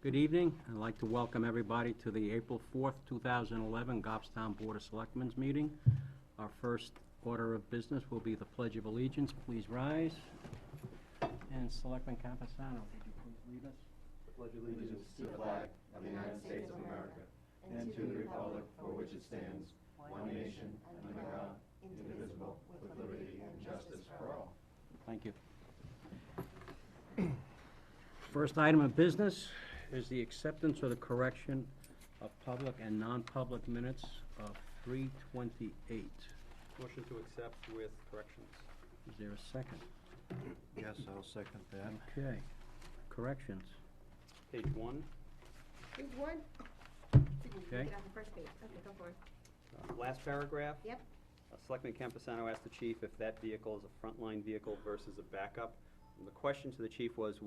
Good evening. I'd like to welcome everybody to the April 4th, 2011 Goffstown Board of Selectmen's meeting. Our first order of business will be the Pledge of Allegiance. Please rise. And Selectman Campusano, would you please lead us? Pledge allegiance to the flag of the United States of America and to the republic for which it stands, one nation, under God, indivisible, with liberty and justice for all. Thank you. First item of business is the acceptance or the correction of public and non-public minutes of 3/28. Motion to accept with corrections. Is there a second? Yes, I'll second that. Okay. Corrections. Page 1, Page one? Okay. Get on the first page. Okay, go for it. last paragraph. Yep. Selectman Campusano asked the chief if that vehicle is a frontline vehicle versus a backup. And the question to the chief was,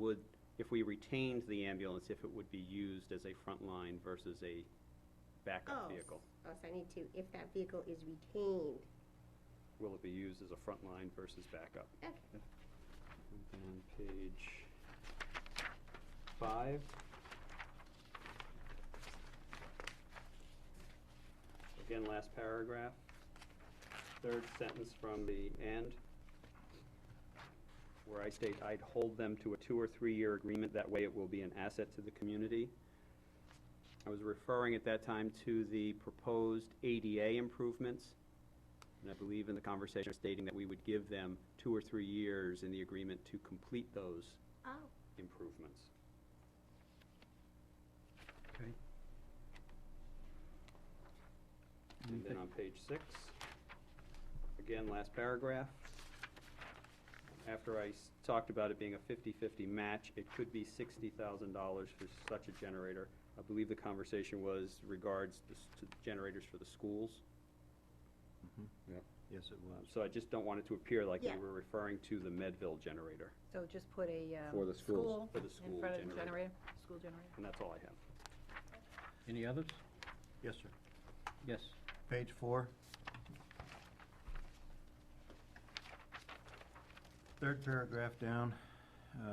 if we retained the ambulance, if it would be used as a frontline versus a backup vehicle? Oh, so I need to, if that vehicle is retained. Will it be used as a frontline versus backup? Okay. And then page 5. Again, last paragraph. Third sentence from the end, where I state, I'd hold them to a 2 or 3 year agreement. That way it will be an asset to the community. I was referring at that time to the proposed ADA improvements. And I believe in the conversation stating that we would give them 2 or 3 years in the agreement to complete those Oh. improvements. Okay. And then on page 6, again, last paragraph. After I talked about it being a 50-50 match, it could be $60,000 for such a generator. I believe the conversation was regards to generators for the schools. Yep. Yes, it was. So I just don't want it to appear like Yeah. we were referring to the Medville generator. So just put a For the schools. school For the school in front of the generator. generator, school generator. And that's all I have. Any others? Yes, sir. Yes. Page 4. Third paragraph down,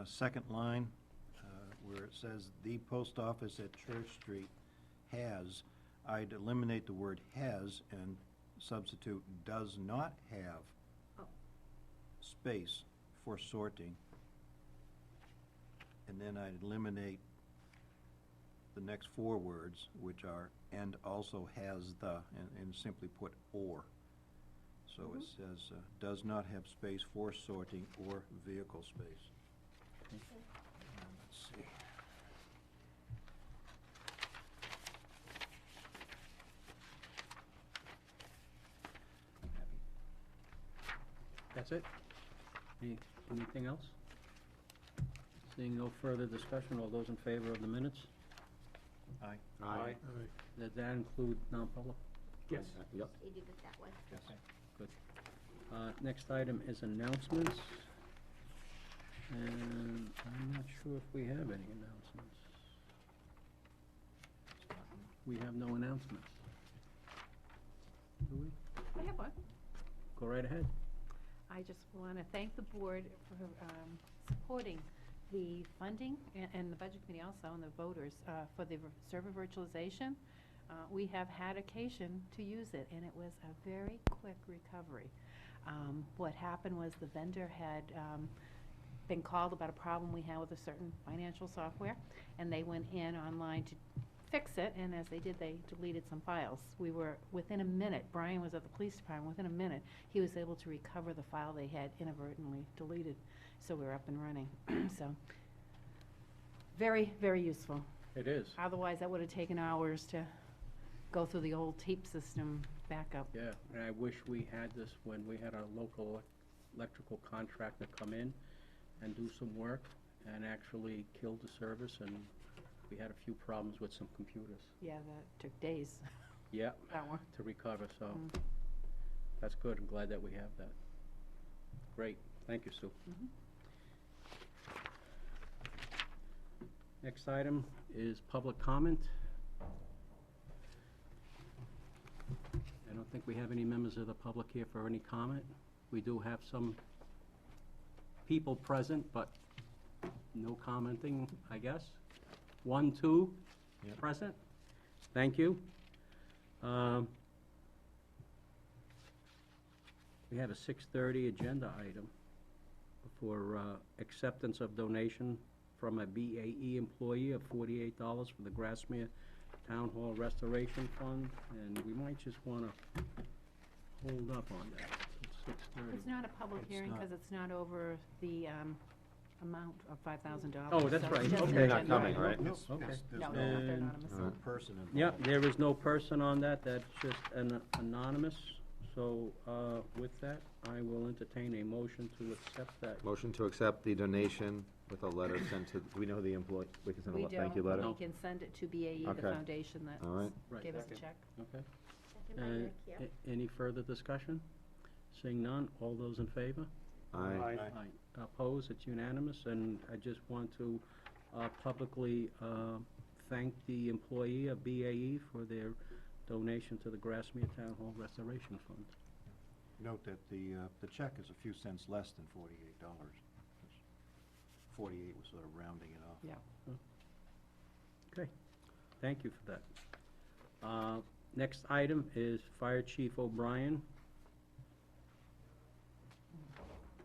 second line, where it says, "The post office at Church Street has," I'd eliminate the word "has" and substitute "does not have" Oh. space for sorting. And then I'd eliminate the next 4 words, which are "and also has the," and simply put "or." So it says, "does not have space for sorting or vehicle space." Let's see. That's it? Anything else? Seeing no further discussion, all those in favor of the minutes? Aye. Aye. Does that include non-public? Yes. Yep. You did it that way. Yes. Good. Next item is announcements. And I'm not sure if we have any announcements. We have no announcements. Do we? I have one. Go right ahead. I just want to thank the board for supporting the funding and the budget committee also and the voters for the server virtualization. We have had occasion to use it, and it was a very quick recovery. What happened was the vendor had been called about a problem we had with a certain financial software, and they went in online to fix it, and as they did, they deleted some files. We were, within a minute, Brian was at the police department, within a minute, he was able to recover the file they had inadvertently deleted, so we're up and running. So, very, very useful. It is. Otherwise, that would have taken hours to go through the old tape system backup. Yeah, and I wish we had this when we had our local electrical contractor come in and do some work and actually kill the service, and we had a few problems with some computers. Yeah, that took days, Yeah, that one. to recover, so Mm. that's good. I'm glad that we have that. Great. Thank you, Sue. Mhm. Next item is public comment. I don't think we have any members of the public here for any comment. We do have some people present, but no commenting, I guess. 1, 2 Yep. present. Thank you. We had a 6:30 agenda item for acceptance of donation from a BAE employee of $48 for the Grassmere Town Hall Restoration Fund, and we might just want to hold up on that. It's 6:30. It's not a public It's hearing not. because it's not over the amount of $5,000. Oh, that's so it's right, just okay. an They're not agenda coming, item. right? It's- Okay. it's- there's No, no- they're And- anonymous. no person involved. Yep, there is no person on that, that's just an anonymous. So with that, I will entertain a motion to accept that. Motion to accept the donation with a letter sent to, do we know who the employee, we can send We a thank you don't, letter? we can send it to BAE, the Okay. foundation that All right. Right. gave us a Second. check. Okay. Second by Rick, yeah. Any further discussion? Seeing none, all those in favor? Aye. Aye. Opposed, it's unanimous, and I just want to publicly thank the employee of BAE for their donation to the Grassmere Town Hall Restoration Fund. Note that the check is a few cents less than $48. 48 was sort of rounding it off. Yeah. Okay, thank you for that. Next item is Fire Chief O'Brien.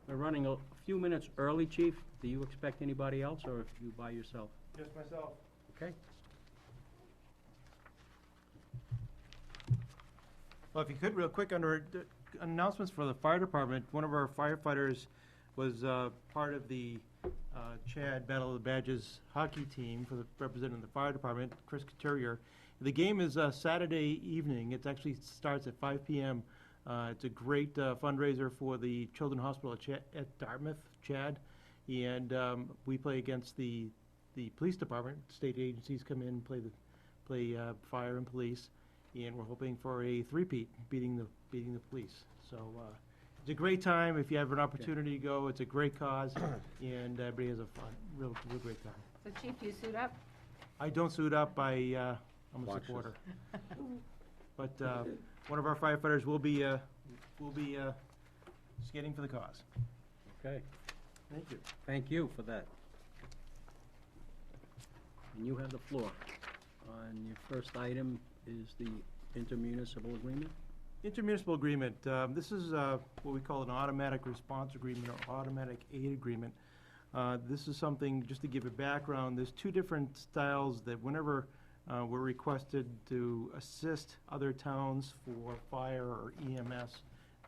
We're running a few minutes early, Chief. Do you expect anybody else, or are you by yourself? Just myself. Okay. Well, if you could, real quick, under announcements for the fire department, one of our firefighters was part of the Chad Battle of the Badges hockey team for representing the fire department, Chris Couturier. The game is Saturday evening. It actually starts at 5 p.m. It's a great fundraiser for the Children's Hospital at Dartmouth, Chad. And we play against the police department. State agencies come in, play fire and police. And we're hoping for a three-peat, beating the police. So it's a great time. If you have an opportunity to go, it's a great cause, and everybody has a real great time. So Chief, do you suit up? I don't suit up. I'm a Watch this. supporter. But one of our firefighters will be skating for the cause. Okay, Thank you. thank you for that. And you have the floor. And your first item is the intermunicipal agreement? Intermunicipal agreement, this is what we call an automatic response agreement or automatic aid agreement. This is something, just to give a background, there's two different styles that whenever we're requested to assist other towns for fire or EMS,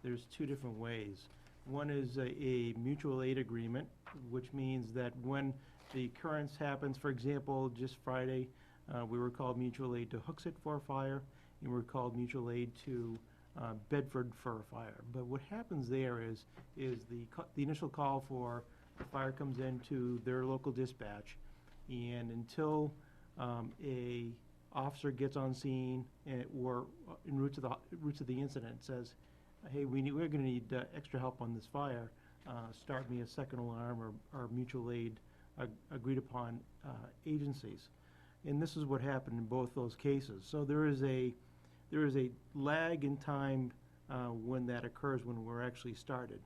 there's two different ways. One is a mutual aid agreement, which means that when the occurrence happens, for example, just Friday, we were called mutual aid to Hooksett for a fire, and we were called mutual aid to Bedford for a fire. But what happens there is the initial call for the fire comes into their local dispatch, and until a officer gets on scene or en route to the incident says, hey, we're gonna need extra help on this fire, start me a second alarm or mutual aid agreed upon agencies. And this is what happened in both those cases. So there is a lag in time when that occurs, when we're actually started.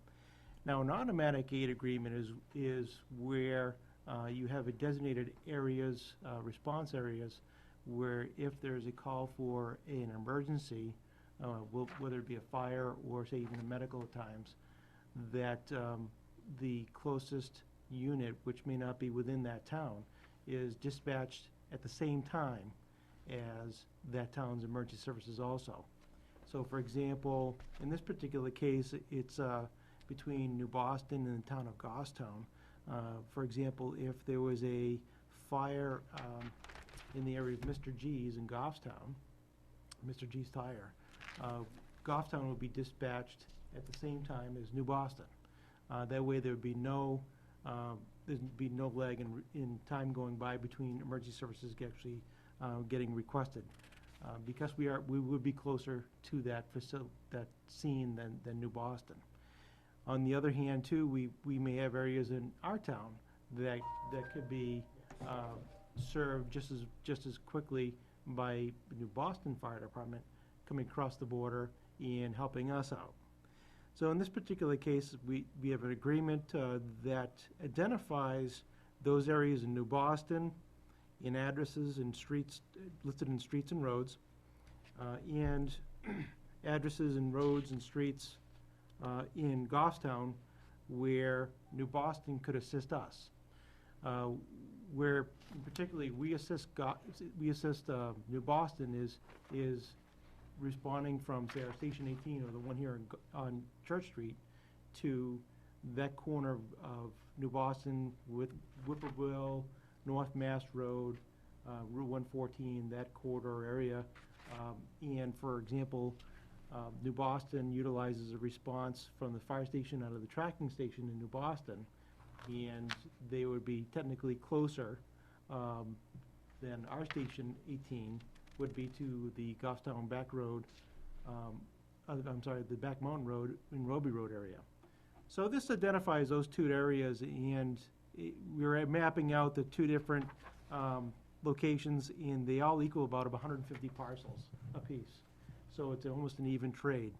Now, an automatic aid agreement is where you have a designated areas, response areas, where if there's a call for an emergency, whether it be a fire or say even a medical at times, that the closest unit, which may not be within that town, is dispatched at the same time as that town's emergency services also. So for example, in this particular case, it's between New Boston and the town of Goffstown. For example, if there was a fire in the area of Mr. G's in Goffstown, Mr. G's Tire, Goffstown would be dispatched at the same time as New Boston. That way there'd be no lag in time going by between emergency services actually getting requested. Because we would be closer to that scene than New Boston. On the other hand, too, we may have areas in our town that could be served just as quickly by the New Boston Fire Department coming across the border and helping us out. So in this particular case, we have an agreement that identifies those areas in New Boston in addresses and streets, listed in streets and roads, and addresses and roads and streets in Goffstown where New Boston could assist us. Where particularly we assist New Boston is responding from, say, our Station 18 or the one here on Church Street to that corner of New Boston with Whippoorwill, North Mass Road, Route 114, that corridor area. And for example, New Boston utilizes a response from the fire station out of the tracking station in New Boston, and they would be technically closer than our Station 18 would be to the Goffstown Back Road, the Back Mountain Road in Roby Road area. So this identifies those two areas, and we're mapping out the two different locations, and they all equal about 150 parcels apiece. So it's almost an even trade.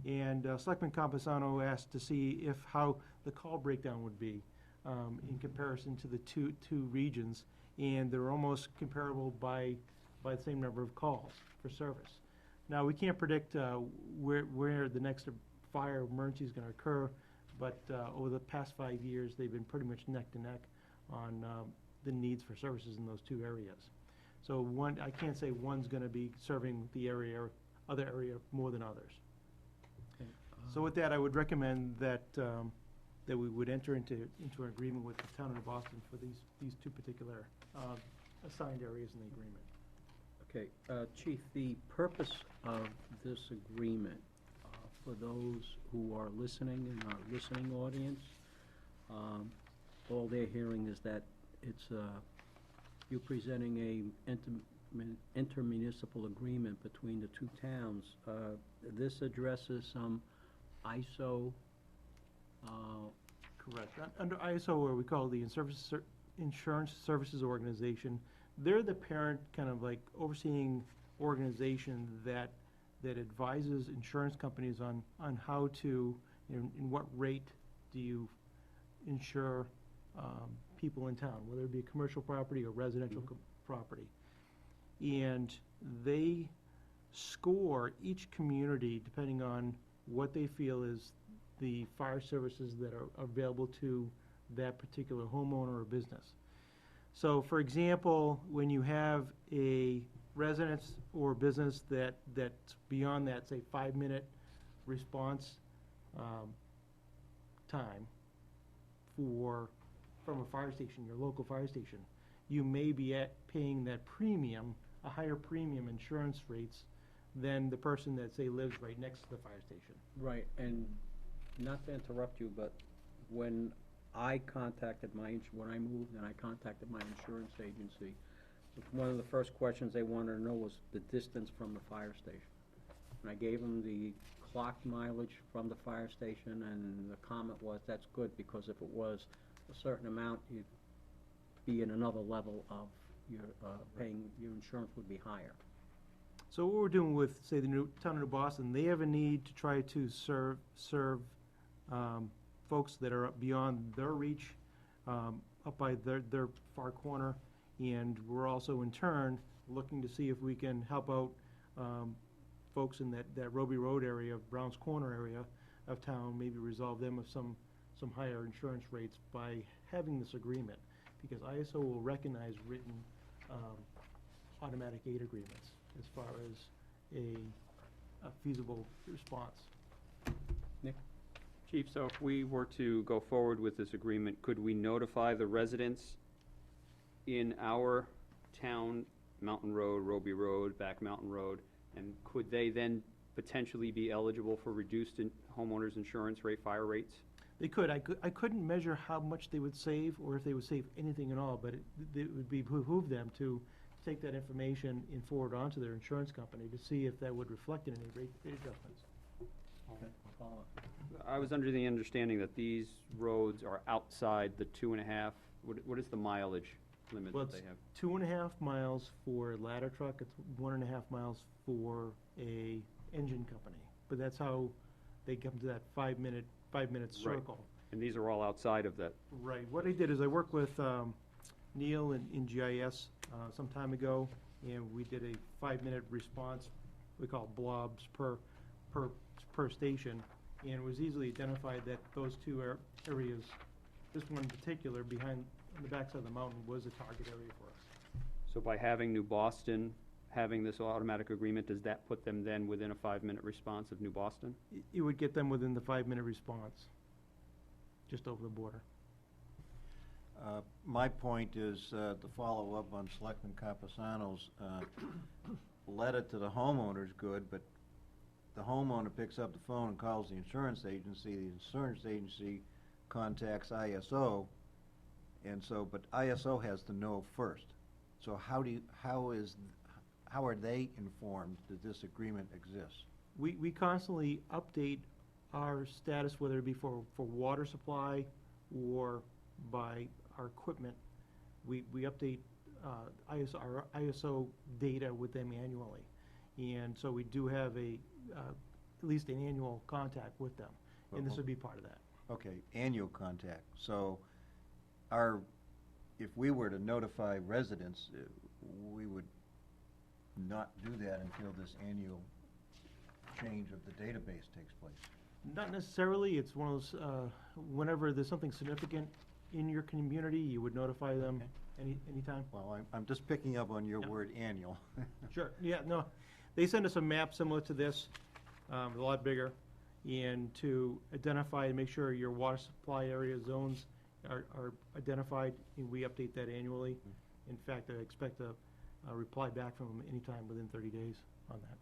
And Selectman Campusano asked to see how the call breakdown would be in comparison to the two regions, and they're almost comparable by the same number of calls for service. Now, we can't predict where the next fire emergency is going to occur, but over the past 5 years, they've been pretty much neck to neck on the needs for services in those two areas. So I can't say one's going to be serving the other area more than others. Okay, So with that, I would recommend that we would enter into an agreement with the town of Boston for these two particular assigned areas in the agreement. Okay, Chief, the purpose of this agreement, for those who are listening in our listening audience, all they're hearing is that it's you presenting a intermunicipal agreement between the two towns. This addresses some ISO. Correct. Under ISO, or we call the Insurance Services Organization, they're the parent, kind of like overseeing organization that advises insurance companies on how to, in what rate do you insure people in town, whether it be a commercial property or residential property. And they score each community depending on what they feel is the fire services that are available to that particular homeowner or business. So, for example, when you have a residence or business that's beyond that, say, 5-minute response time from a fire station, your local fire station, you may be paying that premium, a higher premium insurance rates than the person that, say, lives right next to the fire station. Right, and not to interrupt you, but when I when I moved and I contacted my insurance agency, one of the first questions they wanted to know was the distance from the fire station. And I gave them the clocked mileage from the fire station, and the comment was, that's good, because if it was a certain amount, you'd be in another level of your your insurance would be higher. So what we're doing with, say, the town of New Boston, they have a need to try to serve folks that are beyond their reach, up by their far corner, and we're also in turn looking to see if we can help out folks in that Roby Road area, Brown's Corner area of town, maybe resolve them of some higher insurance rates by having this agreement, because ISO will recognize written automatic aid agreements as far as a feasible response. Nick? Chief, so if we were to go forward with this agreement, could we notify the residents in our town, Mountain Road, Roby Road, Back Mountain Road, and could they then potentially be eligible for reduced homeowners insurance rate, fire rates? They could. I couldn't measure how much they would save or if they would save anything at all, but it would behoove them to take that information and forward on to their insurance company to see if that would reflect in any rate adjustments. Okay, follow up. I was under the understanding that these roads are outside the 2.5, what is the mileage limit Well, that they it's have? 2.5 miles for a ladder truck. It's 1.5 miles for a engine company. But that's how they come to that 5-minute Right. circle. And these are all outside of that? Right. What I did is I worked with Neil in GIS some time ago, and we did a 5-minute response, we call it blobs per station, and it was easily identified that those two areas, this one in particular, behind, on the backside of the mountain, was a target area for us. So by having New Boston having this automatic agreement, does that put them then within a 5-minute response of New Boston? It would get them within the 5-minute response, just over the border. My point is, to follow up on Selectman Capasano's letter to the homeowner's good, but the homeowner picks up the phone and calls the insurance agency contacts ISO, and so, but ISO has to know first. So how are they informed that this agreement exists? We constantly update our status, whether it be for water supply or by our equipment. We update our ISO data with them annually. And so we do have at least an annual contact with them, and this would be part of that. Okay, annual contact. So if we were to notify residents, we would not do that until this annual change of the database takes place. Not necessarily. It's one of those, whenever there's something significant in your community, you would notify them anytime. Well, I'm just picking up on your Yeah. word annual. Sure, yeah, no, they send us a map similar to this, a lot bigger, and to identify and make sure your water supply area zones are identified, and we update that annually. In fact, I expect a reply back from them anytime within 30 days on that.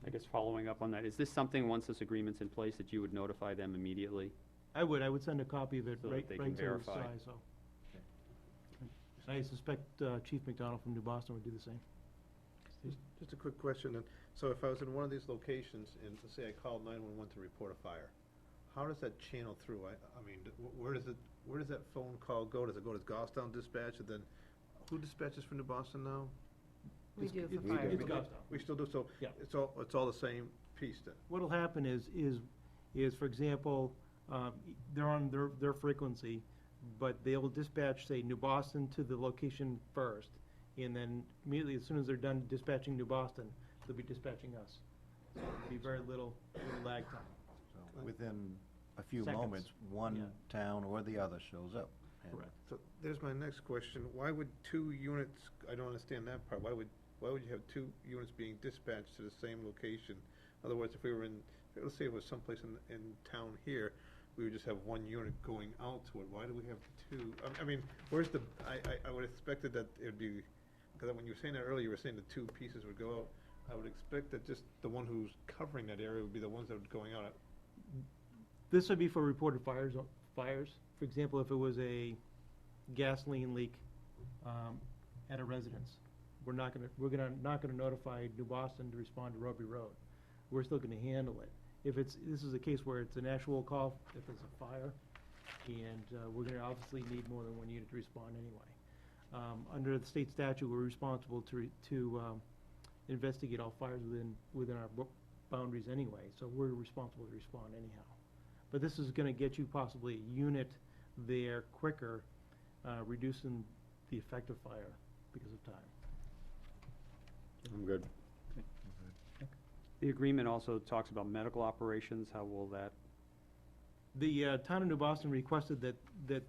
I guess following up on that, is this something, once this agreement's in place, that you would notify them immediately? I would send a copy of it So that right they to can the verify. SI, so. I suspect Chief McDonald from New Boston would do the same. Just a quick question, then. So if I was in one of these locations, and let's say I called 911 to report a fire, how does that channel through? I mean, where does that phone call go? Does it go to Goffstown Dispatch, and then, who dispatches for New Boston now? We do for It's fire. Goffstown. We still do, so Yeah. it's all the same piece then? What'll happen is, for example, they're on their frequency, but they'll dispatch, say, New Boston to the location first, and then immediately, as soon as they're done dispatching New Boston, they'll be dispatching us. So it'll be very little lag time. So within a few Seconds. moments, one Yeah. town or the other shows up. And Correct. So there's my next question. Why would 2 units, I don't understand that part, why would you have 2 units being dispatched to the same location? In other words, if we were let's say it was someplace in town here, we would just have 1 unit going out to it. Why do we have 2? I mean, where's I would have expected that it'd be, because when you were saying that earlier, you were saying the 2 pieces would go out. I would expect that just the one who's covering that area would be the ones that would going out. This would be for reported fires. For example, if it was a gasoline leak at a residence, we're not gonna notify New Boston to respond to Roby Road. We're still gonna handle it. This is a case where it's an actual call, if there's a fire, and we're gonna obviously need more than 1 unit to respond anyway. Under the state statute, we're responsible to investigate all fires within our boundaries anyway, so we're responsible to respond anyhow. But this is gonna get you possibly a unit there quicker, reducing the effect of fire because of time. I'm good. The agreement also talks about medical operations. How will that, The town of New Boston requested that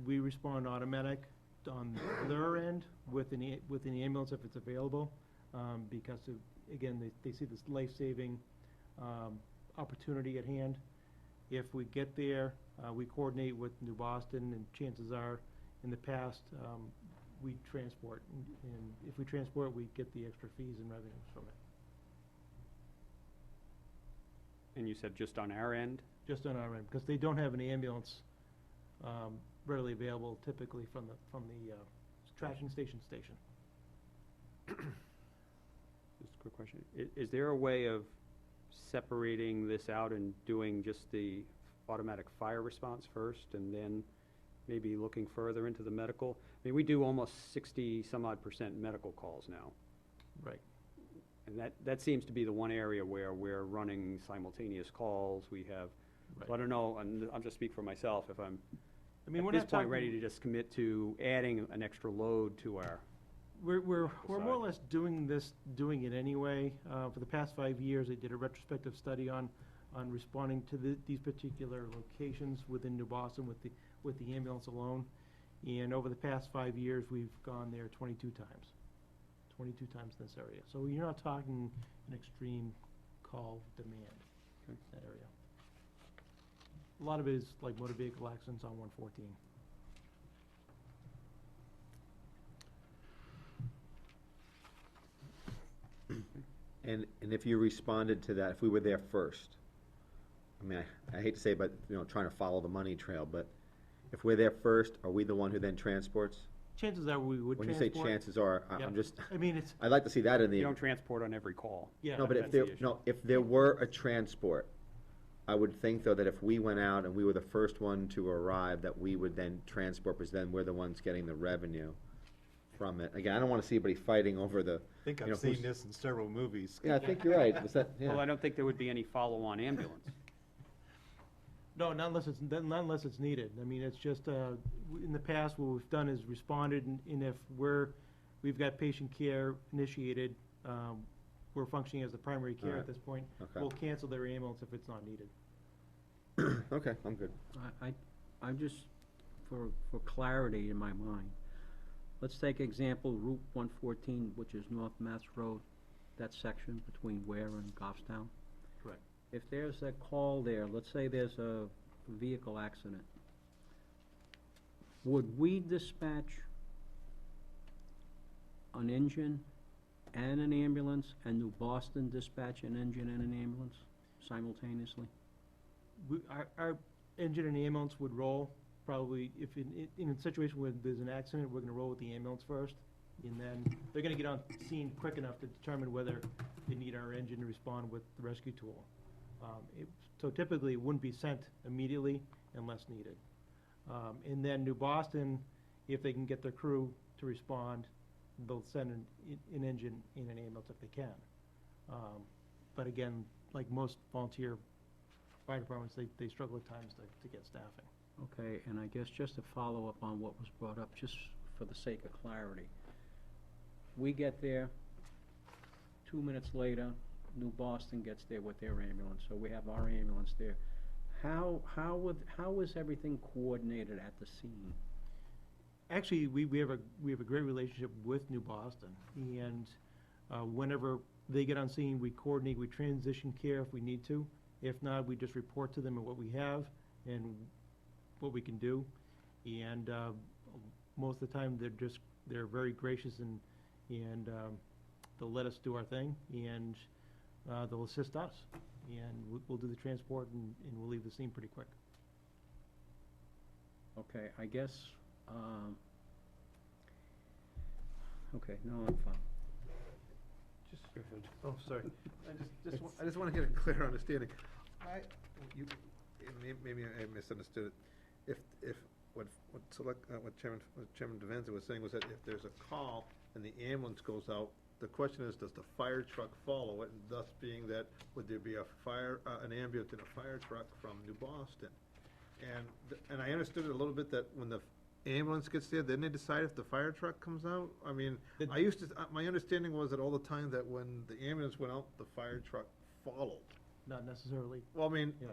we respond automatic on their end with an ambulance if it's available, because again, they see this life-saving opportunity at hand. If we get there, we coordinate with New Boston, and chances are, in the past, we transport. And if we transport, we get the extra fees and revenues from it, and you said just on our end? just on our end, because they don't have an ambulance readily available typically from the tracking station. Just a quick question. Is there a way of separating this out and doing just the automatic fire response first and then maybe looking further into the medical? I mean, we do almost 60-some-odd% medical calls now. Right. And that seems to be the one area where we're running simultaneous calls. We have, so I Right. don't know, and I'll just speak for myself, if I'm I mean, at we're this not point talking- ready to just commit to adding an extra load to our, We're more or side. less doing it anyway. For the past 5 years, I did a retrospective study on responding to these particular locations within New Boston with the ambulance alone. And over the past 5 years, we've gone there 22 times. 22 times in this area. So you're not talking an extreme call demand in that area. A lot of it is like motor vehicle accidents on 114. And if you responded to that, if we were there first, I mean, I hate to say, but, you know, trying to follow the money trail, but if we're there first, are we the one who then transports? Chances are we would When you transport. say chances are, Yeah. I'm just, I mean, it's, I'd like to see that in you the, don't transport on every call. yeah. no, but if that's there, the issue. no, if there were a transport, I would think though that if we went out and we were the first one to arrive, that we would then transport, because then we're the ones getting the revenue from it. Again, I don't wanna see anybody fighting over the, I think You know, I've seen who's- this in several movies. yeah, I think you're right, was that, Well, yeah. I don't think there would be any follow-on ambulance. No, not unless it's needed. I mean, it's just, in the past, what we've done is responded, and if we've got patient care initiated, we're functioning as the primary care Alright. at this point. Okay. We'll cancel their ambulance if it's not needed. Okay, I'm good. I'm just, for clarity in my mind, let's take example Route 114, which is North Mass Road, that section between Ware and Goffstown. Correct. If there's a call there, let's say there's a vehicle accident, would we dispatch an engine and an ambulance, and New Boston dispatch an engine and an ambulance simultaneously? Our engine and ambulance would roll, probably, if in a situation where there's an accident, we're gonna roll with the ambulance first, and then they're gonna get on scene quick enough to determine whether they need our engine to respond with the rescue tool. So typically, it wouldn't be sent immediately unless needed. And then New Boston, if they can get their crew to respond, they'll send an engine and an ambulance if they can. But again, like most volunteer fire departments, they struggle at times to get staffing. Okay, and I guess just to follow up on what was brought up, just for the sake of clarity. We get there, 2 minutes later, New Boston gets there with their ambulance, so we have our ambulance there. How is everything coordinated at the scene? Actually, we have a great relationship with New Boston, and whenever they get on scene, we coordinate, we transition care if we need to. If not, we just report to them what we have and what we can do. And most of the time, they're very gracious and they'll let us do our thing, and they'll assist us. And we'll do the transport, and we'll leave the scene pretty quick. Okay, I guess, okay, no, I'm fine. Just, oh, sorry. I just want to get a clear understanding. Maybe I misunderstood it. If, what Chairman Devenza was saying was that if there's a call and the ambulance goes out, the question is, does the fire truck follow it? And thus being that, would there be an ambulance and a fire truck from New Boston? And I understood it a little bit that when the ambulance gets there, then they decide if the fire truck comes out? I mean, my understanding was that all the time that when the ambulance went out, the fire truck followed. Not necessarily, Well, I mean, yeah,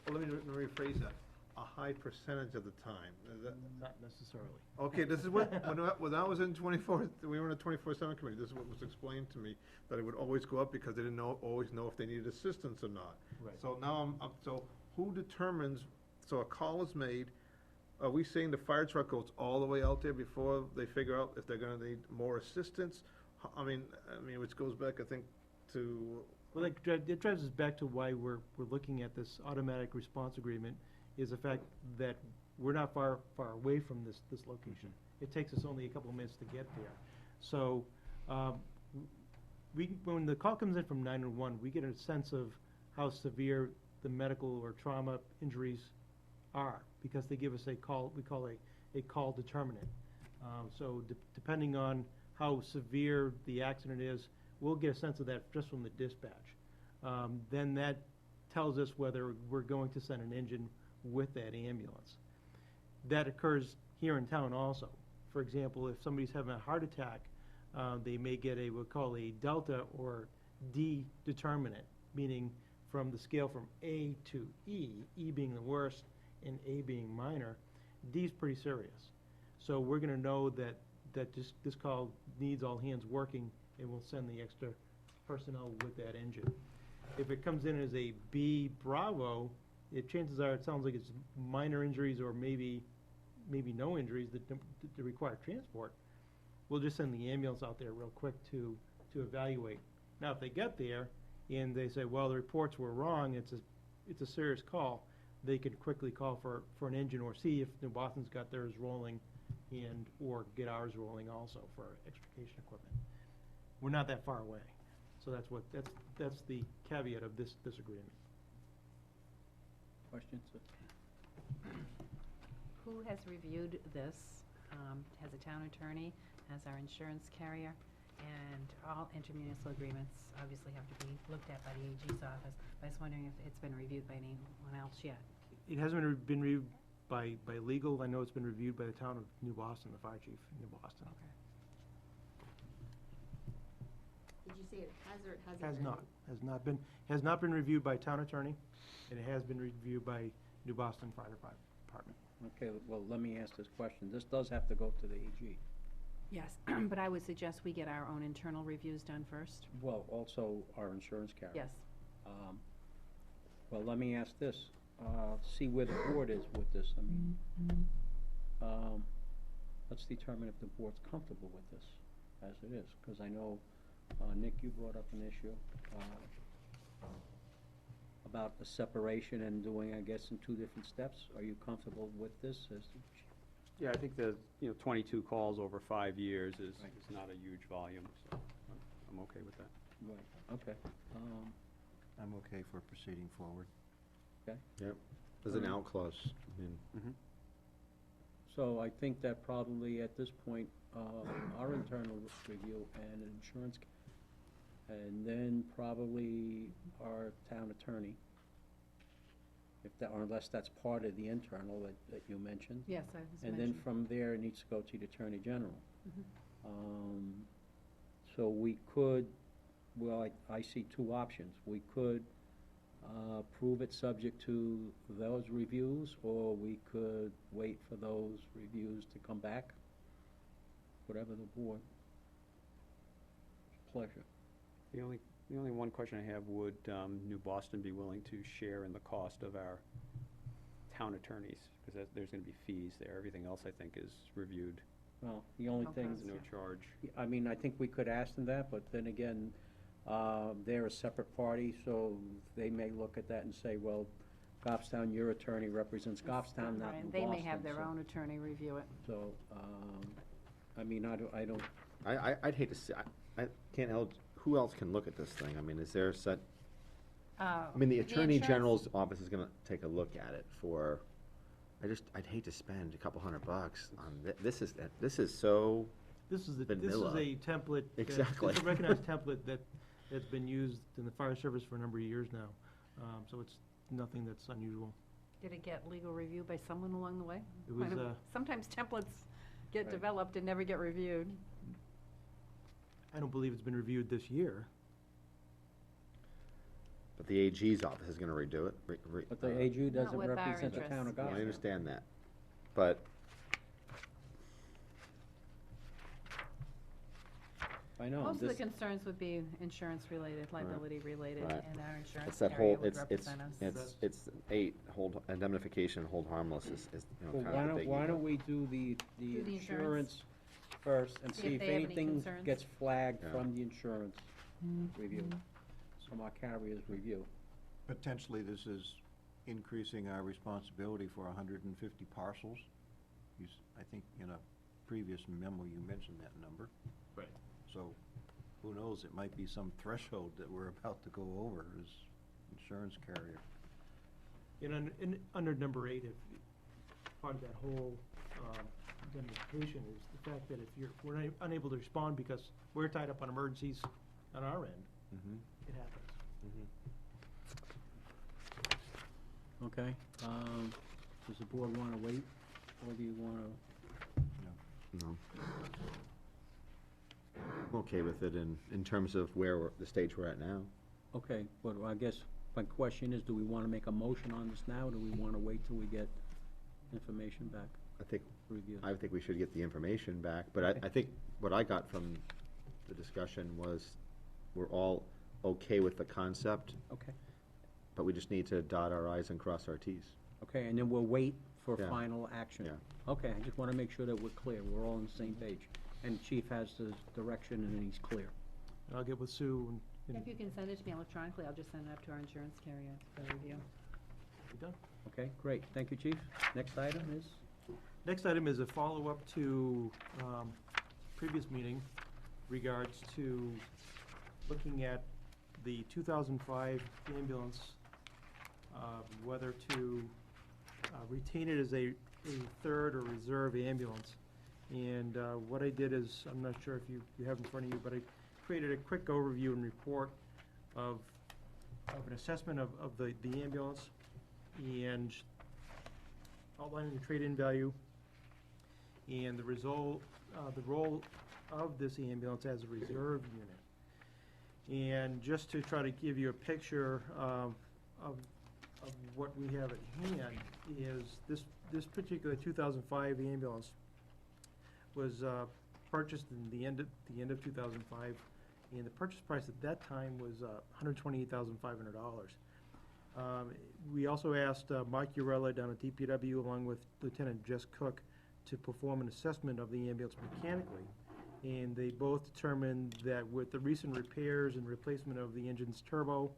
well, let me rephrase that. A high percentage of the time. Is that, not necessarily. okay, this is what, when I was in 24, we were in a 24/7 committee, this is what was explained to me, that it would always go up because they didn't always know if they needed assistance or not. Right. So now so who determines, so a call is made, are we saying the fire truck goes all the way out there before they figure out if they're gonna need more assistance? I mean, which goes back, I think, to, Well, it drives us back to why we're looking at this automatic response agreement, is the fact that we're not far away from this location. It takes us only a couple of minutes to get there. So, when the call comes in from 911, we get a sense of how severe the medical or trauma injuries are, because they give us a call, we call a call determinant. So depending on how severe the accident is, we'll get a sense of that just from the dispatch. Then that tells us whether we're going to send an engine with that ambulance. that occurs here in town also. For example, if somebody's having a heart attack, they may get a, we'll call a delta or D determinant, meaning from the scale from A to E being the worst and A being minor, D is pretty serious. So we're gonna know that this call needs all hands working, and we'll send the extra personnel with that engine. If it comes in as a B Bravo, chances are, it sounds like it's minor injuries or maybe no injuries that require transport. We'll just send the ambulance out there real quick to evaluate. Now, if they get there and they say, well, the reports were wrong, it's a serious call, they could quickly call for an engine or see if New Boston's got theirs rolling or get ours rolling also for extrication equipment. We're not that far away. So that's the caveat of this agreement. Questions? Who has reviewed this? Has a town attorney, has our insurance carrier, and all intermunicipal agreements obviously have to be looked at by the AG's office. But I was wondering if it's been reviewed by anyone else yet. It hasn't been reviewed by legal. I know it's been reviewed by the town of New Boston, the fire chief in New Boston. Okay. Did you say it has or it hasn't? Has not been reviewed by town attorney, and it has been reviewed by New Boston Fire Department. Okay, well, let me ask this question. This does have to go to the AG. Yes, but I would suggest we get our own internal reviews done first. Well, also our insurance carrier. Yes. Well, let me ask this, see where the board is with this. I mean, let's determine if the board's comfortable with this as it is, because I know, Nick, you brought up an issue about the separation and doing, I guess, in 2 different steps. Are you comfortable with this as the Yeah, I think 22 calls over 5 years is not a huge volume, so I'm okay with that. Right, okay. I'm okay for proceeding forward. Yep. There's an out clause. I mean, So I think that probably at this point, our internal review and insurance, and then probably our town attorney, if that, or unless that's part of the internal that you mentioned. Yes, I was And then from there, it needs to go to the Attorney General. So we could, well, I see 2 options. We could prove it subject to those reviews, or we could wait for those reviews to come back. Whatever the board's pleasure. The only one question I have, would New Boston be willing to share in the cost of our town attorneys? Because there's going to be fees there. Everything else, I think, is reviewed. Well, the only No thing, cost. No charge. I mean, I think we could ask them that, but then again, they're a separate party, so they may look at that and say, well, Goffstown, your attorney represents Goffstown, not Right, New they may Boston, have their so- own attorney review it. So, I mean, I don't, I'd hate to see, I can't help, who else can look at this thing? I mean, is there such, I mean, the Attorney insurance- General's office is gonna take a look at it for, I'd hate to spend a couple $100 on this is so, This is Vanilla. a template. Exactly. It's a recognized template that's been used in the fire service for a number of years now. So it's nothing that's unusual. Did it get legal review by someone along the way? It was, Sometimes templates get Right. developed and never get reviewed. I don't believe it's been reviewed this year. but the AG's office is gonna redo it. but the AG doesn't with our represent the town of interests. I Goffstown. understand that, but I know, Most of the this, concerns would be insurance-related, liability-related, Right. and our insurance it's that carrier whole, would it's represent us. That's- 8, hold indemnification, hold harmless is, well, kind of the biggie. why don't we do the Do the insurance first and see if they have any anything concerns. gets flagged Yeah. from the insurance Mm-hmm. review, from our carrier's review. Potentially, this is increasing our responsibility for 150 parcels. I think in a previous memo, you mentioned that number. Right. So, who knows, it might be some threshold that we're about to go over as insurance carrier. Under number 8, if part of that whole indemnification is the fact that if we're unable to respond because we're tied up on emergencies on our end, it happens. Okay, does the board wanna wait or do you wanna, No. I'm okay with it in terms of the stage we're at now. okay, but I guess my question is, do we wanna make a motion on this now, or do we wanna wait till we get information back, I think, review? I think we should get the information back, but Okay. I think what I got from the discussion was we're all okay with the concept, Okay, but we just need to dot our i's and cross our t's. okay, and then we'll wait for Yeah. final action. Yeah. Okay, I just wanna make sure that we're clear, we're all on the same page, and Chief has the direction and he's clear. And I'll get with Sue and If you can send it to me electronically, I'll just send it up to our insurance carrier for review. be done. Okay, great, thank you, Chief. Next item is? Next item is a follow-up to previous meeting regards to looking at the 2005 ambulance, whether to retain it as a third or reserve ambulance. And what I did is, I'm not sure if you have in front of you, but I created a quick overview and report of an assessment of the ambulance and outlining the trade-in value and the role of this ambulance as a reserve unit. And just to try to give you a picture of what we have at hand is this particular 2005 ambulance was purchased in the end of 2005, and the purchase price at that time was $128,500. We also asked Mike Urella down at DPW, along with Lieutenant Jess Cook, to perform an assessment of the ambulance mechanically. And they both determined that with the recent repairs and replacement of the engine's turbo,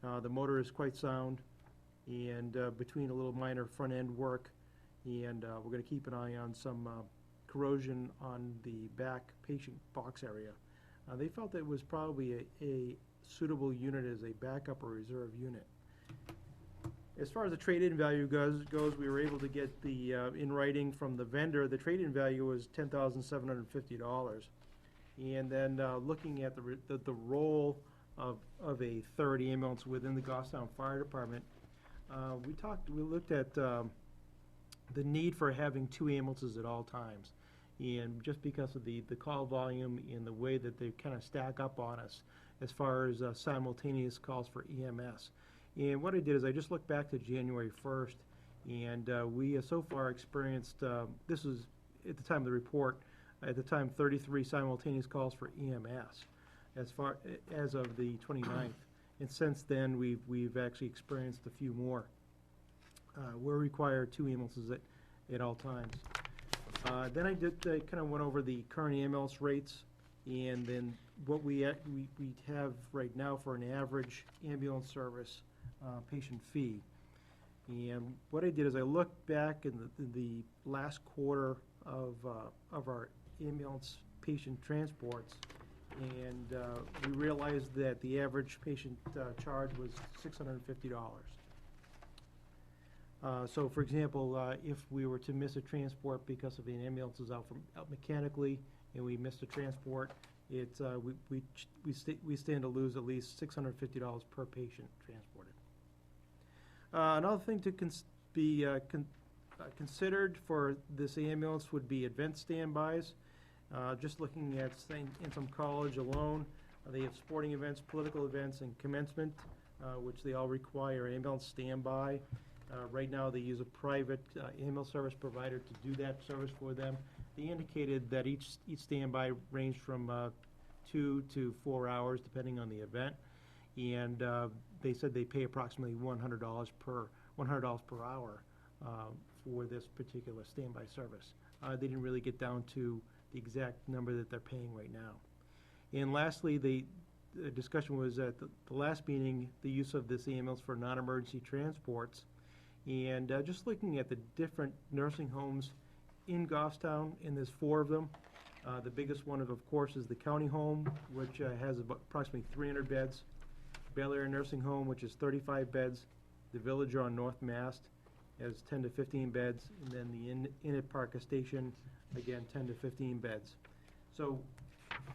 the motor is quite sound, and between a little minor front-end work, and we're gonna keep an eye on some corrosion on the back patient box area. They felt it was probably a suitable unit as a backup or reserve unit. As far as the trade-in value goes, we were able to get the, in writing from the vendor, the trade-in value was $10,750. And then, looking at the role of a third ambulance within the Goffstown Fire Department, we looked at, the need for having two ambulances at all times. And just because of the call volume and the way that they kind of stack up on us as far as simultaneous calls for EMS. And what I did is I just looked back to January 1st, and we so far experienced, this was at the time of the report, at the time 33 simultaneous calls for EMS as of the 29th. And since then, we've actually experienced a few more. We're required two ambulances at all times. Then I kind of went over the current ambulance rates, and then what we have right now for an average ambulance service patient fee. And what I did is I looked back in the last quarter of our ambulance patient transports, and we realized that the average patient charge was $650. So, for example, if we were to miss a transport because of an ambulance is out mechanically, and we missed a transport, it's we stand to lose at least $650 per patient transported. Another thing to be considered for this ambulance would be event standbys. Just looking at St. Anselm College alone, they have sporting events, political events, and commencement, which they all require ambulance standby. Right now, they use a private ambulance service provider to do that service for them. They indicated that each standby ranged from 2 to 4 hours, depending on the event. And they said they pay approximately $100 per hour for this particular standby service. They didn't really get down to the exact number that they're paying right now. And lastly, the discussion was at the last meeting, the use of this ambulance for non-emergency transports. And just looking at the different nursing homes in Goffstown, and there's 4 of them. The biggest one, of course, is the county home, which has approximately 300 beds. Bel Air Nursing Home, which is 35 beds. The Villager on North Mast has 10 to 15 beds. And then the Inn at Parker Station, again, 10 to 15 beds. So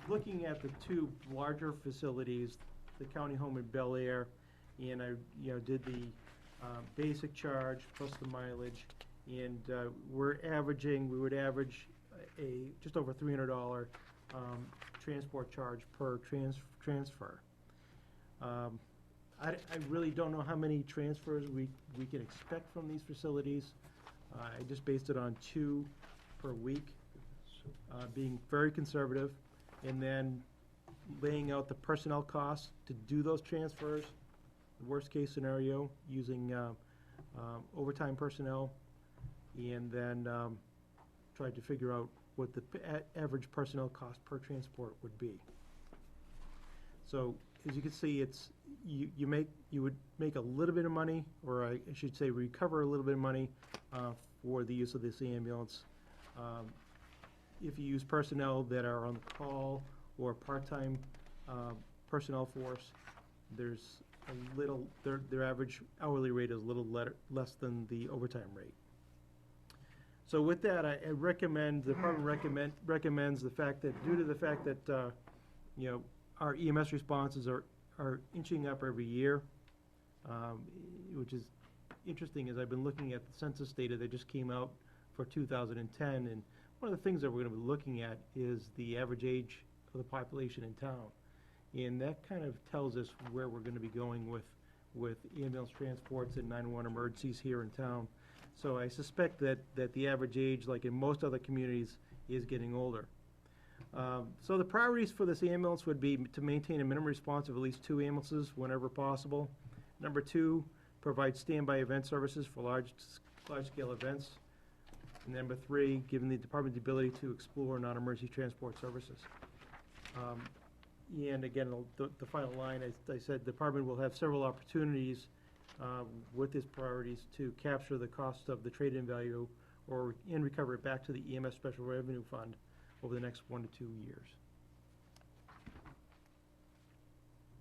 looking at the 2 larger facilities, the county home in Bel Air, and I did the basic charge plus the mileage, And we would average just over $300 transport charge per transfer. I really don't know how many transfers we can expect from these facilities. I just based it on 2 per week, being very conservative, and then laying out the personnel costs to do those transfers, worst-case scenario, using overtime personnel, and then tried to figure out what the average personnel cost per transport would be. So, as you can see, you would make a little bit of money, or I should say recover a little bit of money for the use of this ambulance. If you use personnel that are on call or part-time personnel force, there's a little, their average hourly rate is a little less than the overtime rate. So with that, I recommend, the department recommends the fact that, due to the fact that, you know, our EMS responses are inching up every year, which is interesting, as I've been looking at the census data that just came out for 2010, and one of the things that we're gonna be looking at is the average age of the population in town. And that kind of tells us where we're gonna be going with ambulance transports and 911 emergencies here in town. So I suspect that the average age, like in most other communities, is getting older. So the priorities for this ambulance would be to maintain a minimum response of at least 2 ambulances whenever possible. Number 2, provide standby event services for large-scale events. And number 3, giving the department the ability to explore non-emergency transport services. And again, the final line, as I said, the department will have several opportunities with its priorities to capture the cost of the trade-in value and recover it back to the EMS Special Revenue Fund over the next 1 to 2 years.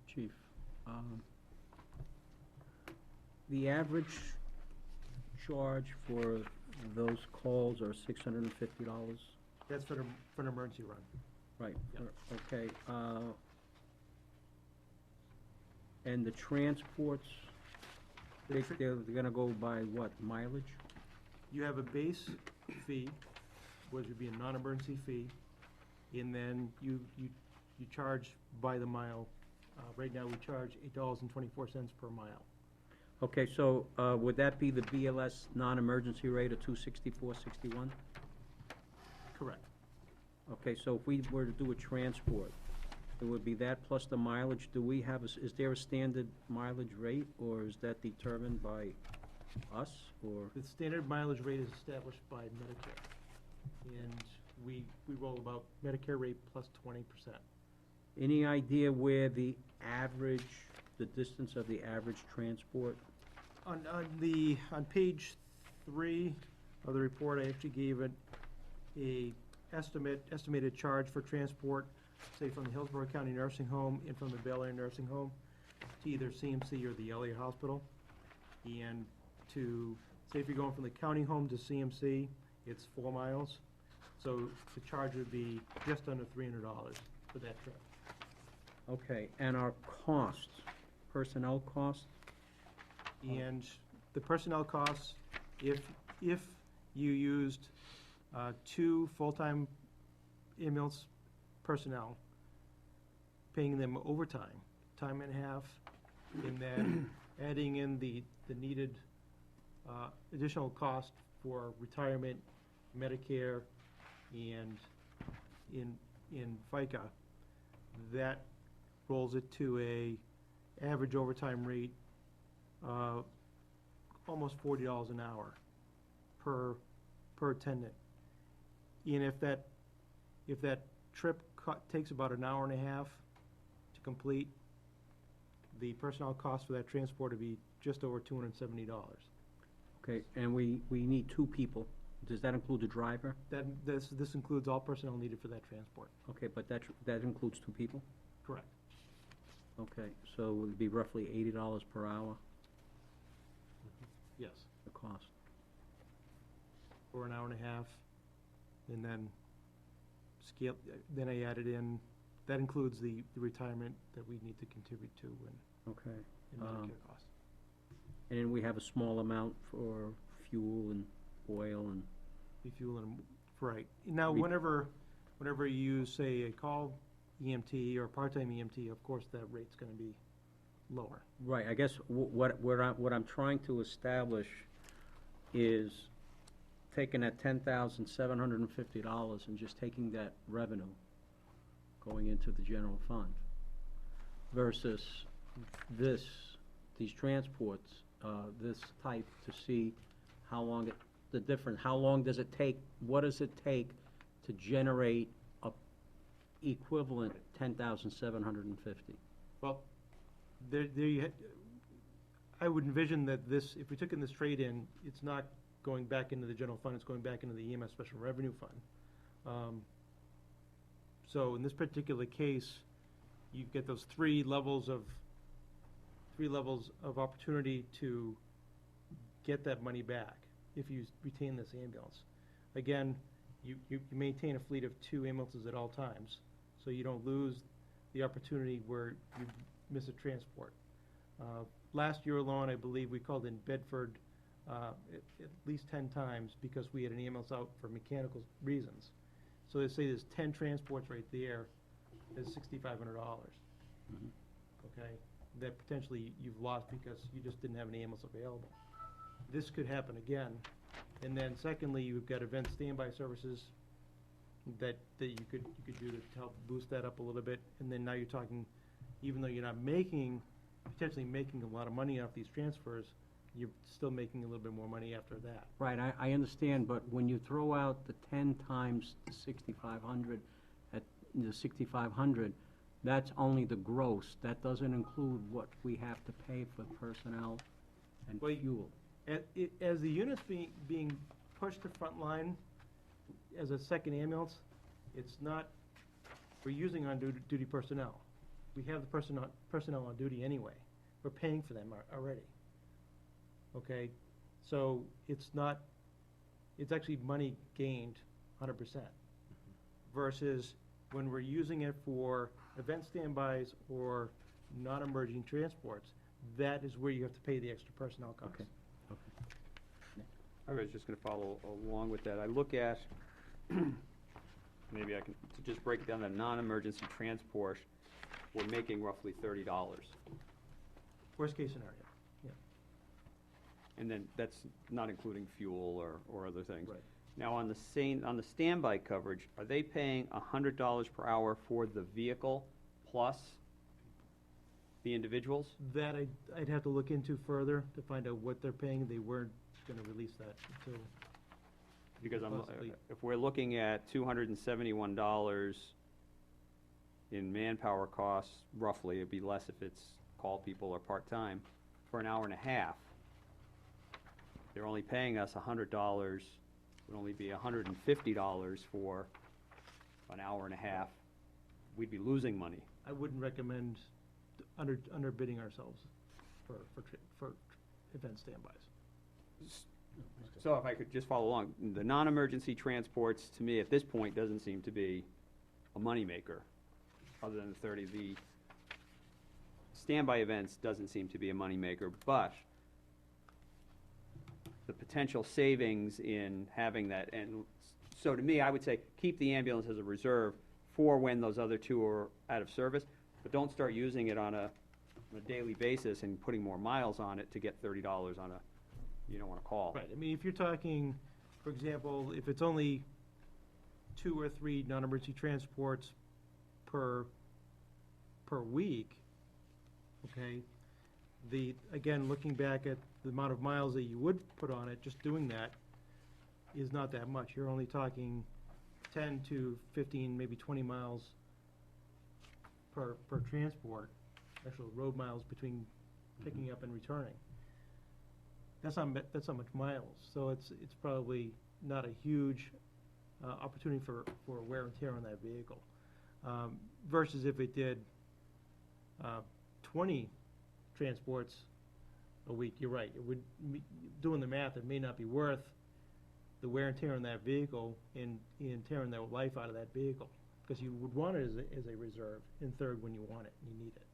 Chief, the average charge for those calls are $650? That's for an emergency run. Right, Yep. okay. And the transports, they're gonna go by what, mileage? You have a base fee, which would be a non-emergency fee, and then you charge by the mile. Right now, we charge $8.24 per mile. Okay, so, would that be the BLS non-emergency rate of $264.61? Correct. Okay, so if we were to do a transport, it would be that plus the mileage. Do we have, is there a standard mileage rate, or is that determined by us, or? The standard mileage rate is established by Medicare, and we roll about Medicare rate plus 20%. Any idea where the distance of the average transport? On page 3 of the report, I actually gave it a estimated charge for transport, say from the Hillsborough County Nursing Home and from the Bel Air Nursing Home to either CMC or the LA Hospital. And to, say if you're going from the county home to CMC, it's 4 miles. So the charge would be just under $300 for that trip. Okay, and our costs, personnel costs? And the personnel costs, if you used 2 full-time ambulance personnel, paying them overtime, time and a half, and then adding in the needed additional cost for retirement, Medicare, and in FICA, that rolls it to a average overtime rate of almost $40 an hour per attendant. And if that trip takes about an hour and a half to complete, the personnel cost for that transport would be just over $270. Okay, and we need 2 people. Does that include the driver? This includes all personnel needed for that transport. Okay, but that includes 2 people? Correct. Okay, so it would be roughly $80 per hour, Yes. the cost. For an hour and a half, and then then I added in, that includes the retirement that we need to contribute to Okay. and Medicare costs. And then we have a small amount for fuel and oil and, refueling, right. Now, Re- whenever you use, say, a call EMT or part-time EMT, of course, that rate's gonna be lower. right, I guess what I'm trying to establish is taking that $10,750 and just taking that revenue going into the general fund versus these transports, this type, to see how long how long does it take, what does it take to generate a equivalent $10,750? Well, I would envision that this, if we took in this trade-in, it's not going back into the general fund, it's going back into the EMS Special Revenue Fund. So in this particular case, you get those three levels of opportunity to get that money back if you retain this ambulance. Again, you maintain a fleet of 2 ambulances at all times, so you don't lose the opportunity where you miss a transport. Last year alone, I believe we called in Bedford at least 10 times because we had an ambulance out for mechanical reasons. So they say there's 10 transports right there, there's $6,500. Okay, that potentially you've lost because you just didn't have an ambulance available. This could happen again. And then secondly, you've got event standby services that you could do to help boost that up a little bit. And then now you're talking, even though you're not potentially making a lot of money off these transfers, you're still making a little bit more money after that. Right, I understand, but when you throw out the 10 times the 6,500, at the 6,500, that's only the gross. That doesn't include what we have to pay for personnel and Well, fuel. As the unit's being pushed to frontline as a second ambulance, it's not, we're using on-duty personnel. We have the personnel on duty anyway. We're paying for them already. Okay, so it's actually money gained 100%. Versus when we're using it for event standbys or non-emerging transports, that is where you have to pay the extra personnel costs. Okay. I was just gonna follow along with that. I look at, maybe I can, to just break it down, the non-emergency transport, we're making roughly $30. Worst case scenario, yeah. And then that's not including fuel or other things. Right. Now, on the standby coverage, are they paying $100 per hour for the vehicle plus the individuals? That I'd have to look into further to find out what they're paying. They weren't gonna release that until, Because Possibly. if we're looking at $271 in manpower costs, roughly, it'd be less if it's call people or part-time, for an hour and a half. They're only paying us $100, would only be $150 for an hour and a half. We'd be losing money. I wouldn't recommend underbidding ourselves for event standbys. So if I could just follow along, the non-emergency transports, to me, at this point, doesn't seem to be a moneymaker, other than the 30. The standby events doesn't seem to be a moneymaker, but the potential savings in having that, and so to me, I would say, keep the ambulance as a reserve for when those other 2 are out of service, but don't start using it on a daily basis and putting more miles on it to get $30 on a, you don't wanna call. Right, I mean, if you're talking, for example, if it's only 2 or 3 non-emergency transports per week, okay, again, looking back at the amount of miles that you would put on it, just doing that is not that much. You're only talking 10 to 15, maybe 20 miles per transport, actual road miles between picking up and returning. That's not much miles, so it's probably not a huge opportunity for wear and tear on that vehicle. Versus if it did 20 transports a week, you're right, it would, doing the math, it may not be worth the wear and tear on that vehicle and tearing the life out of that vehicle, because you would want it as a reserve in third when you want it and you need it.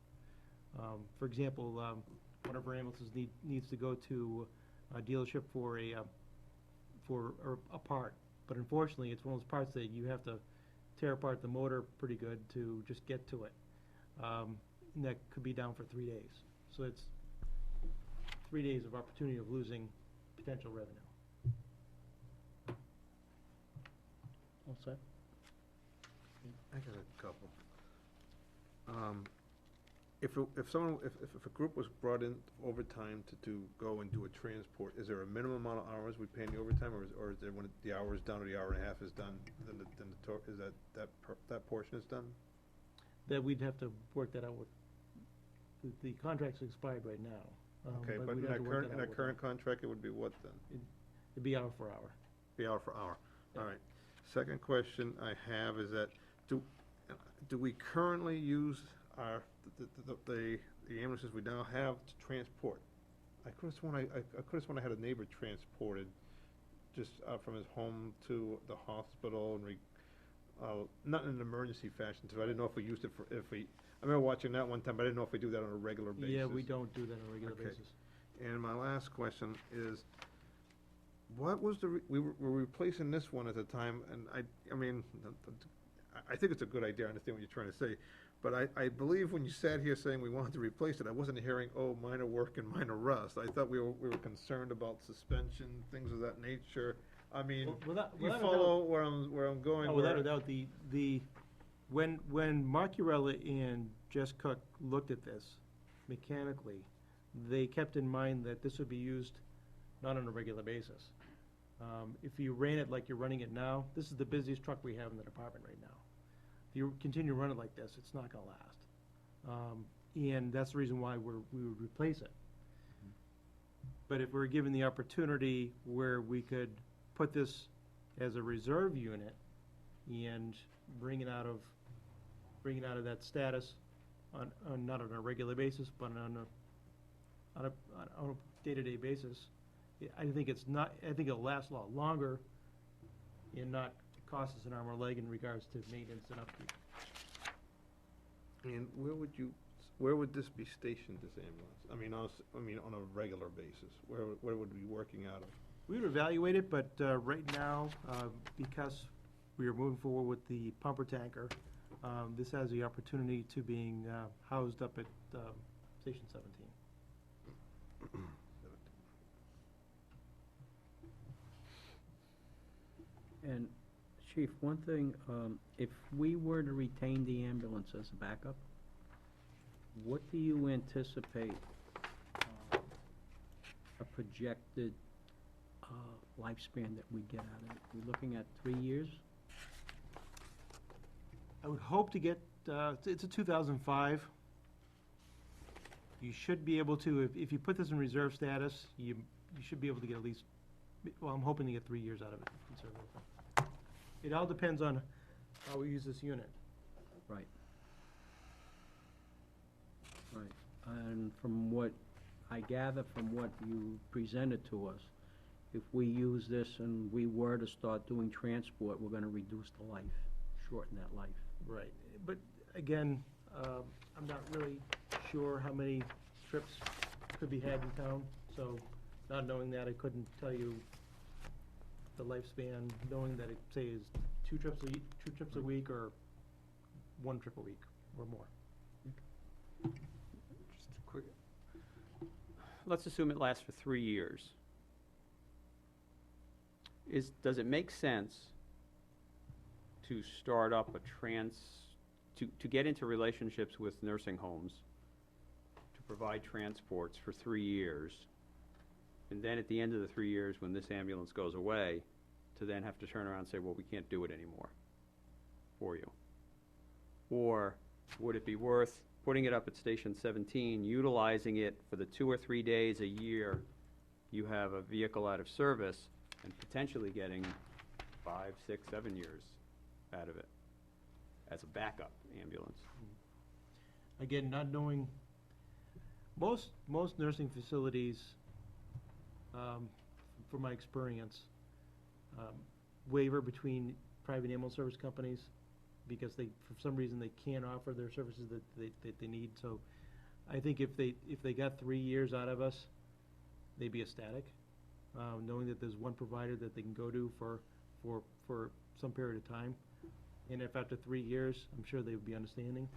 For example, one of our ambulances needs to go to a dealership for for a part. But unfortunately, it's one of those parts that you have to tear apart the motor pretty good to just get to it. And that could be down for 3 days. So it's 3 days of opportunity of losing potential revenue. All set? I got a couple. If a group was brought in overtime to go and do a transport, is there a minimum amount of hours we pay in the overtime, or is there when the hour is done or the hour and a half is done, then is that portion is done? That we'd have to work that out with, the contract's expired right now. Okay, but we'd in have to work that in out a with current them. contract, it would be what then? It'd be hour for hour. Be hour for hour. Yeah. All right. Second question I have is that, do we currently use our, the ambulances we now have to transport? I could've sworn I had a neighbor transported just from his home to the hospital and not in an emergency fashion, so I didn't know if we used it I remember watching that one time, but I didn't know if we do that on a regular basis. Yeah, we don't do that on a regular Okay. basis. And my last question is, what was we were replacing this one at the time, and I mean, I think it's a good idea, I understand what you're trying to say, but I believe when you sat here saying we wanted to replace it, I wasn't hearing, oh, minor work and minor rust. I thought we were concerned about suspension, things of that nature. I mean, Well, without you a doubt- follow where I'm going? Oh, without a doubt, when Mark Urella and Jess Cook looked at this mechanically, they kept in mind that this would be used not on a regular basis. If you ran it like you're running it now, this is the busiest truck we have in the department right now. If you continue to run it like this, it's not gonna last. And that's the reason why we would replace it. But if we're given the opportunity where we could put this as a reserve unit and bring it out of that status on not on a regular basis, but on a day-to-day basis, I think it'll last a lot longer and not cost us an arm or leg in regards to maintenance and upkeep. And where would this be stationed, this ambulance? I mean, on a regular basis, where would we be working out of? We would evaluate it, but right now, because we are moving forward with the pumper tanker, this has the opportunity to being housed up at Station 17. And Chief, one thing, if we were to retain the ambulance as a backup, what do you anticipate a projected lifespan that we get out of it? We're looking at 3 years? I would hope to get, it's a 2005. You should be able to, if you put this in reserve status, you should be able to get at least, well, I'm hoping to get 3 years out of it, conservatively. It all depends on how we use this unit. Right. Right. And from what I gather from what you presented to us, if we use this and we were to start doing transport, we're gonna reduce the life, shorten that life. Right. But again, I'm not really sure how many trips could be had in town, so not knowing that, I couldn't tell you the lifespan, knowing that it, say, is 2 trips a week, or 1 trip a week, or more. Just a quick, let's assume it lasts for 3 years. Does it make sense to start up to get into relationships with nursing homes, to provide transports for 3 years, and then at the end of the 3 years, when this ambulance goes away, to then have to turn around and say, well, we can't do it anymore for you? Or would it be worth putting it up at Station 17, utilizing it for the 2 or 3 days a year you have a vehicle out of service, and potentially getting 5, 6, 7 years out of it as a backup ambulance? Again, not knowing, most nursing facilities, from my experience, waiver between private ambulance service companies because for some reason, they can't offer their services that they need. So I think if they got 3 years out of us, they'd be ecstatic. knowing that there's one provider that they can go to for some period of time. And if after 3 years, I'm sure they would be understanding.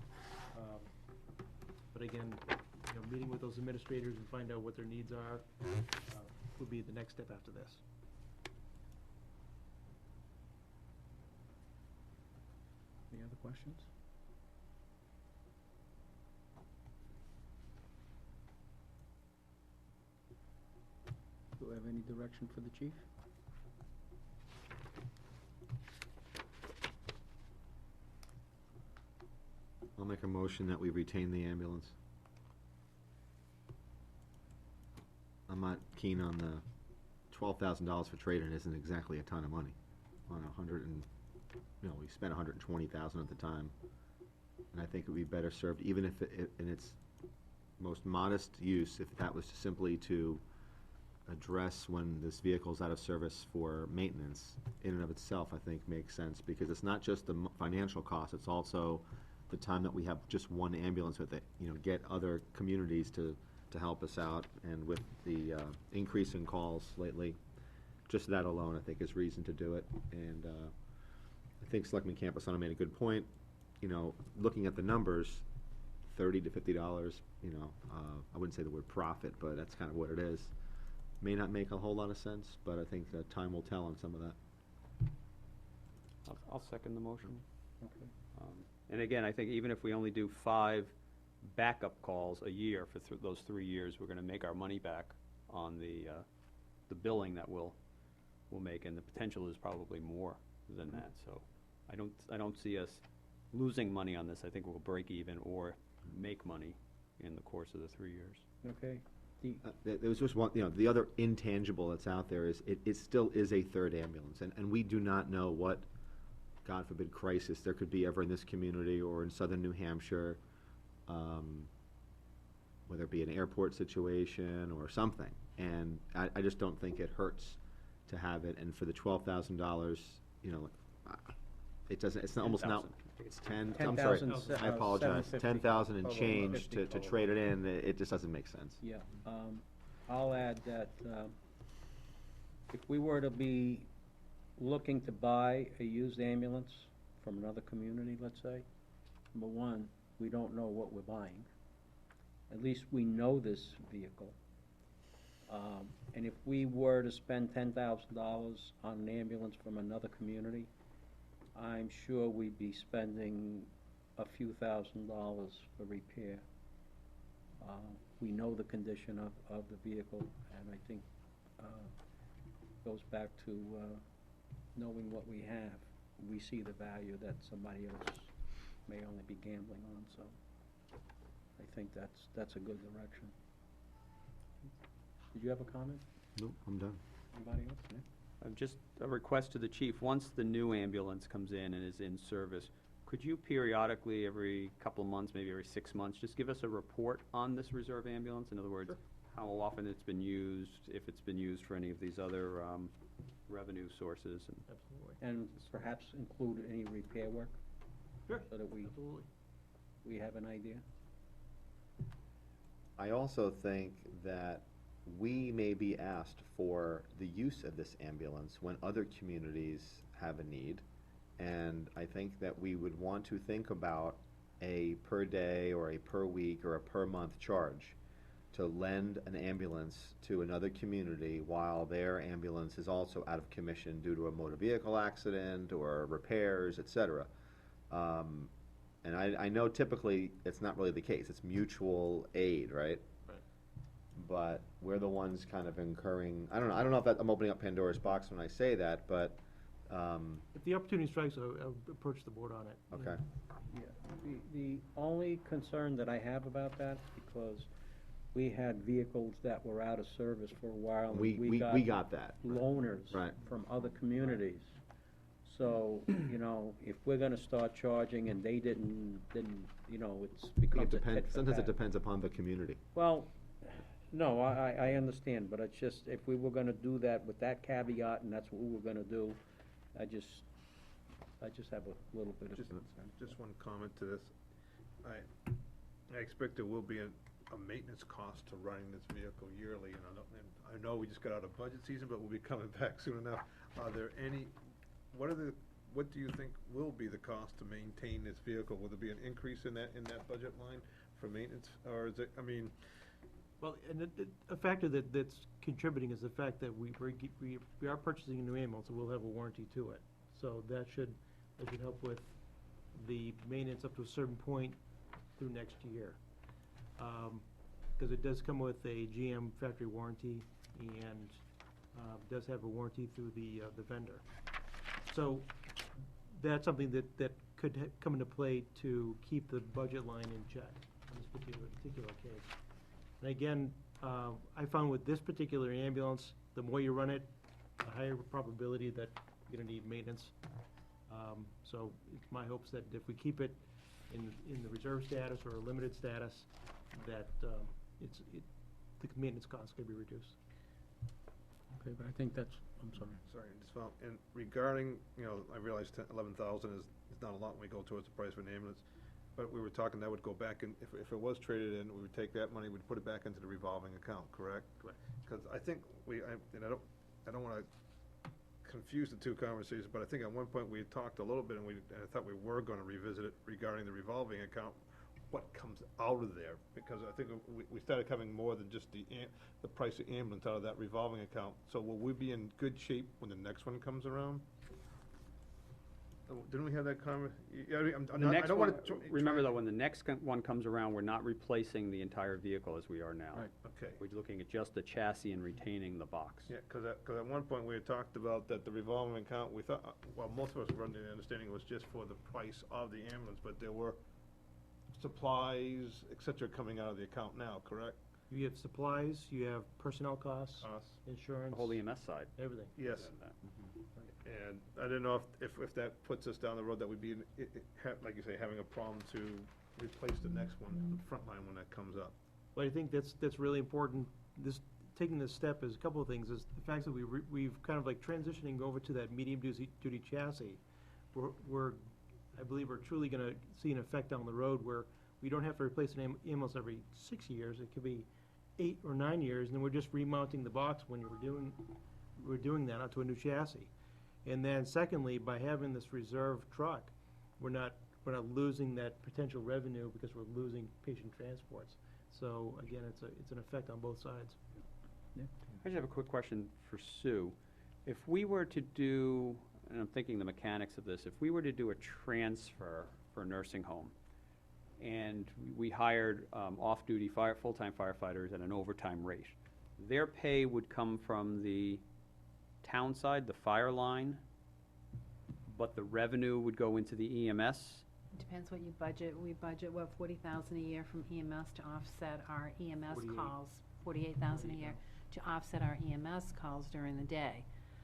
But again, meeting with those administrators and find out what their needs are would be the next step after this. Any other questions? Do we have any direction for the chief? I'll make a motion that we retain the ambulance. I'm not keen on the $12,000 for trade-in isn't exactly a ton of money. On we spent $120,000 at the time. And I think it would be better served, even if in its most modest use, if that was simply to address when this vehicle's out of service for maintenance, in and of itself, I think makes sense, because it's not just the financial cost, it's also the time that we have just one ambulance with it, get other communities to help us out, and with the increase in calls lately, just that alone, I think, is reason to do it. And I think Selectman Campusano made a good point. Looking at the numbers, $30 to $50, I wouldn't say the word profit, but that's kind of what it is. May not make a whole lot of sense, but I think that time will tell on some of that. I'll second the motion. Okay. And again, I think even if we only do 5 backup calls a year for those 3 years, we're gonna make our money back on the billing that we'll make, and the potential is probably more than that, so I don't see us losing money on this. I think we'll break even or make money in the course of the 3 years. Okay. There was just one, the other intangible that's out there is it still is a third ambulance, and we do not know what, God forbid, crisis there could be ever in this community or in southern New Hampshire, whether it be an airport situation or something. And I just don't think it hurts to have it, and for the $12,000, it doesn't, it's not, almost not, it's 10, I'm sorry, 10,000, I apologize, 750. 10,000 and change to total. trade it in, it just doesn't make sense. Yeah, I'll add that, if we were to be looking to buy a used ambulance from another community, let's say, number one, we don't know what we're buying. At least we know this vehicle. And if we were to spend $10,000 on an ambulance from another community, I'm sure we'd be spending a few $1,000s for repair. We know the condition of the vehicle, and I think goes back to knowing what we have. We see the value that somebody else may only be gambling on, so I think that's a good direction. Did you have a comment? Nope, I'm done. Anybody else? Nick? Just a request to the chief, once the new ambulance comes in and is in service, could you periodically, every couple of months, maybe every 6 months, just give us a report on this reserve ambulance? In other words, how often it's been used, if it's been used for any of these other revenue sources. Absolutely. And perhaps include any repair work? Sure, So that absolutely. we have an idea? I also think that we may be asked for the use of this ambulance when other communities have a need. And I think that we would want to think about a per day or a per week or a per month charge to lend an ambulance to another community while their ambulance is also out of commission due to a motor vehicle accident or repairs, et cetera. And I know typically it's not really the case. It's mutual aid, right? But we're the ones kind of incurring, I don't know if I'm opening up Pandora's box when I say that, but, If the opportunity strikes, I'll approach the board on it. okay. Yeah, the only concern that I have about that, because we had vehicles that were out of service for a while, and We got that. loaners Right. from other communities. So, if we're gonna start charging and they didn't, it's It becomes a tit depends, for sometimes it tat. depends upon the community. Well, no, I understand, but it's just, if we were gonna do that with that caveat, and that's what we were gonna do, I just have a little bit of Just- concern. Just one comment to this. I expect there will be a maintenance cost to running this vehicle yearly? And I know we just got out of budget season, but we'll be coming back soon enough. Are there any, what do you think will be the cost to maintain this vehicle? Will there be an increase in that budget line for maintenance, or is it, I mean, Well, and a factor that's contributing is the fact that we are purchasing a new ambulance, and we'll have a warranty to it. So that should help with the maintenance up to a certain point through next year. Because it does come with a GM factory warranty and does have a warranty through the vendor. So that's something that could come into play to keep the budget line in check in this particular case. And again, I found with this particular ambulance, the more you run it, the higher probability that you're gonna need maintenance. So it's my hopes that if we keep it in the reserve status or a limited status, that the maintenance costs can be reduced. Okay, but I think that's, I'm sorry. sorry, just follow, and regarding, I realize 11,000 is not a lot when we go towards the price of an ambulance, but we were talking that would go back in, if it was traded in, we would take that money, we'd put it back into the revolving account, correct? Correct. Because I think and I don't wanna confuse the two conversations, but I think at one point we had talked a little bit, and I thought we were gonna revisit it regarding the revolving account, what comes out of there, because I think we started having more than just the price of ambulance out of that revolving account. So will we be in good shape when the next one comes around? Didn't we have that conversation? I don't wanna Remember though, when the next one comes around, we're not replacing the entire vehicle as we are now. Right. Okay. We're looking at just the chassis and retaining the box. Yeah, because at one point we had talked about that the revolving account, we thought, well, most of us were under the understanding it was just for the price of the ambulance, but there were supplies, et cetera, coming out of the account now, correct? You have supplies, you have personnel costs, Us? insurance, The whole EMS side. everything. Yes, That. and I didn't know if that puts us down the road that we'd be, like you say, having a problem to replace the next one, the front line when that comes up. But I think that's really important. Taking this step is a couple of things, is the fact that we've kind of like transitioning over to that medium duty chassis. I believe we're truly gonna see an effect down the road where we don't have to replace an ambulance every 6 years. It could be 8 or 9 years, and then we're just remounting the box when we're doing that onto a new chassis. And then secondly, by having this reserve truck, we're not losing that potential revenue because we're losing patient transports. So again, it's an effect on both sides. I just have a quick question for Sue. If we were to do, and I'm thinking the mechanics of this, if we were to do a transfer for a nursing home, and we hired off-duty full-time firefighters at an overtime rate, their pay would come from the town side, the fire line, but the revenue would go into the EMS? Depends what you budget. We budget, what, 40,000 a year from EMS to offset our EMS 48. calls. 48,000 a year to offset our EMS calls during the day.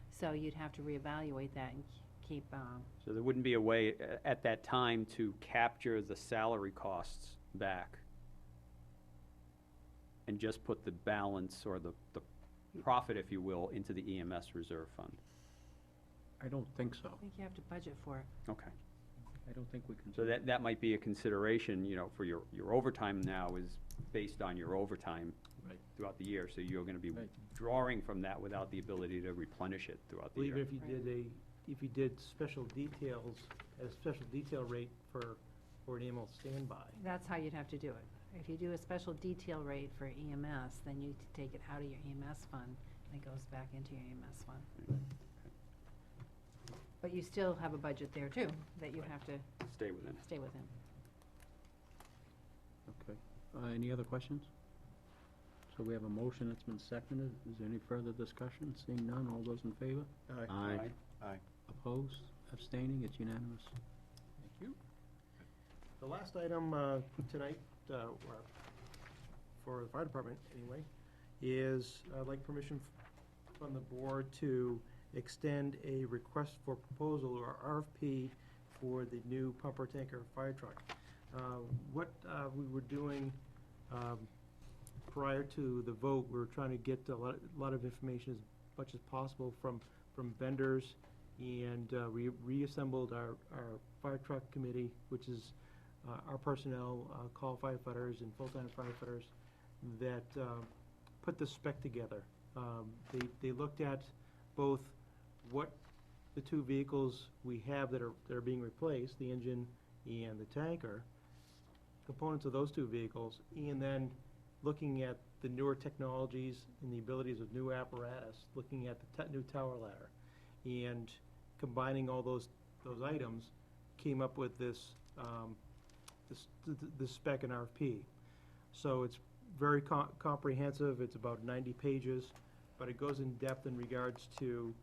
So you'd have to reevaluate that and keep, So there wouldn't be a way at that time to capture the salary costs back and just put the balance or the profit, if you will, into the EMS reserve fund? I don't think so. I think you have to budget for it. Okay. I don't think we can. So that might be a consideration, for your overtime now is based on your overtime Right. throughout the year, so you're gonna be Right. drawing from that without the ability to replenish it throughout the Well, year. even if you did special details, at a special detail rate for an ambulance standby. That's how you'd have to do it. If you do a special detail rate for EMS, then you take it out of your EMS fund, and it goes back into your EMS fund. But you still have a budget there too, that you have to Stay within. stay within. Okay. Any other questions? So we have a motion that's been seconded. Is there any further discussion? Seeing none, all those in favor? Aye. Aye. Opposed? Abstaining? It's unanimous. Thank you. The last item tonight, or for the fire department anyway, is I'd like permission from the board to extend a request for proposal or RFP for the new pumper tanker fire truck. What we were doing prior to the vote, we were trying to get a lot of information as much as possible from vendors, and we reassembled our fire truck committee, which is our personnel, call firefighters and full-time firefighters, that put the spec together. They looked at both what the two vehicles we have that are being replaced, the engine and the tanker, components of those two vehicles, and then looking at the newer technologies and the abilities of new apparatus, looking at the new tower ladder, and combining all those items, came up with this spec and RFP. So it's very comprehensive. It's about 90 pages, but it goes in depth in regards to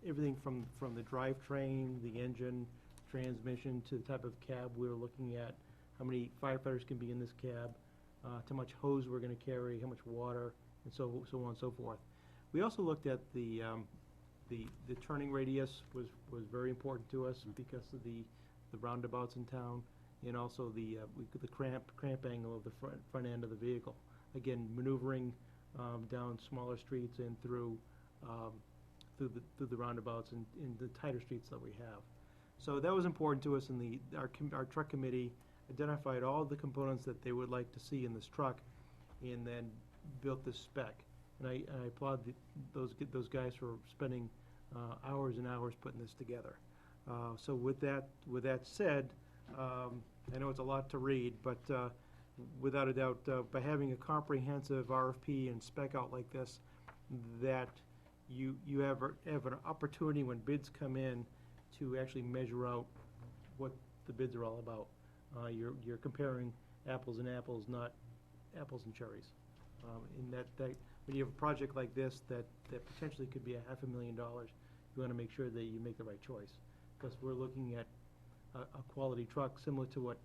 everything from the drivetrain, the engine, transmission, to the type of cab we're looking at, how many firefighters can be in this cab, how much hose we're gonna carry, how much water, and so on and so forth. We also looked at the turning radius was very important to us because of the roundabouts in town, and also the cramp angle of the front end of the vehicle. Again, maneuvering down smaller streets and through the roundabouts and in the tighter streets that we have. So that was important to us, and our truck committee identified all the components that they would like to see in this truck, and then built this spec. And I applaud those guys for spending hours and hours putting this together. So with that said, I know it's a lot to read, but without a doubt, by having a comprehensive RFP and spec out like this, that you have an opportunity when bids come in to actually measure out what the bids are all about. You're comparing apples and apples, not apples and cherries. In that when you have a project like this that potentially could be $500,000, you want to make sure that you make the right choice, because we're looking at a quality truck similar to what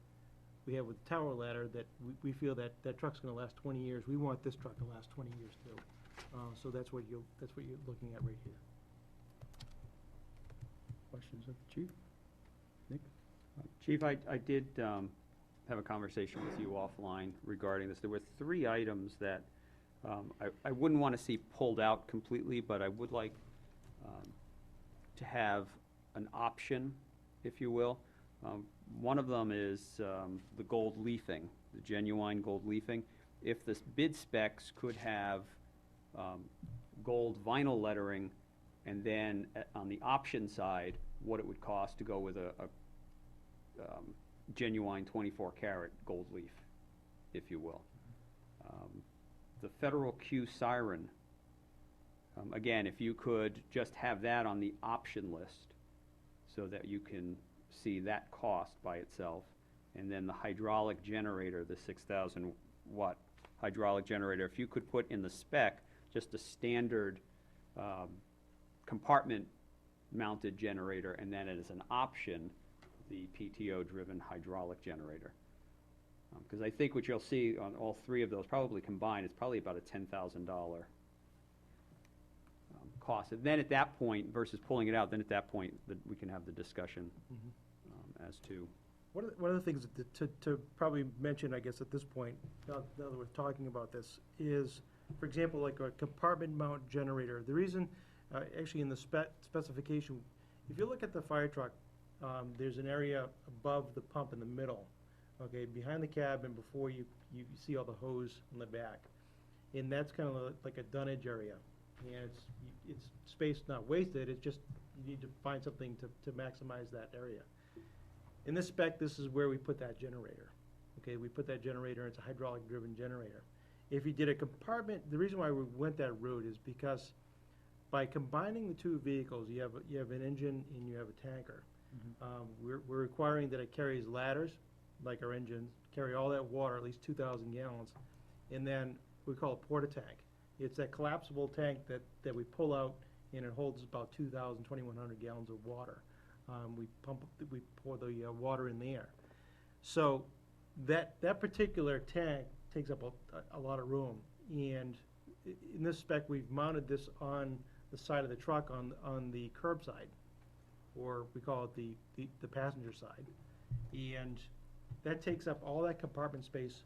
we have with the tower ladder, that we feel that truck's going to last 20 years. We want this truck to last 20 years too. So that's what you're looking at right here. Questions of the chief? Nick? Chief, I did have a conversation with you offline regarding this. There were 3 items that I wouldn't want to see pulled out completely, but I would like to have an option, if you will. One of them is the gold leafing, the genuine gold leafing. If the bid specs could have gold vinyl lettering, and then on the option side, what it would cost to go with a genuine 24-karat gold leaf, if you will. The Federal Q siren, again, if you could just have that on the option list so that you can see that cost by itself, and then the hydraulic generator, the 6,000 watt hydraulic generator, if you could put in the spec just a standard compartment mounted generator, and then as an option the PTO driven hydraulic generator. Because I think what you'll see on all 3 of those probably combined is probably about a $10,000 cost. And then at that point, versus pulling it out, then at that point we can have the discussion as to. One of the things to probably mention, I guess, at this point, now that we're talking about this, is, for example, like a compartment mount generator. The reason, actually in the specification, if you look at the fire truck, there's an area above the pump in the middle, okay, behind the cab and before you see all the hose in the back. And that's kind of like a dunnage area. And it's space not wasted, it's just you need to find something to maximize that area. In this spec, this is where we put that generator. Okay, we put that generator, it's a hydraulic-driven generator. If you did a compartment, the reason why we went that route is because by combining the 2 vehicles, you have an engine and you have a tanker. We're requiring that it carries ladders, like our engines, carry all that water, at least 2,000 gallons, and then we call it porta-tank. It's that collapsible tank that we pull out, and it holds about 2,000, 2,100 gallons of water. We pour the water in there. So that particular tank takes up a lot of room. And in this spec, we've mounted this on the side of the truck on the curb side, or we call it the passenger side. And that takes up all that compartment space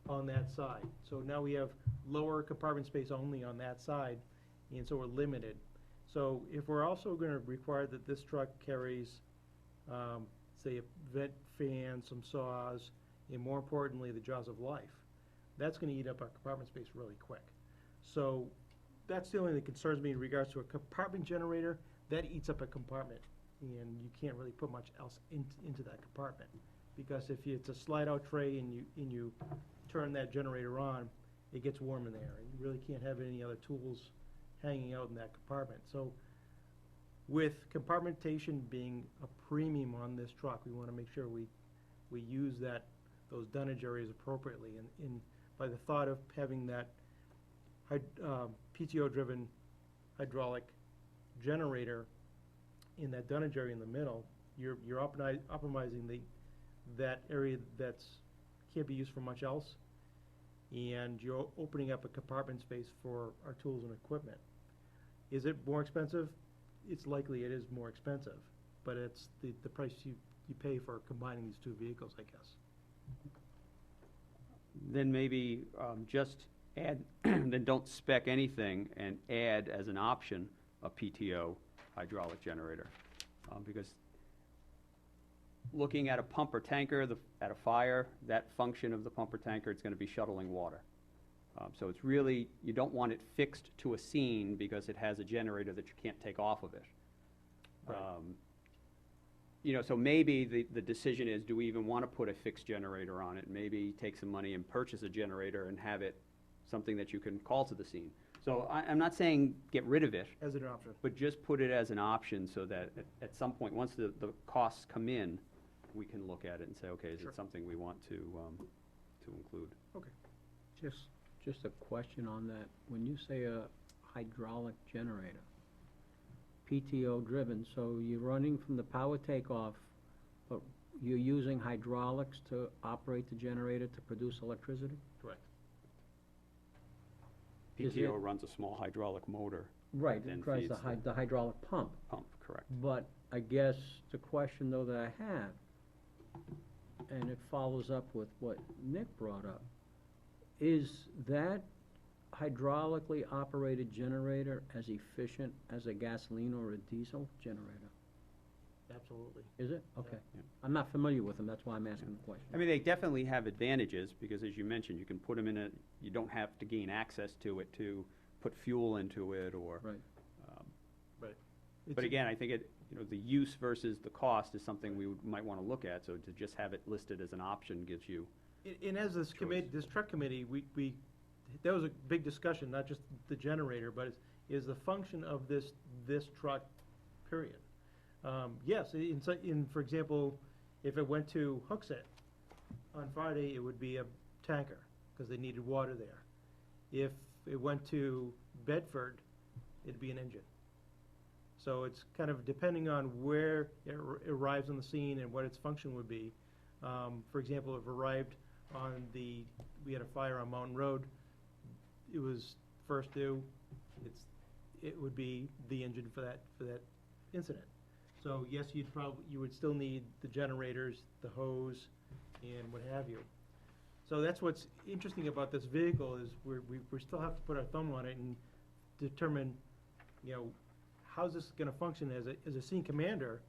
on that side. So now we have lower compartment space only on that side, and so we're limited. So if we're also going to require that this truck carries, say, a vent fan, some saws, and more importantly, the jaws of life, that's gonna eat up our compartment space really quick. So, that's the only thing that concerns me in regards to a compartment generator, that eats up a compartment, and you can't really put much else into that compartment. Because if it's a slide-out tray and you turn that generator on, it gets warm in there, and you really can't have any other tools hanging out in that compartment. So, with compartmentation being a premium on this truck, we wanna make sure we use those dunnage areas appropriately, and by the thought of having that PTO-driven hydraulic generator in that dunnage area in the middle, you're optimizing that area that's can't be used for much else, and you're opening up a compartment space for our tools and equipment. Is it more expensive? It's likely it is more expensive, but it's the price you pay for combining these two vehicles, I guess. Then maybe just add, then don't spec anything and add as an option a PTO hydraulic generator. Because looking at a pump or tanker, at a fire, that function of the pump or tanker, it's gonna be shuttling water. So it's really, you don't want it fixed to a scene because it has a generator that you can't take off of it. Right. You know, so maybe the decision is, do we even want to put a fixed generator on it? Maybe take some money and purchase a generator and have it something that you can call to the scene. So I'm not saying get rid of it, As an option. but just put it as an option so that at some point, once the costs come in, we can look at it and say, okay, is Sure. it something we want to include? Just a question on that. When you say a hydraulic generator, PTO driven, so you're running from the power takeoff, but you're using hydraulics to operate the generator to produce electricity? Correct. Is PTO it- runs a small hydraulic motor Right, Then it drives feeds the hydraulic pump. pump, correct? But I guess the question though that I have, and it follows up with what Nick brought up, is that hydraulically operated generator as efficient as a gasoline or a diesel generator? Absolutely. Is it? Okay. Yeah. I'm not familiar with them, that's why I'm asking the question. I mean, they definitely have advantages, because as you mentioned, you can put them in a, you don't have to gain access to it to put fuel into it, or. Right. It's But a- again, I think the use versus the cost is something we might wanna look at, so to just have it listed as an option gives you. And as this committee, this truck committee, that was a big discussion, not just the generator, but is the function of this truck, period. Yes, for example, if it went to Hooksett on Friday, it would be a tanker, because they needed water there. If it went to Bedford, it'd be an engine. So it's kind of depending on where it arrives on the scene and what its function would be. For example, if it arrived we had a fire on Mountain Road, it was first due, it would be the engine for that incident. So yes, you would still need the generators, the hose, and what have you. So that's what's interesting about this vehicle, is we still have to put our thumb on it and determine, how's this gonna function as a scene commander?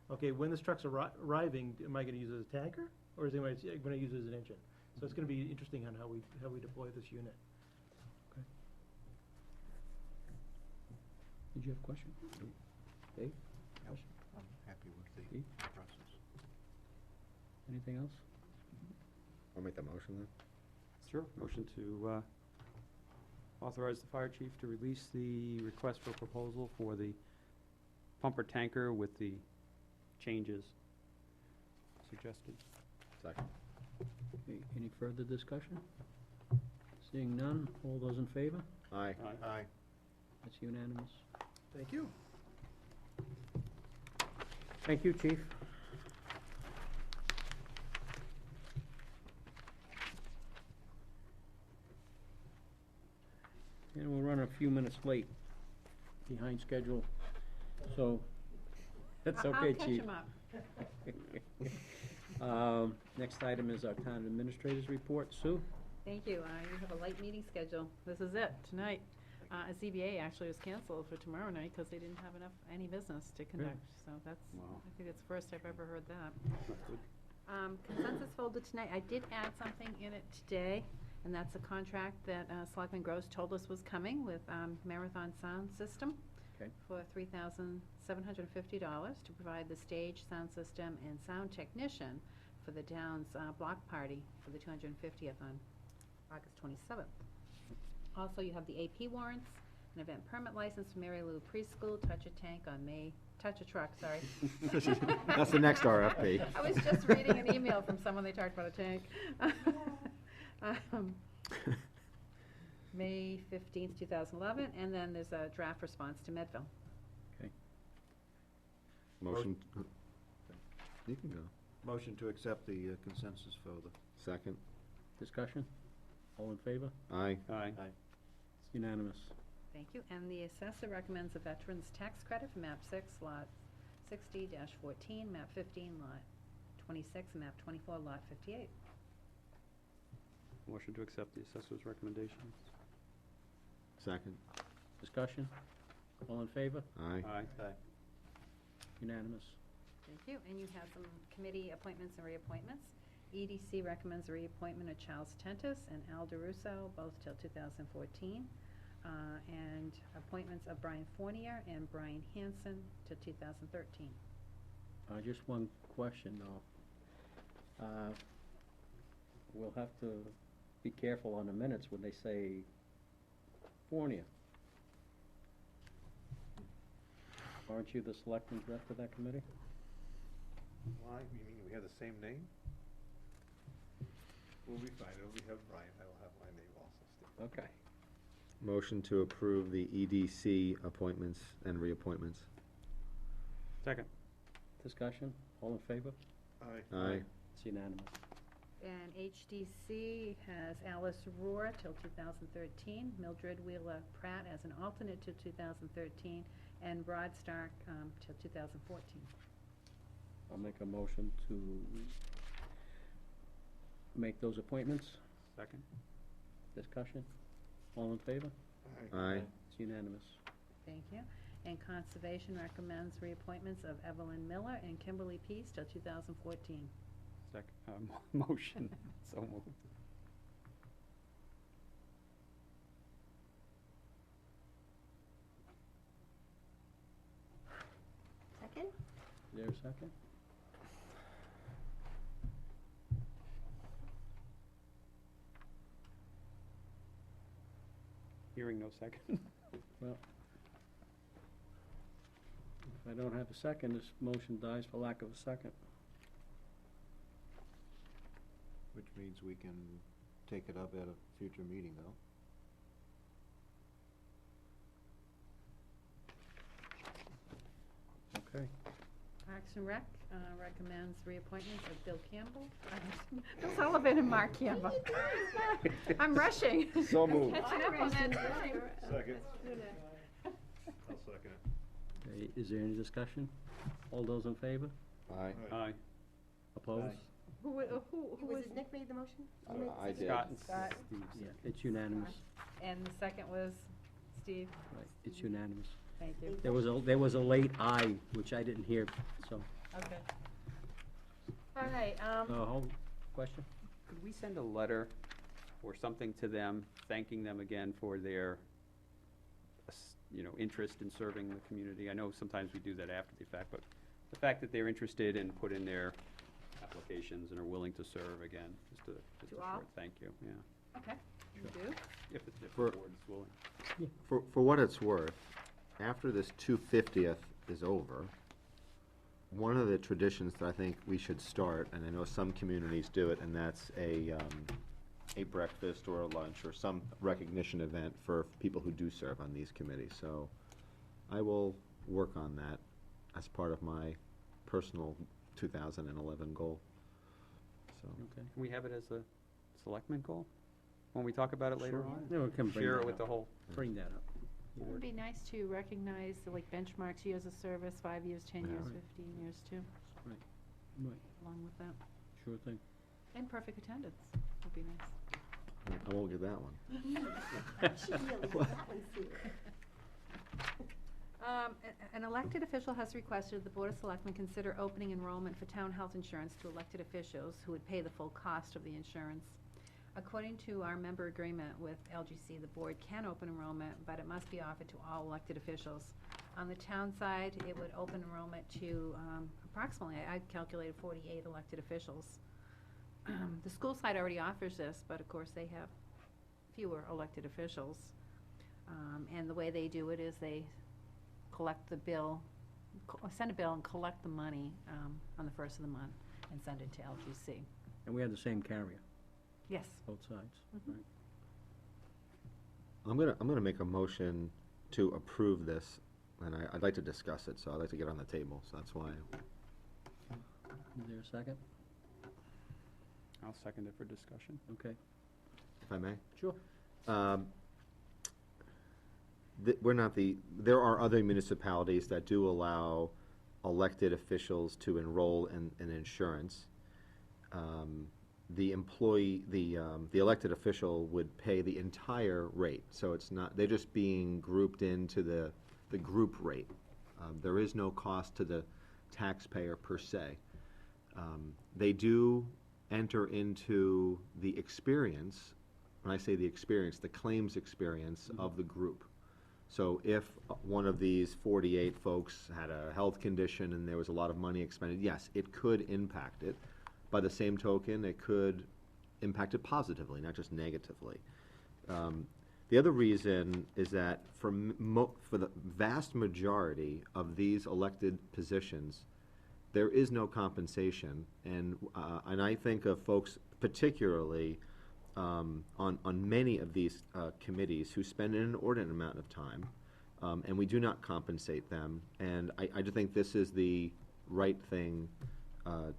Okay, when this truck's arriving, am I gonna use it as a tanker, or am I gonna use it as an engine? So it's gonna be interesting on how we deploy this unit. Did you have a question? Dave? Yep. I'm happy with the Steve? process. Anything else? I'll make the motion then. Sure. Motion to authorize the fire chief to release the request for proposal for the pumper tanker with the changes suggested. Second. Okay, any further discussion? Seeing none, all those in favor? Aye. Aye. That's unanimous. Thank you. Thank you, chief. And we're running a few minutes late, behind schedule, so that's okay, chief. I'll catch 'em up. Next item is our town administrator's report. Sue? Thank you. You have a light meeting schedule. This is it, tonight. ZBA actually was canceled for tomorrow night because they didn't have any business to conduct. So that's, Wow. I think it's the first I've ever heard that. Not good. Consensus folder tonight, I did add something in it today. and that's a contract that Selectman Gross told us was coming with Marathon Sound System Okay. for $3,750 to provide the stage, sound system, and sound technician for the town's block party for the 250th on August 27th. Also, you have the AP warrants, an event permit license for Mary Lou Preschool, Touch a Tank on May, Touch a Truck, sorry. That's the next RFP. I was just reading an email from someone, they talked about a tank. May 15th, 2011, and then there's a draft response to Medville. Motion, you can go. Motion to accept the consensus folder. Second. Discussion? All in favor? Aye. Aye. It's unanimous. Thank you. And the assessor recommends a veteran's tax credit for map 6, lot 60-14, map 15, lot 26, and map 24, lot 58. Motion to accept the assessor's recommendations. Second. Discussion? All in favor? Aye. Aye. Unanimous. Thank you. And you have some committee appointments and reappointments. EDC recommends a reappointment of Charles Tentis and Al DeRusso, both till 2014. And appointments of Brian Fournier and Brian Hanson to 2013. Just one question, though. We'll have to be careful on the minutes when they say Fournier. Aren't you the selectman's rep for that committee? Why, you mean we have the same name? We'll be fine, we have Brian, I will have my name also, Steve. Okay. Motion to approve the EDC appointments and reappointments. Second. Discussion? All in favor? Aye. Aye. It's unanimous. And HDC has Alice Rohr till 2013, Mildred Wheeler Pratt as an alternate till 2013, and Rod Stark till 2014. I'll make a motion to make those appointments. Second. Discussion? All in favor? Aye. It's unanimous. Thank you. And Conservation recommends reappointments of Evelyn Miller and Kimberly Peace till 2014. Second, motion, so moved. Second? Is there a second? Hearing no second. Well, if I don't have a second, this motion dies for lack of a second. Which means we can take it up at a future meeting, though. Okay. Parks and Rec recommends reappointments of Bill Campbell, Bill Sullivan and Mark Campbell. I'm rushing. So moved. Catching up on that time. Second. I'll second it. Okay, is there any discussion? All those in favor? Aye. Aye. Opposed? Who Was was, it Nick made the motion? You Uh, made the I second? did. Scott and Scott. Steve. Yeah, it's unanimous. and the second was Steve? Right, it's unanimous. Thank you. There was a late aye, which I didn't hear, so, Okay. All right, hold, question? Could we send a letter or something to them, thanking them again for their, interest in serving the community? I know sometimes we do that after the fact, but the fact that they're interested and put in their applications and are willing to serve again, just a To all? short thank you, yeah, okay, you do? if the For- board's willing. For what it's worth, after this 250th is over, one of the traditions that I think we should start, and I know some communities do it, and that's a breakfast or a lunch or some recognition event for people who do serve on these committees. So I will work on that as part of my personal 2011 goal. So, Okay. Can we have it as a selectman goal, when we talk about it later on? Yeah, we can bring Share that it with up. the whole Bring that up. It would be nice to recognize the benchmarks, years of service, 5 years, 10 Yeah. years, Right. 15 years too, Right, along with that. sure thing. And perfect attendance would be nice. I won't get that one. Should really get that one too. An elected official has requested the Board of Selectmen consider opening enrollment for town health insurance to elected officials who would pay the full cost of the insurance. According to our member agreement with LGC, the board can open enrollment, but it must be offered to all elected officials. On the town side, it would open enrollment to approximately, I calculated 48 elected officials. The school side already offers this, but of course they have fewer elected officials. And the way they do it is they collect the bill, send a bill and collect the money on the first of the month and send it to LGC. And we have the same carrier, Yes. both sides. Mhm. Right. I'm gonna make a motion to approve this, and I'd like to discuss it, so I'd like to get it on the table, so that's why. Is there a second? I'll second it for discussion. Okay. If I may? Sure. There are other municipalities that do allow elected officials to enroll in insurance. The elected official would pay the entire rate, so it's not, they're just being grouped into the group rate. There is no cost to the taxpayer per se. They do enter into the experience, when I say the experience, the claims experience of the group. So if one of these 48 folks had a health condition and there was a lot of money expended, yes, it could impact it. By the same token, it could impact it positively, not just negatively. The other reason is that for the vast majority of these elected positions, there is no compensation, and I think of folks particularly on many of these committees who spend an inordinate amount of time, and we do not compensate them, and I do think this is the right thing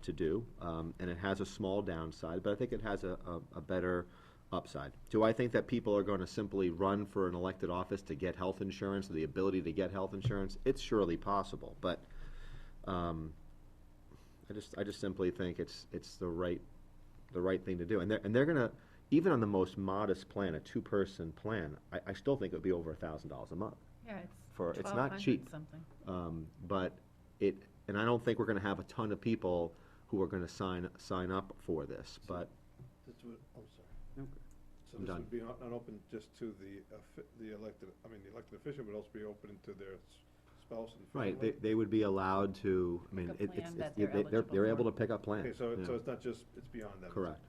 to do, and it has a small downside, but I think it has a better upside. Do I think that people are going to simply run for an elected office to get health insurance, or the ability to get health insurance? It's surely possible, but I just simply think it's the right thing to do, and they're gonna, even on the most modest plan, a two-person plan, I still think it would be over $1,000 a month. Yeah, It's not cheap. Something. But and I don't think we're gonna have a ton of people who are gonna sign up for this, but That's what, I'm sorry. Okay. So I'm this done. would be not open just to the elected, the elected official, but also be open to their spouse and family? right, they would be allowed to, I mean, Pick a it's, plan that they're they're able eligible to pick up plans. Okay, so yeah. it's not just, it's beyond that. Correct.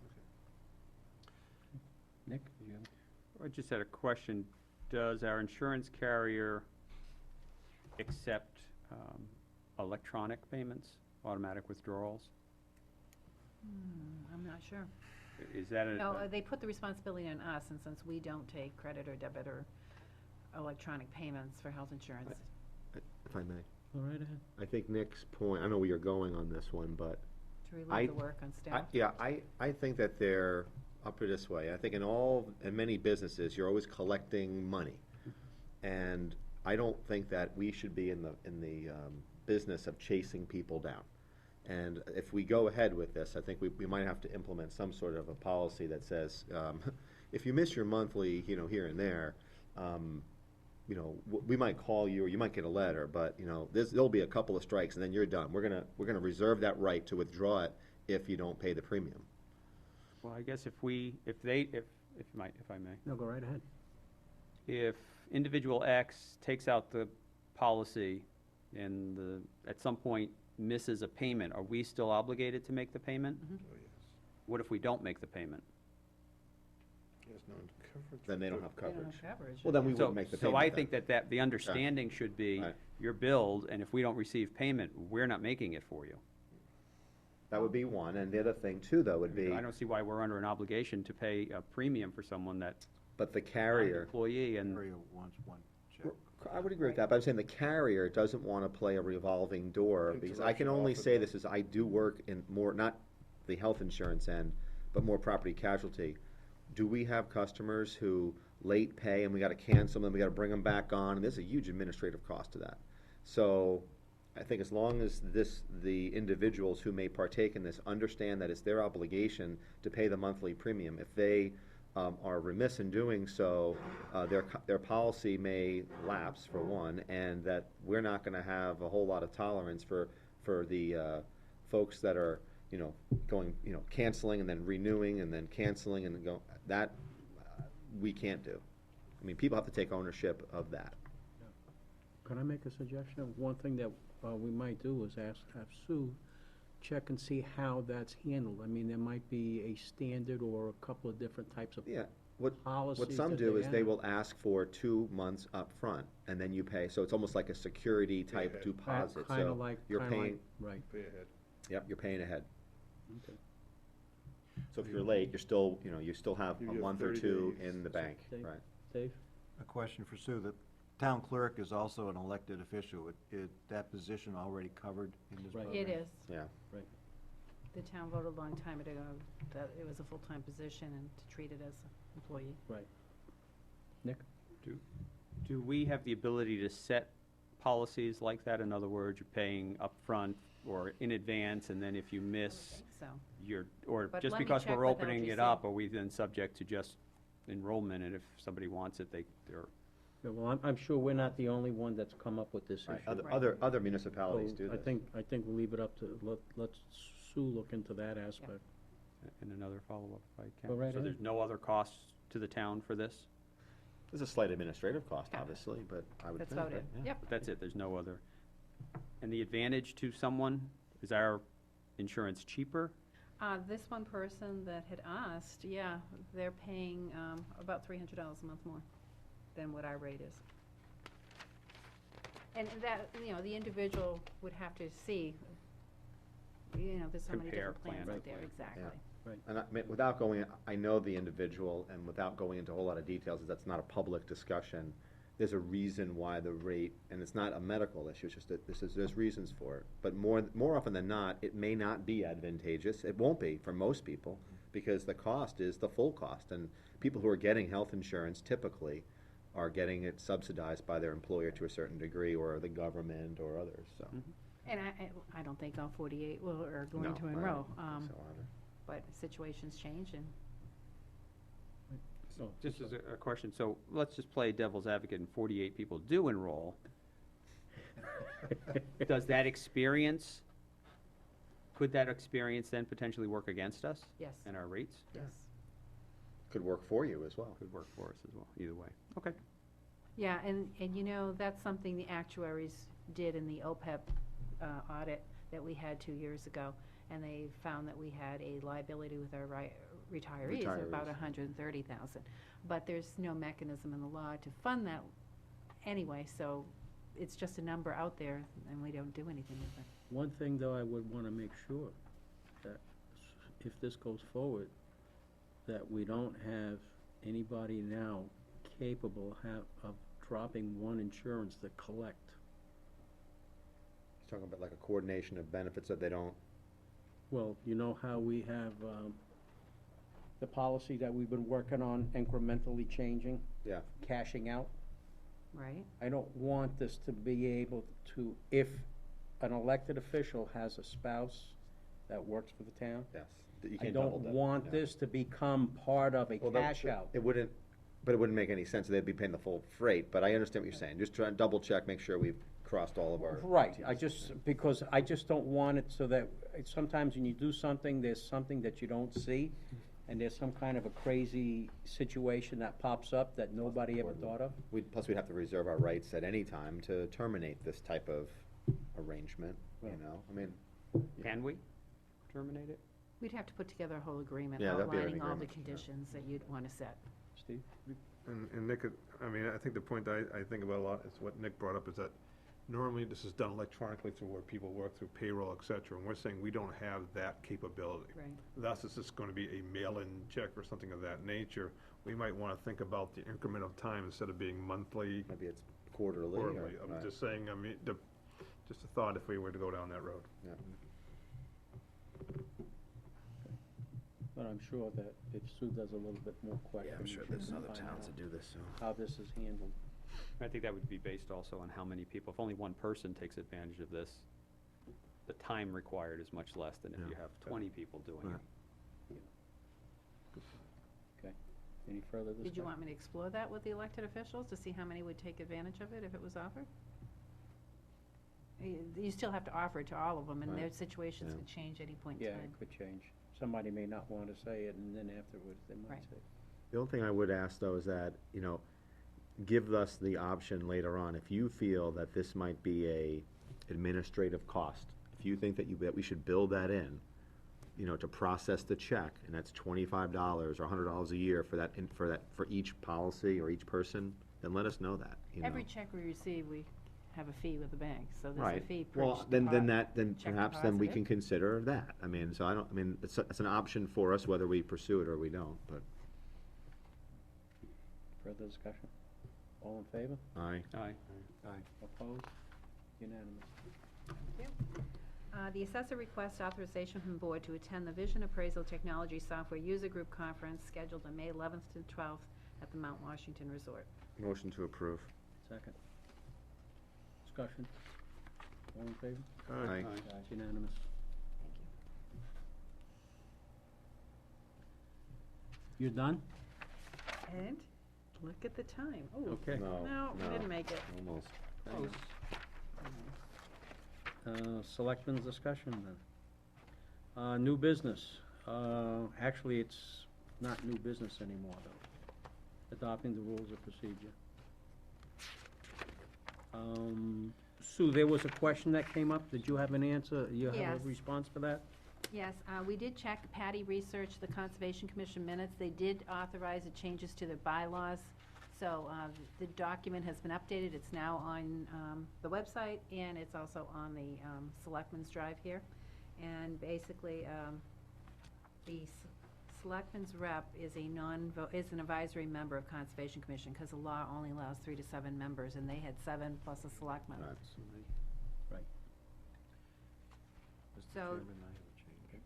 Nick, you have? I just had a question. Does our insurance carrier accept electronic payments, automatic withdrawals? I'm not sure. Is that a? No, they put the responsibility on us, and since we don't take credit or debit or electronic payments for health insurance. If I may. All right, ahead. I think Nick's point, I know where you're going on this one, but To relieve I- the work on staff. I think that I'll put it this way, I think in many businesses, you're always collecting money. And I don't think that we should be in the business of chasing people down. And if we go ahead with this, I think we might have to implement some sort of a policy that says, if you miss your monthly, here and there, we might call you, or you might get a letter, but, there'll be a couple of strikes and then you're done. We're gonna reserve that right to withdraw it if you don't pay the premium. Well, I guess if I may. No, go right ahead. If individual X takes out the policy and at some point misses a payment, are we still obligated to make the payment? Oh, yes. What if we don't make the payment? There's no coverage. Then they don't have They don't coverage. have coverage. Well, then we So, wouldn't make the payment. so I then. think that the understanding should be, Right. you're billed, and if we don't receive payment, we're not making it for you. That would be one, and the other thing too, though, would be, I don't see why we're under an obligation to pay a premium for someone that's but the not an carrier, employee and. Carrier wants one check. I would agree with that, but I'm saying the carrier doesn't want to play a revolving door, because I can only say this as I do work in more, not the health insurance end, but more property casualty. Do we have customers who late pay and we gotta cancel them, we gotta bring them back on, and there's a huge administrative cost to that. So, I think as long as the individuals who may partake in this understand that it's their obligation to pay the monthly premium, if they are remiss in doing so, their policy may lapse, for one, and that we're not gonna have a whole lot of tolerance for the folks that are going, canceling and then renewing and then canceling and then that, we can't do. I mean, people have to take ownership of that. Can I make a suggestion? One thing that we might do is have Sue check and see how that's handled. I mean, there might be a standard or a couple of different types of Yeah, policies what some that do is they have. will ask for 2 months up front, and then you pay, so it's almost like a security type ahead. deposit, Kinda so like, you're paying, right, Pay ahead. yep, you're paying ahead. okay. So if you're late, you're still, you still have You a get month or 30 two days. in the bank, Dave? right? Dave? A question for Sue. The town clerk is also an elected official. That position already covered in this Right. program? It is. Yeah. The town voted a long time ago that it was a full-time position and to treat it as an employee. Nick? Do we have the ability to set policies like that? In other words, you're paying upfront or in advance, and then if you I miss, think so. or But just let me because check we're with opening it LGC. up, are we then subject to just enrollment, and if somebody wants it, they're, Yeah, well, I'm sure we're not the only one that's come up with this Right. issue. Other municipalities do So this. I think we'll leave it up to, let Sue look into that aspect. and another follow-up if I can. Go right So ahead. there's no other costs to the town for this? There's a slight administrative cost, Yeah. obviously, but I would That's think, about right? it. Yeah. Yep. But that's it, there's no other. And the advantage to someone, is our insurance cheaper? This one person that had asked, yeah, they're paying about $300 a month more than what our rate is. And that, the individual would have to see, there's so many Compare different plans plan out to there, plan. exactly. And without going, I know the individual, and without going into a whole lot of details, as that's not a public discussion, there's a reason why the rate, and it's not a medical issue, it's just that there's reasons for it. But more often than not, it may not be advantageous, it won't be for most people, because the cost is the full cost, and people who are getting health insurance typically are getting it subsidized by their employer to a certain degree, or the government, or others, so. And I don't think all 48 are No, going to I enroll, don't think so either. but situations change and. So, Just as a question, so let's just play devil's advocate and 48 people do enroll. Does that experience, could that experience then potentially work against us Yes, and our rates? yes. Could work for you as well. Could work for us as well, either way. Okay. Yeah, and that's something the actuaries did in the OPEB audit that we had 2 years ago, and they found that we had a liability with our retirees of about Retirees. $130,000. But there's no mechanism in the law to fund that anyway, so it's just a number out there, and we don't do anything with it. one thing, though, I would want to make sure that if this goes forward, that we don't have anybody now capable of dropping one insurance to collect. He's talking about like a coordination of benefits that they don't, Well, you know how we have the policy that we've been working on incrementally changing? Yeah. Cashing out? Right? I don't want this to be able to, if an elected official has a spouse that works for the town, yes. You I can't don't double dip, want yeah. this to become part of a Well, cash out. It wouldn't, but it wouldn't make any sense, they'd be paying the full freight, but I understand what you're saying, just try and double check, make sure we've crossed all of our. Right, Ts. I just, because I just don't want it so that, sometimes when you do something, there's something that you don't see, and there's some kind of a crazy situation that pops up that nobody ever thought of. Plus, we'd have to reserve our rights at any time to terminate this type of arrangement, Right. I mean. Can we terminate it? We'd have to put together a whole agreement Yeah, that'd be an outlining all the agreement, yeah. conditions that you'd want to set. Steve? And Nick, I think the point I think about a lot is what Nick brought up, is that normally this is done electronically through where people work through payroll, et cetera, and we're saying we don't have that capability. Right. Thus, it's just gonna be a mail-in check or something of that nature. We might wanna think about the increment of time instead of being monthly, Maybe it's quarterly or. quarterly. I'm right. just saying, just a thought if we were to go down that road. Yeah. But I'm sure that if Sue does a little bit more questioning. Yeah, I'm sure she there's can other find towns out that do this, so. How this is handled. I think that would be based also on how many people, if only one person takes advantage of this, the time required is much less than if you have 20 people doing it. Okay, any further discussion? Did you want me to explore that with the elected officials to see how many would take advantage of it if it was offered? you still have to offer it to all of them, and their Right. situations Yeah. could change any point in Yeah, time. it could change. Somebody may not want to say it, and then afterwards, they might Right. say. The only thing I would ask, though, is that, give us the option later on, if you feel that this might be a administrative cost, if you think that we should build that in, to process the check, and that's $25 or $100 a year for each policy or each person, then let us know that, Every check we receive, we have a fee with the bank, so there's a Right. fee per Well, each then check perhaps then we can deposited. consider that. I mean, it's an option for us whether we pursue it or we don't, but, Further discussion? All in favor? aye. Aye. Opposed? Unanimous. The assessor requests authorization from the board to attend the Vision Appraisal Technology Software User Group Conference scheduled on May 11th to 12th at the Mount Washington Resort. Motion to approve. Second. Discussion? All in favor? Aye. It's unanimous. Thank you. You're done? And look at the time. Oh, Okay. no, we didn't make it. Almost. Close. Selectmen's discussion then. New business. Actually, it's not new business anymore, though. Adopting the rules of procedure. Sue, there was a question that came up. Did you have an answer? You have Yes. a response for that? Yes, we did check. Patty researched the Conservation Commission minutes. They did authorize the changes to the bylaws. So the document has been updated. It's now on the website, and it's also on the Selectmen's Drive here. And basically, the Selectmen's rep is is an advisory member of Conservation Commission, because the law only allows 3 to 7 members, and they had 7 plus a selectman. That's- Right. Mr. So- Chairman, I have a change.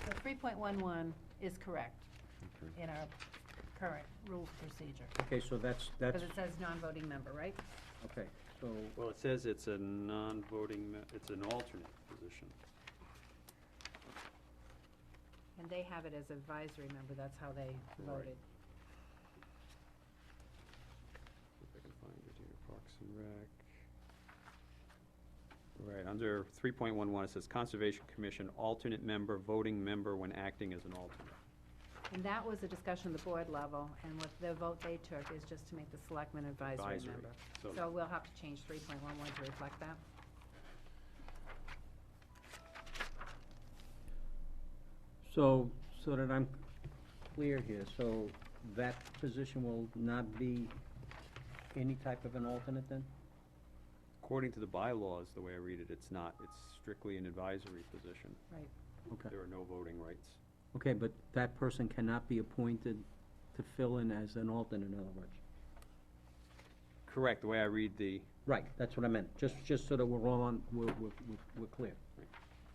So 3.11 is correct Okay. in our current rules procedure, Okay, so that's, because it says non-voting member, right? okay, so, Well, it says it's a non-voting, it's an alternate position. And they have it as advisory member, that's how they voted. If I can find it here, Parks and Rec. Right, under 3.11, it says Conservation Commission, alternate member, voting member when acting as an alternate. And that was a discussion at the board level, and what the vote they took is just to make the selectman advisory Advisory. member. So- So we'll have to change 3.11 to reflect that. so that I'm clear here, so that position will not be any type of an alternate then? According to the bylaws, the way I read it, it's not. It's strictly an advisory position. Right. Okay. There are no voting rights. Okay, but that person cannot be appointed to fill in as an alternate, in other words? Correct, the way I read the, Right, that's what I meant, just so that we're all on, we're clear.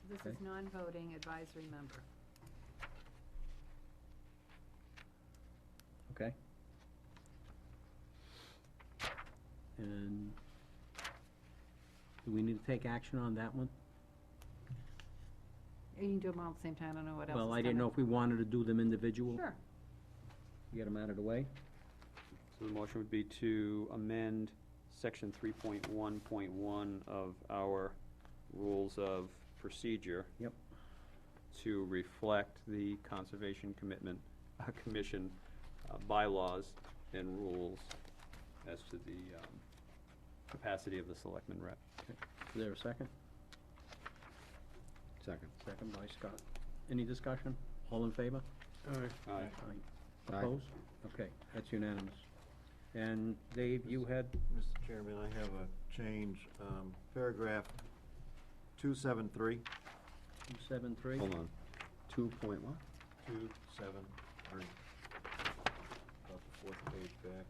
This is Okay. non-voting advisory member. Okay? And do we need to take action on that one? You can do them all at the same time, I don't know what else is Well, I didn't know if we wanted to do them individual. Sure. Get them out of the way. so the motion would be to amend section 3.1.1 of our rules of procedure. Yep. To reflect the Conservation Commission bylaws and rules as to the capacity of the selectman rep. Is there a second? Second. Second by Scott. Any discussion? All in favor? Aye. Aye. Opposed? Okay, that's unanimous. And Dave, you had, Mr. Chairman, I have a change, paragraph 273. 273? Hold on. 2.1? 273. About the fourth page back.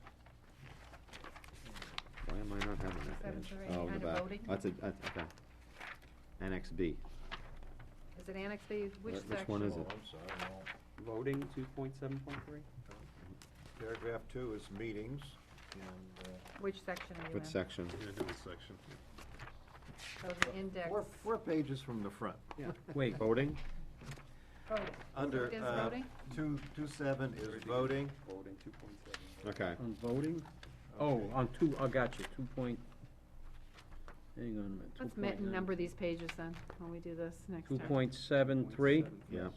Why am I not having that page? 273, Oh, in the under back. voting? That's okay. Annex B. Is it Annex B? Which section? Which one is Oh, it? I'm sorry, no. Voting 2.7.3? Paragraph 2 is meetings, and, Which section are you in? What section? Yeah, different section. So the index. four pages from the front. Yeah. wait, Voting. Under, It is voting? 2.7 is voting. Voting 2.7. Okay. on voting? Oh, on two, I got you, 2 point, Hang on a minute. Let's number these pages then, when we do this next time. 2.73. Yeah.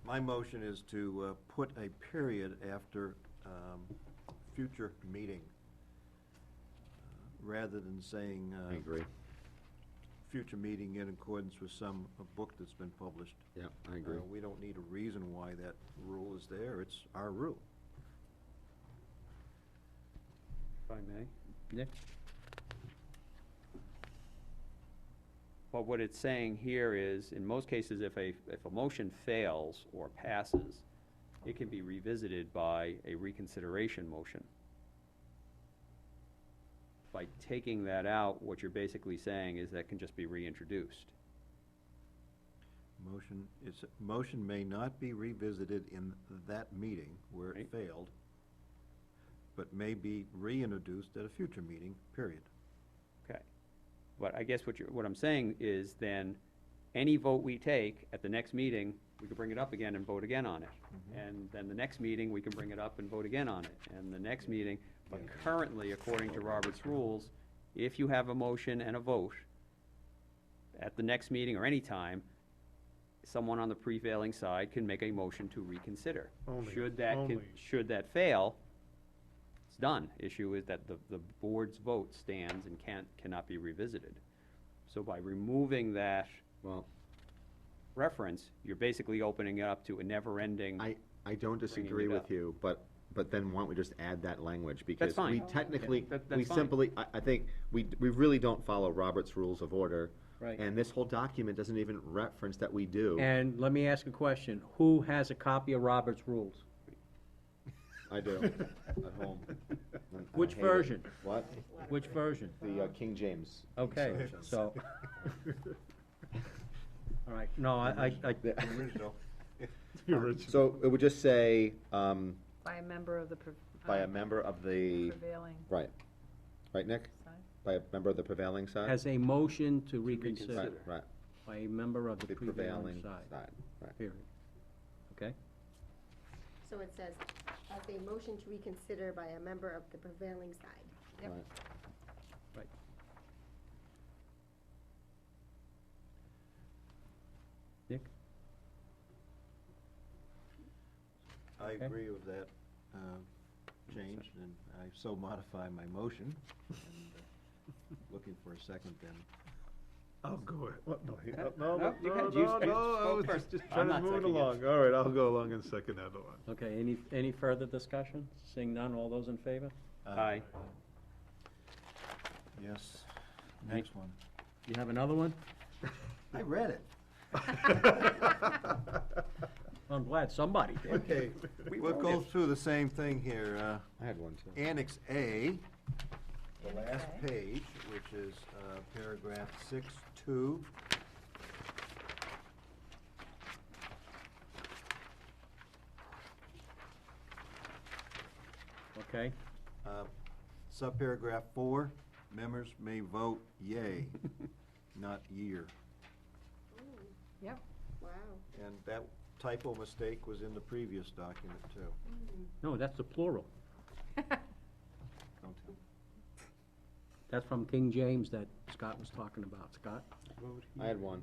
My motion is to put a period after future meeting, rather than saying I agree. future meeting in accordance with some book that's been published. Yeah, I agree. We don't need a reason why that rule is there, it's our rule. If I may. Nick? Well, what it's saying here is, in most cases, if a motion fails or passes, it can be revisited by a reconsideration motion. By taking that out, what you're basically saying is that can just be reintroduced. Motion may not be revisited in that meeting where it Right. failed, but may be reintroduced at a future meeting, period. Okay. But I guess what I'm saying is then, any vote we take at the next meeting, we can bring it up again and vote again on it. And then the next meeting, we can bring it up and vote again on it. And the next meeting, but currently, according to Robert's rules, if you have a motion and a vote at the next meeting or any time, someone on the prevailing side can make a motion to reconsider. Only- Should that only. should that fail, it's done. Issue is that the board's vote stands and cannot be revisited. So by removing that Well, reference, you're basically opening it up to a never-ending. I don't disagree it with up. you, but then why don't we just add that language? Because fine. we technically, That's we fine. simply, I think, we really don't follow Robert's Rules of Order. Right. And this whole document doesn't even reference that we do. And let me ask a question. Who has a copy of Robert's rules? I do, at home. And I Which hate it. version? What? Which version? The King James. Okay, version. so. All right, no, I, Original. So it would just say, By a member of the by a member of the, prevailing right, Nick? side. By a member of the prevailing side? as a motion to reconsider Right, right, by a member of the the prevailing prevailing side, side, right. period. Okay? So it says, as a motion to reconsider by a member of the prevailing side. Yep. Right. Right. Nick? I Okay. agree with that change, and I so modify my motion. Looking for a second then. I'll go, what, no, No, you can- you I spoke was first. just I'm trying to not move it second along. All right, I'll go along and second that one. Okay, any further discussion? Seeing none, all those in favor? Aye. Yes, next one. You have another one? I read it. I'm glad somebody did. Okay, we'll go through the same thing here. I had one too. Annex A, the Annex last A. page, which is paragraph 6-2. Okay, Subparagraph 4, members may vote yea, not year. Yep. Wow. And that typo mistake was in the previous document, too. no, that's the plural. Don't tell me. That's from King James that Scott was talking about. Scott? I had one.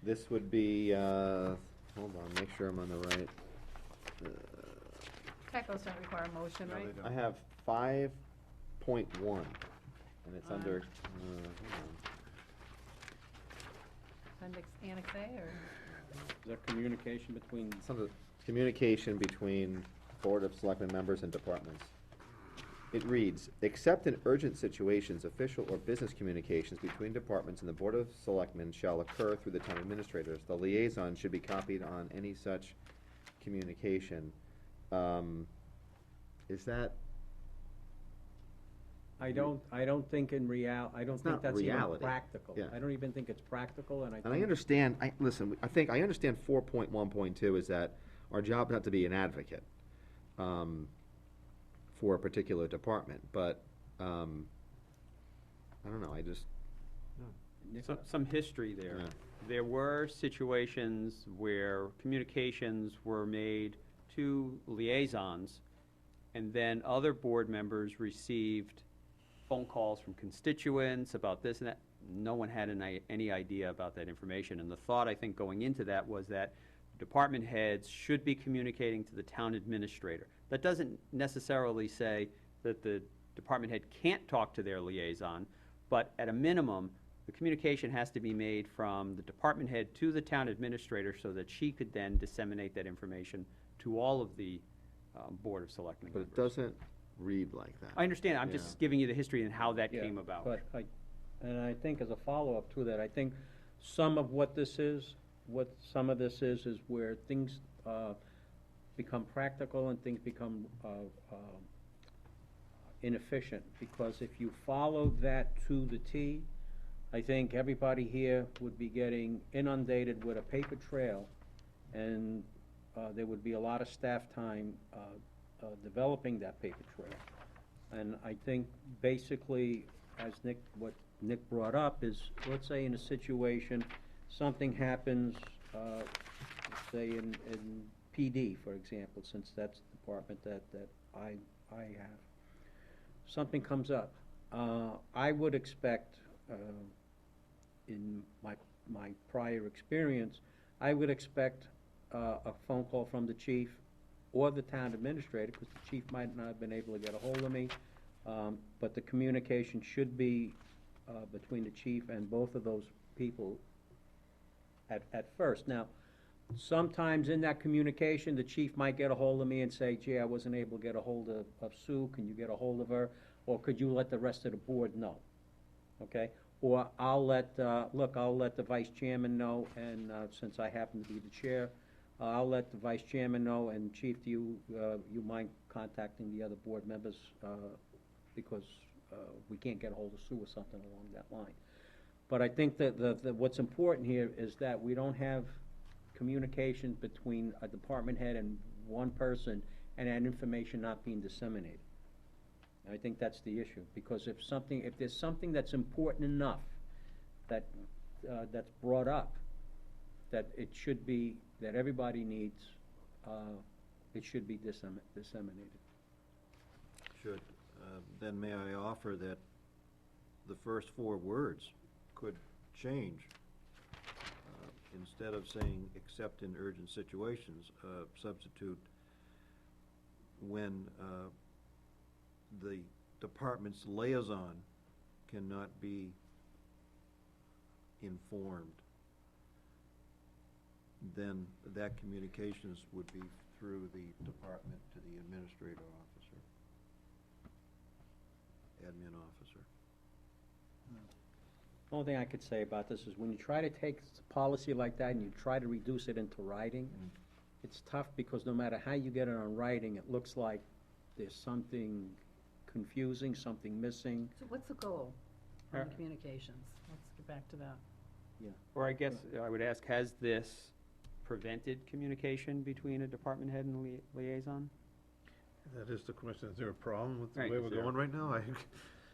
This would be, hold on, make sure I'm on the right. Typos don't require a motion, No, right? they I don't. have 5.1, and it's On- under, Appendix Annex A, or? Is that communication between, it's under communication between Board of Selectmen members and departments. It reads, except in urgent situations, official or business communications between departments and the Board of Selectmen shall occur through the town administrators. The liaison should be copied on any such communication. Is that, I don't think in I don't It's think not that's even reality. practical. Yeah. I don't even think it's practical, and I and I think, understand, listen, I think, I understand 4.1.2 is that our job is not to be an advocate, for a particular department, but, I don't know, I just, Some history there. Yeah. There were situations where communications were made to liaisons, and then other board members received phone calls from constituents about this and that. No one had any idea about that information. And the thought, I think, going into that was that department heads should be communicating to the town administrator. That doesn't necessarily say that the department head can't talk to their liaison, but at a minimum, the communication has to be made from the department head to the town administrator so that she could then disseminate that information to all of the Board of Selectmen But members. it doesn't read like that. I understand, I'm just giving you the history and how that Yeah, came about. But and I think as a follow-up to that, I think some of what this is, is where things become practical and things become inefficient. Because if you follow that to the T, I think everybody here would be getting inundated with a paper trail, and there would be a lot of staff time developing that paper trail. And I think basically, as what Nick brought up is, let's say in a situation, something happens, say in PD, for example, since that's the department that I have. Something comes up. I would expect, in my prior experience, I would expect a phone call from the chief or the town administrator, because the chief might not have been able to get a hold of me, but the communication should be between the chief and both of those people at first. Now, sometimes in that communication, the chief might get a hold of me and say, gee, I wasn't able to get a hold of Sue, can you get a hold of her? Or could you let the rest of the board know? Okay? Or I'll let the vice chairman know, and since I happen to be the chair, I'll let the vice chairman know, and chief, do you mind contacting the other board members, because we can't get a hold of Sue or something along that line. But I think that what's important here is that we don't have communication between a department head and one person, and that information not being disseminated. And I think that's the issue, because if there's something that's important enough that's brought up, that it should be, that everybody needs, it should be disseminated. Should. Then may I offer that the first four words could change. Instead of saying except in urgent situations, substitute when the department's liaison cannot be informed, then that communications would be through the department to the administrator officer, admin officer. The only thing I could say about this is when you try to take a policy like that and you try to reduce it into writing, it's tough, because no matter how you get it on writing, it looks like there's something confusing, something missing. So what's the goal on Alright. communications? Let's get back to that. Or I guess I would ask, has this prevented communication between a department head and liaison? That is the question, is there a problem with the Right, way is we're there- going right now?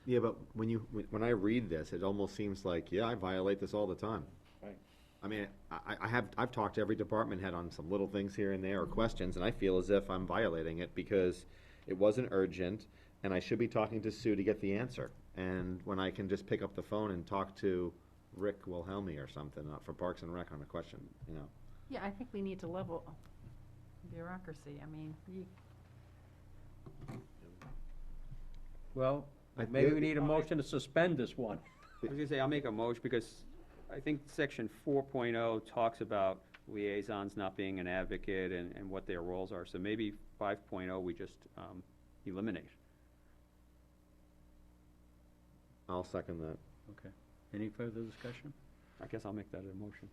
Yeah, but when I read this, it almost seems like, yeah, I violate this all the time. Right. I mean, I've talked to every department head on some little things here and there or questions, and I feel as if I'm violating it because it wasn't urgent, and I should be talking to Sue to get the answer. And when I can just pick up the phone and talk to Rick Wilhelmi or something for Parks and Rec on a question, you know. Yeah, I think we need to level bureaucracy. I mean, Well, I maybe feel- we need a motion to suspend this one. I was gonna say, I'll make a motion, because I think section 4.0 talks about liaisons not being an advocate and what their roles are, so maybe 5.0 we just eliminate. I'll second that. Okay. Any further discussion? I guess I'll make that a motion.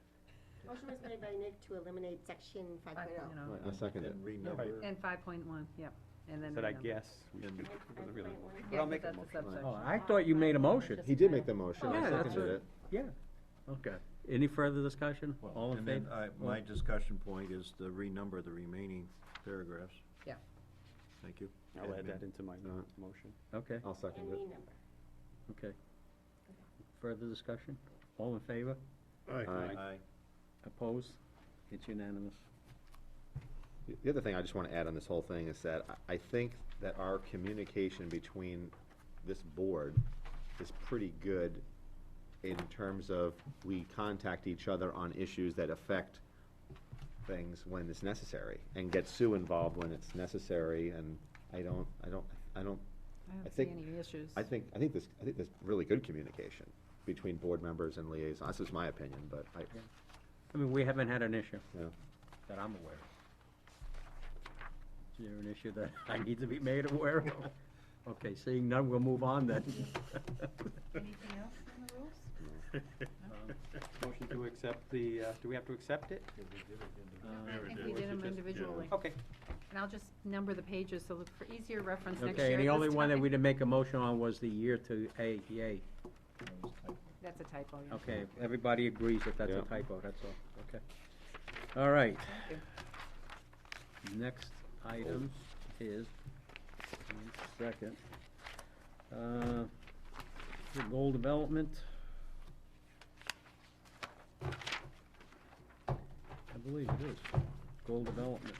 Motion was made by Nick to eliminate section 5.0. 5.0. Right, I second it. And renumber. And 5.1, yep, and then. Said I renumber. guess. And- Doesn't really- 5.1. But I'll make a that's motion. subsection. Oh, I thought you made a motion. He did make the motion, Oh, I yeah, that's seconded what- it. Yeah. Okay. Any further discussion? All in And then favor? my discussion point is to renumber the remaining paragraphs. Yeah. Thank you. I'll add Admin. that into my motion. Okay, I'll second And it. renumber. okay. Further discussion? All in favor? Aye. Aye. Aye. Opposed? It's unanimous. The other thing I just want to add on this whole thing is that I think that our communication between this board is pretty good in terms of we contact each other on issues that affect things when it's necessary, and get Sue involved when it's necessary, and I don't I I don't see think- any issues. I think there's really good communication between board members and liaisons. This is my opinion, but I mean, we haven't had an issue Yeah. that I'm aware of. Is there an issue that I need to be made aware of? Okay, seeing none, we'll move on then. Anything else in the rules? Motion to accept the, do we have to accept it? I think we did them individually. Okay. And I'll just number the pages so that for easier reference next year. Okay, and the at only this one that time. we didn't make a motion on was the year to A, yay. That's a typo, yeah. Okay, everybody agrees that that's a Yeah. typo, that's all, okay. All right. Thank Next item is, one second, the goal development. I believe it is, goal development.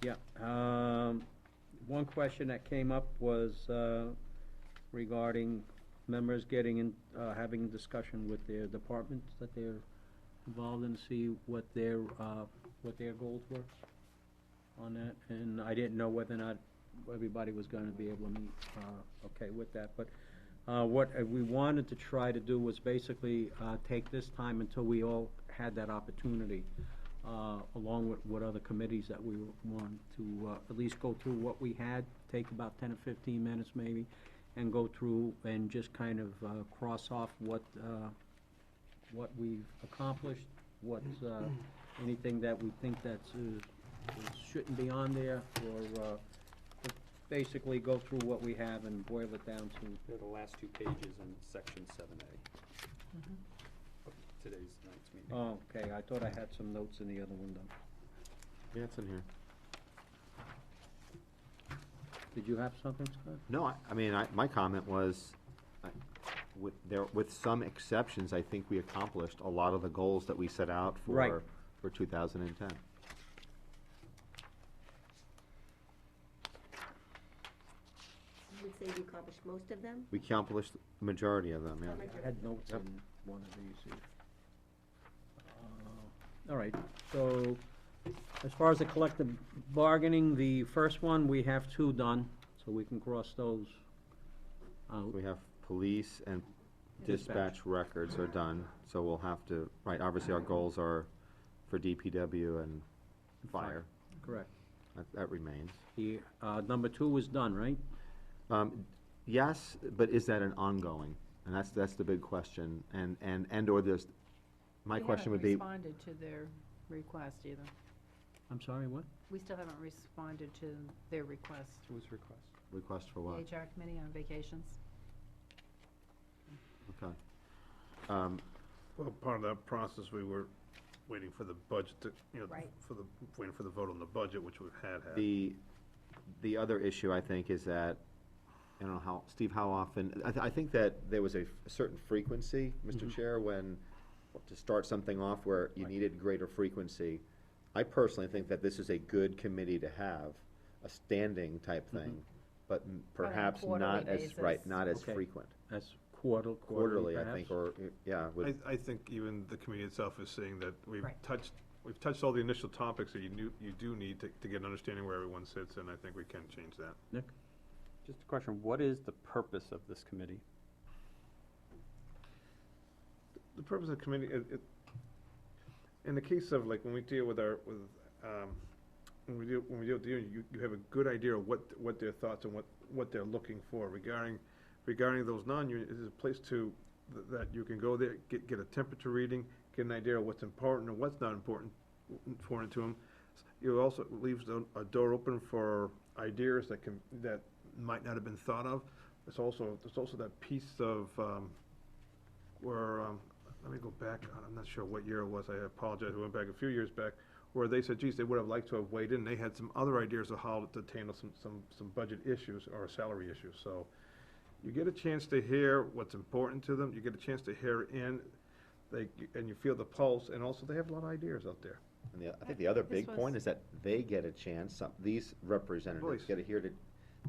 Yeah, one question that came up was, regarding members getting in, having a discussion with their departments that they're involved in, see what their goals were on that, and I didn't know whether or not everybody was gonna be able to meet, okay with that, but, what we wanted to try to do was basically, take this time until we all had that opportunity, along with other committees that we wanted to, at least go through what we had, take about 10 or 15 minutes maybe, and go through and just kind of, cross off what we've accomplished, what's, anything that we think that's, shouldn't be on there, or, basically go through what we have and boil it down to. They're the last two pages in section 7A of today's night's meeting. Oh, okay, I thought I had some notes in the other window. yeah, it's in here. Did you have something, Scott? No, I mean, my comment was, with some exceptions, I think we accomplished a lot of the goals that we set out Right. for 2010. You would say we accomplished most of them? We accomplished the majority of them, yeah. I had notes Yep. in one of these here. All right, so as far as the collective bargaining, the first one, we have 2 done, so we can cross those out. We have police and Dispatch. dispatch records are done, so we'll have to, right, obviously our goals are for DPW and fire. Correct. That remains. The, number 2 is done, right? Yes, but is that an ongoing? And that's the big question, and/or there's, my question would be, We haven't responded to their request either. I'm sorry, what? We still haven't responded to their request. Whose request? request for The what? HR committee on vacations. Okay. Well, part of that process, we were waiting for the budget to, Right. waiting for the vote on the budget, which we've had. The other issue, I think, is that, I don't know how, Steve, how often, I think that there was a certain frequency, Mr. Chair, when, to start something off where you Right. needed greater frequency. I personally think that this is a good committee to have, a standing type thing, but perhaps quarterly not as, right, basis. not as Okay. frequent. That's Quarterly, I perhaps? think, or, yeah, with, I think even the committee itself is saying that we've Right. touched all the initial topics that you do need to get an understanding where everyone sits, and I think we can change that. Nick? Just a question, what is the purpose of this committee? The purpose of the committee, in the case of, like, when we deal with when we deal with the union, you have a good idea of what their thoughts and what they're looking for regarding those non-union. It is a place that you can go there, get a temperature reading, get an idea of what's important and what's not important to them. It also leaves a door open for ideas that might not have been thought of. There's also that piece of, where, let me go back, I'm not sure what year it was, I apologize, we went back a few years back, where they said, geez, they would have liked to have weighed in, they had some other ideas of how to handle some budget issues or salary issues, so you get a chance to hear what's important to them, you get a chance to hear and you feel the pulse, and also they have a lot of ideas out there. and I think the other This big was- point is that they get a chance, these representatives Voice.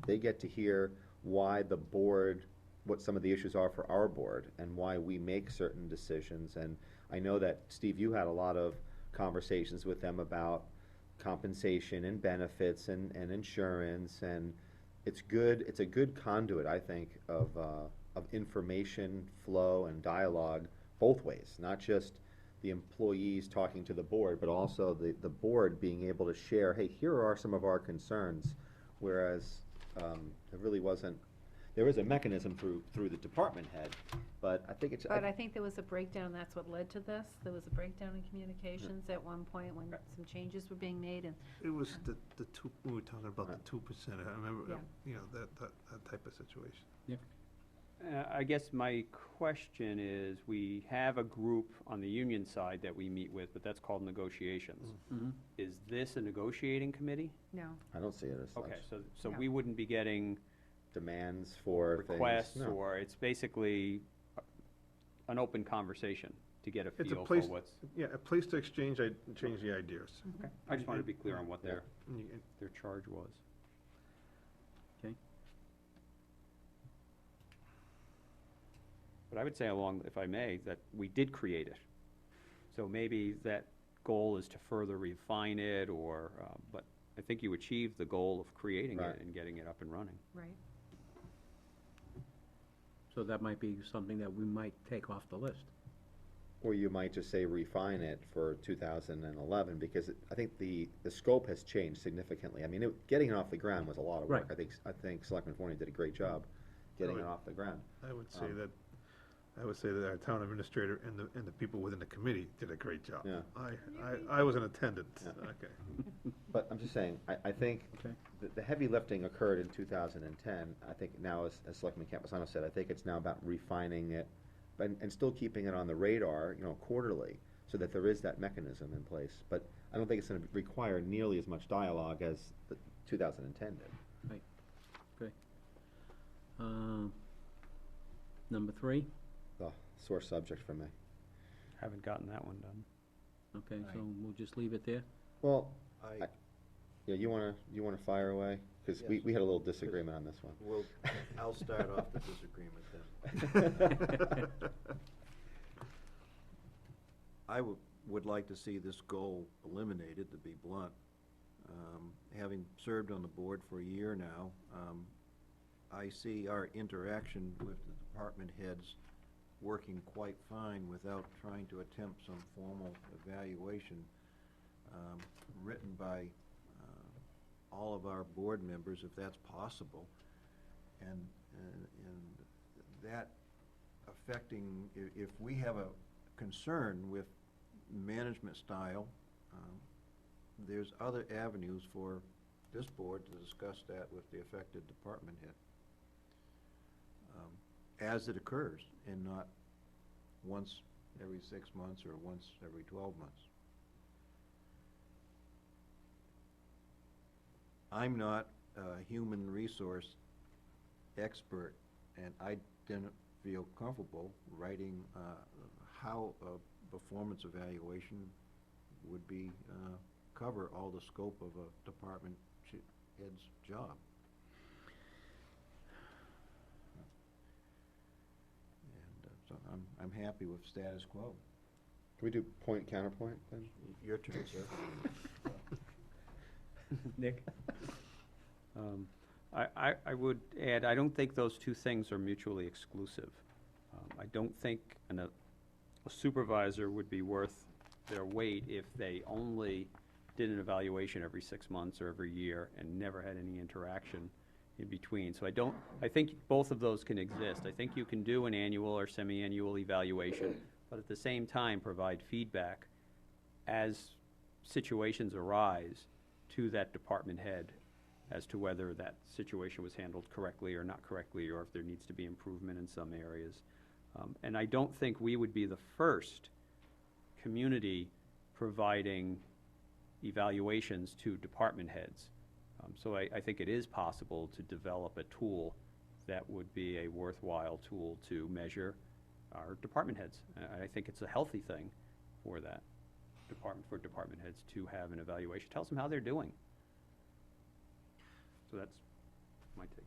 they get to hear why the board, what some of the issues are for our board, and why we make certain decisions. And I know that, Steve, you had a lot of conversations with them about compensation and benefits and insurance, and it's a good conduit, I think, of information flow and dialogue both ways, not just the employees talking to the board, but also the board being able to share, hey, here are some of our concerns, whereas there really wasn't. There is a mechanism through the department head, but I think it's. But I think there was a breakdown, that's what led to this. There was a breakdown in communications at one point when some changes were being made, and It was the two, we were talking about the 2%, I remember, Yeah. you know, that type of situation. I guess my question is, we have a group on the union side that we meet with, but that's called negotiations. Mhm. Is this a negotiating committee? no. I don't see it as such. Okay, so No. we wouldn't be getting Demands for things. requests, No. or it's basically an open conversation to get a It's a feel for place- what's. Yeah, a place to exchange the ideas. Okay, I just wanted to be clear on what Yeah. And you- their charge was. Okay. But I would say along, if I may, that we did create it. So maybe that goal is to further refine it, or, but I think you achieved the goal of creating Right. it and getting it up and running. Right. So that might be something that we might take off the list. Or you might just say refine it for 2011, because I think the scope has changed significantly. I mean, getting it off the ground was a lot of work. Right. I think Selectman Forney did a great job getting it off the ground. I would say that our town administrator and the people within the committee did a great job. Yeah. I was in attendance, Yeah. okay. But I'm just saying, I think Okay. the heavy lifting occurred in 2010. I think now, as Selectman Campusano said, I think it's now about refining it and still keeping it on the radar, quarterly, so that there is that mechanism in place. But I don't think it's gonna require nearly as much dialogue as the 2010 did. Right. Okay. Number 3, The sore subject for me. Haven't gotten that one done. okay, so Right. we'll just leave it there? Well, I, yeah, you wanna fire away? Because we Yes. had a little disagreement on this one. I'll start off the disagreement then. I would like to see this goal eliminated, to be blunt. Having served on the board for a year now, I see our interaction with the department heads working quite fine without trying to attempt some formal evaluation written by all of our board members, if that's possible. And that affecting, if we have a concern with management style, there's other avenues for this board to discuss that with the affected department head as it occurs, and not once every 6 months or once every 12 months. I'm not a human resource expert, and I didn't feel comfortable writing how a performance evaluation would be, cover all the scope of a department head's job. And so I'm happy with status quo. Can we do point counterpoint then? Your turn, sir. Nick? I would add, I don't think those two things are mutually exclusive. I don't think a supervisor would be worth their weight if they only did an evaluation every 6 months or every year and never had any interaction in between. So I think both of those can exist. I think you can do an annual or semi-annual evaluation, but at the same time provide feedback as situations arise to that department head as to whether that situation was handled correctly or not correctly, or if there needs to be improvement in some areas. And I don't think we would be the first community providing evaluations to department heads. So I think it is possible to develop a tool that would be a worthwhile tool to measure our department heads. And I think it's a healthy thing for that department heads to have an evaluation. Tells them how they're doing. So that's my take.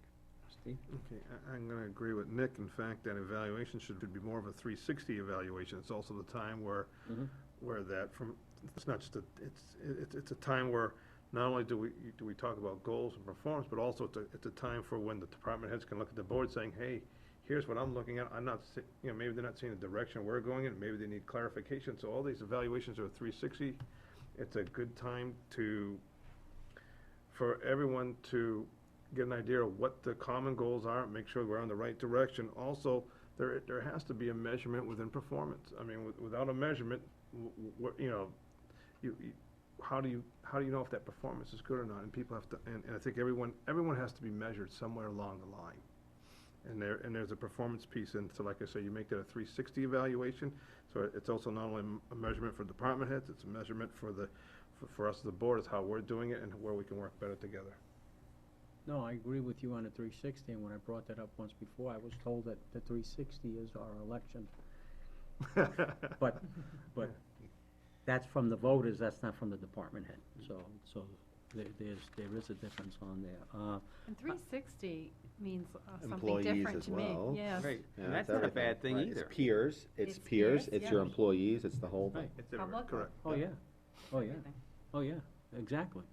Steve? Okay, I'm gonna agree with Nick. In fact, that evaluation should be more of a 360 evaluation. It's also the time where, Mhm. where that from, it's not just a, it's a time where not only do we talk about goals and performance, but also it's a time for when the department heads can look at the board saying, hey, here's what I'm looking at. I'm not, you know, maybe they're not seeing the direction we're going in, maybe they need clarification. So all these evaluations are 360. It's a good time for everyone to get an idea of what the common goals are, make sure we're on the right direction. Also, there has to be a measurement within performance. I mean, without a measurement, you know, how do you know if that performance is good or not? And people have to, and I think everyone has to be measured somewhere along the line. And there's a performance piece, and so like I say, you make that a 360 evaluation. So it's also not only a measurement for department heads, it's a measurement for us as the board, is how we're doing it and where we can work better together. No, I agree with you on the 360, and when I brought that up once before, I was told that the 360 is our election. But that's from the voters, that's not from the department head, so there is a difference on there. And 360 means something Employees different as to me, well. yes. Right, Yeah, and that's it's not a everything. bad thing Right, either. It's peers, It's peers, it's yeah. your employees, it's the whole thing. Right. It's everywhere, Public. correct. Oh, yeah, oh, yeah, Everything. oh, yeah, exactly,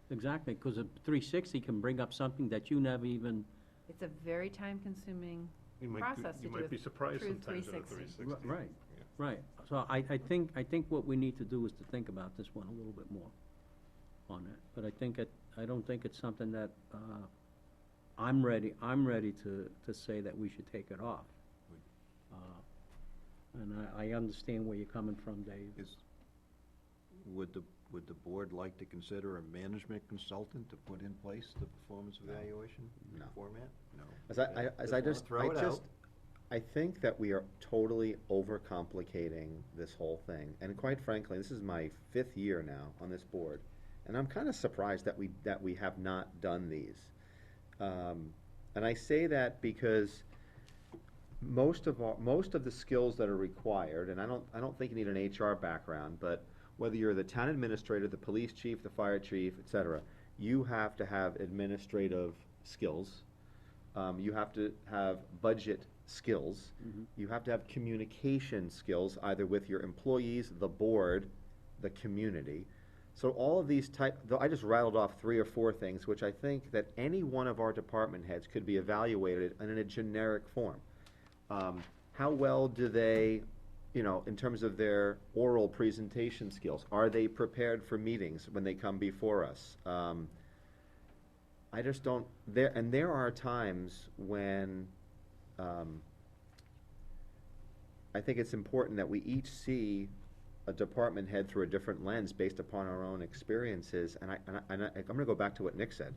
because a 360 can bring up something that you never even, It's a very time-consuming process to You do might a be surprised true sometimes at a 360. 360. right, Yeah. right. So I think what we need to do is to think about this one a little bit more on that. But I don't think it's something that, I'm ready to say that we should take it off. And I understand where you're coming from, Dave. Would the board like to consider a management consultant to put in place the performance evaluation No. format? No. I think that we are totally overcomplicating this whole thing. And quite frankly, this is my 5th year now on this board. And I'm kind of surprised that we have not done these. And I say that because most of the skills that are required, and I don't think you need an HR background, but whether you're the town administrator, the police chief, the fire chief, et cetera, you have to have administrative skills. You have to have budget skills. You have to have communication skills, either with your employees, the board, the community. So all of these I just rattled off 3 or 4 things, which I think that any one of our department heads could be evaluated in a generic form. How well do they, in terms of their oral presentation skills, are they prepared for meetings when they come before us? I just don't, there are times when, I think it's important that we each see a department head through a different lens based upon our own experiences, and I'm gonna go back to what Nick said.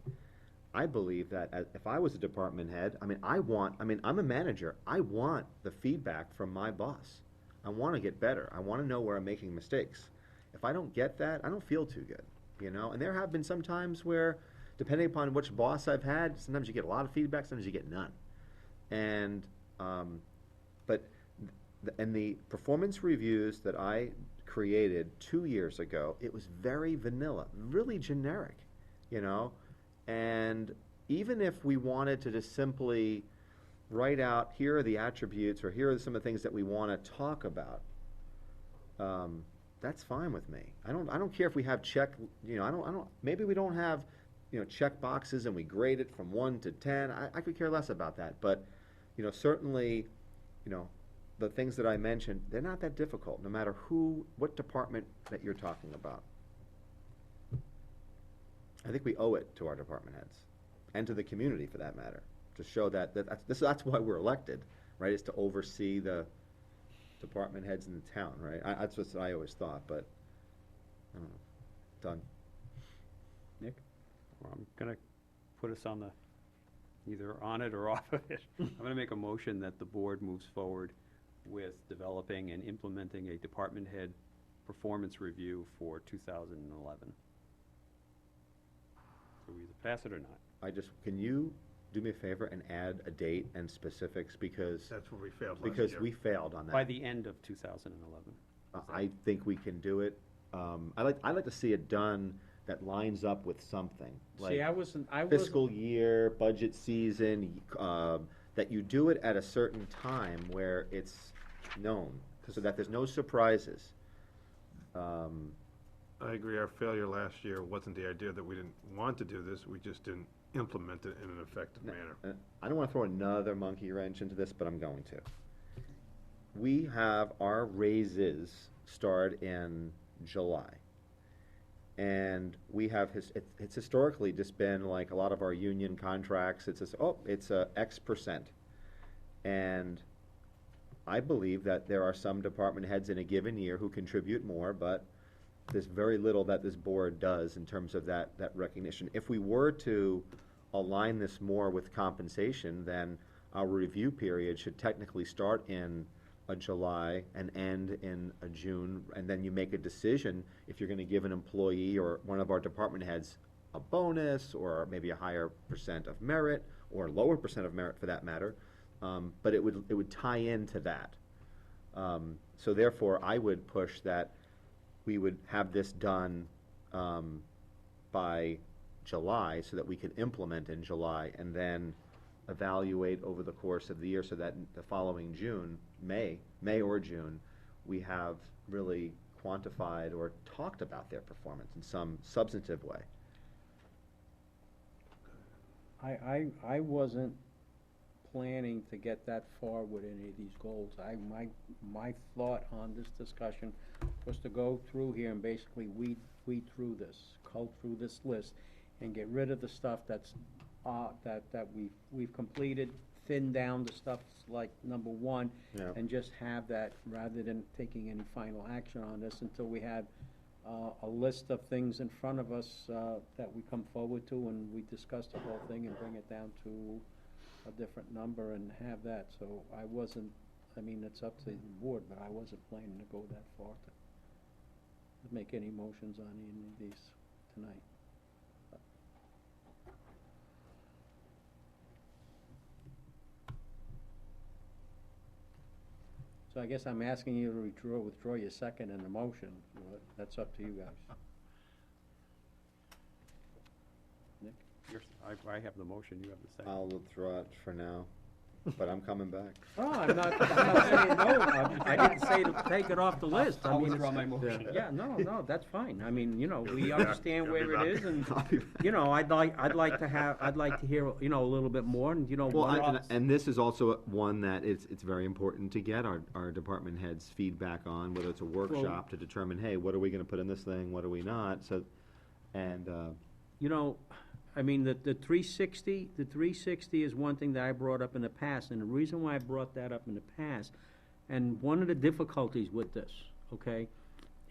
I believe that if I was a department head, I'm a manager, I want the feedback from my boss. I wanna get better, I wanna know where I'm making mistakes. If I don't get that, I don't feel too good, and there have been some times where, depending upon which boss I've had, sometimes you get a lot of feedback, sometimes you get none. And, and the performance reviews that I created 2 years ago, it was very vanilla, really generic, and even if we wanted to just simply write out, here are the attributes, or here are some of the things that we want to talk about, that's fine with me. I don't care if we have maybe we don't have, check boxes and we grade it from 1 to 10. I could care less about that, but, certainly, the things that I mentioned, they're not that difficult, no matter what department that you're talking about. I think we owe it to our department heads, and to the community for that matter, to show that's why we're elected, right, is to oversee the department heads in the town, right? That's what I always thought, but, I don't know. Done. Nick? Well, I'm gonna put us on either on it or off of it. I'm gonna make a motion that the board moves forward with developing and implementing a department head performance review for 2011. So we either pass it or not. Can you do me a favor and add a date and specifics, because That's where we failed last year. we failed on that. By the end of 2011. I think we can do it. I'd like to see it done that lines up with something, See, like I wasn't, fiscal year, budget season, that you do it at a certain time where it's known, so that there's no surprises. I agree, our failure last year wasn't the idea that we didn't want to do this, we just didn't implement it in an effective manner. I don't wanna throw another monkey wrench into this, but I'm going to. We have our raises start in July. And we have, it's historically just been like a lot of our union contracts, it's just, it's X percent. And I believe that there are some department heads in a given year who contribute more, but there's very little that this board does in terms of that recognition. If we were to align this more with compensation, then our review period should technically start in a July and end in a June, and then you make a decision if you're gonna give an employee or one of our department heads a bonus, or maybe a higher percent of merit, or lower percent of merit for that matter, but it would tie into that. So therefore, I would push that we would have this done by July, so that we could implement in July, and then evaluate over the course of the year, so that the following June, May or June, we have really quantified or talked about their performance in some substantive way. I wasn't planning to get that far with any of these goals. My thought on this discussion was to go through here and basically weed through this, cull through this list, and get rid of the stuff that we've completed, thin down the stuff like number one, Yeah. and just have that, rather than taking any final action on this until we had a list of things in front of us that we come forward to, and we discuss the whole thing and bring it down to a different number and have that. So I wasn't, I mean, it's up to the board, but I wasn't planning to go that far to make any motions on any of these tonight. So I guess I'm asking you to withdraw your second and the motion. Well, that's up to you guys. Nick? I have the motion, you have the second. I'll withdraw it for now, but I'm coming back. Oh, I'm not saying no. I didn't say to take it off the list. I I'll mean, withdraw it's- my motion. Yeah, no, that's fine. I mean, you know, we understand I'll where be it back. is, and, I'll be back. you know, I'd like to hear, you know, a little bit more, and, you know, Well, what and this is also one that it's very important to get our department heads' feedback on, whether it's a workshop to determine, hey, what are we gonna put in this thing, what are we not, so, and, you know, I mean, the 360 is one thing that I brought up in the past, and the reason why I brought that up in the past, and one of the difficulties with this, okay,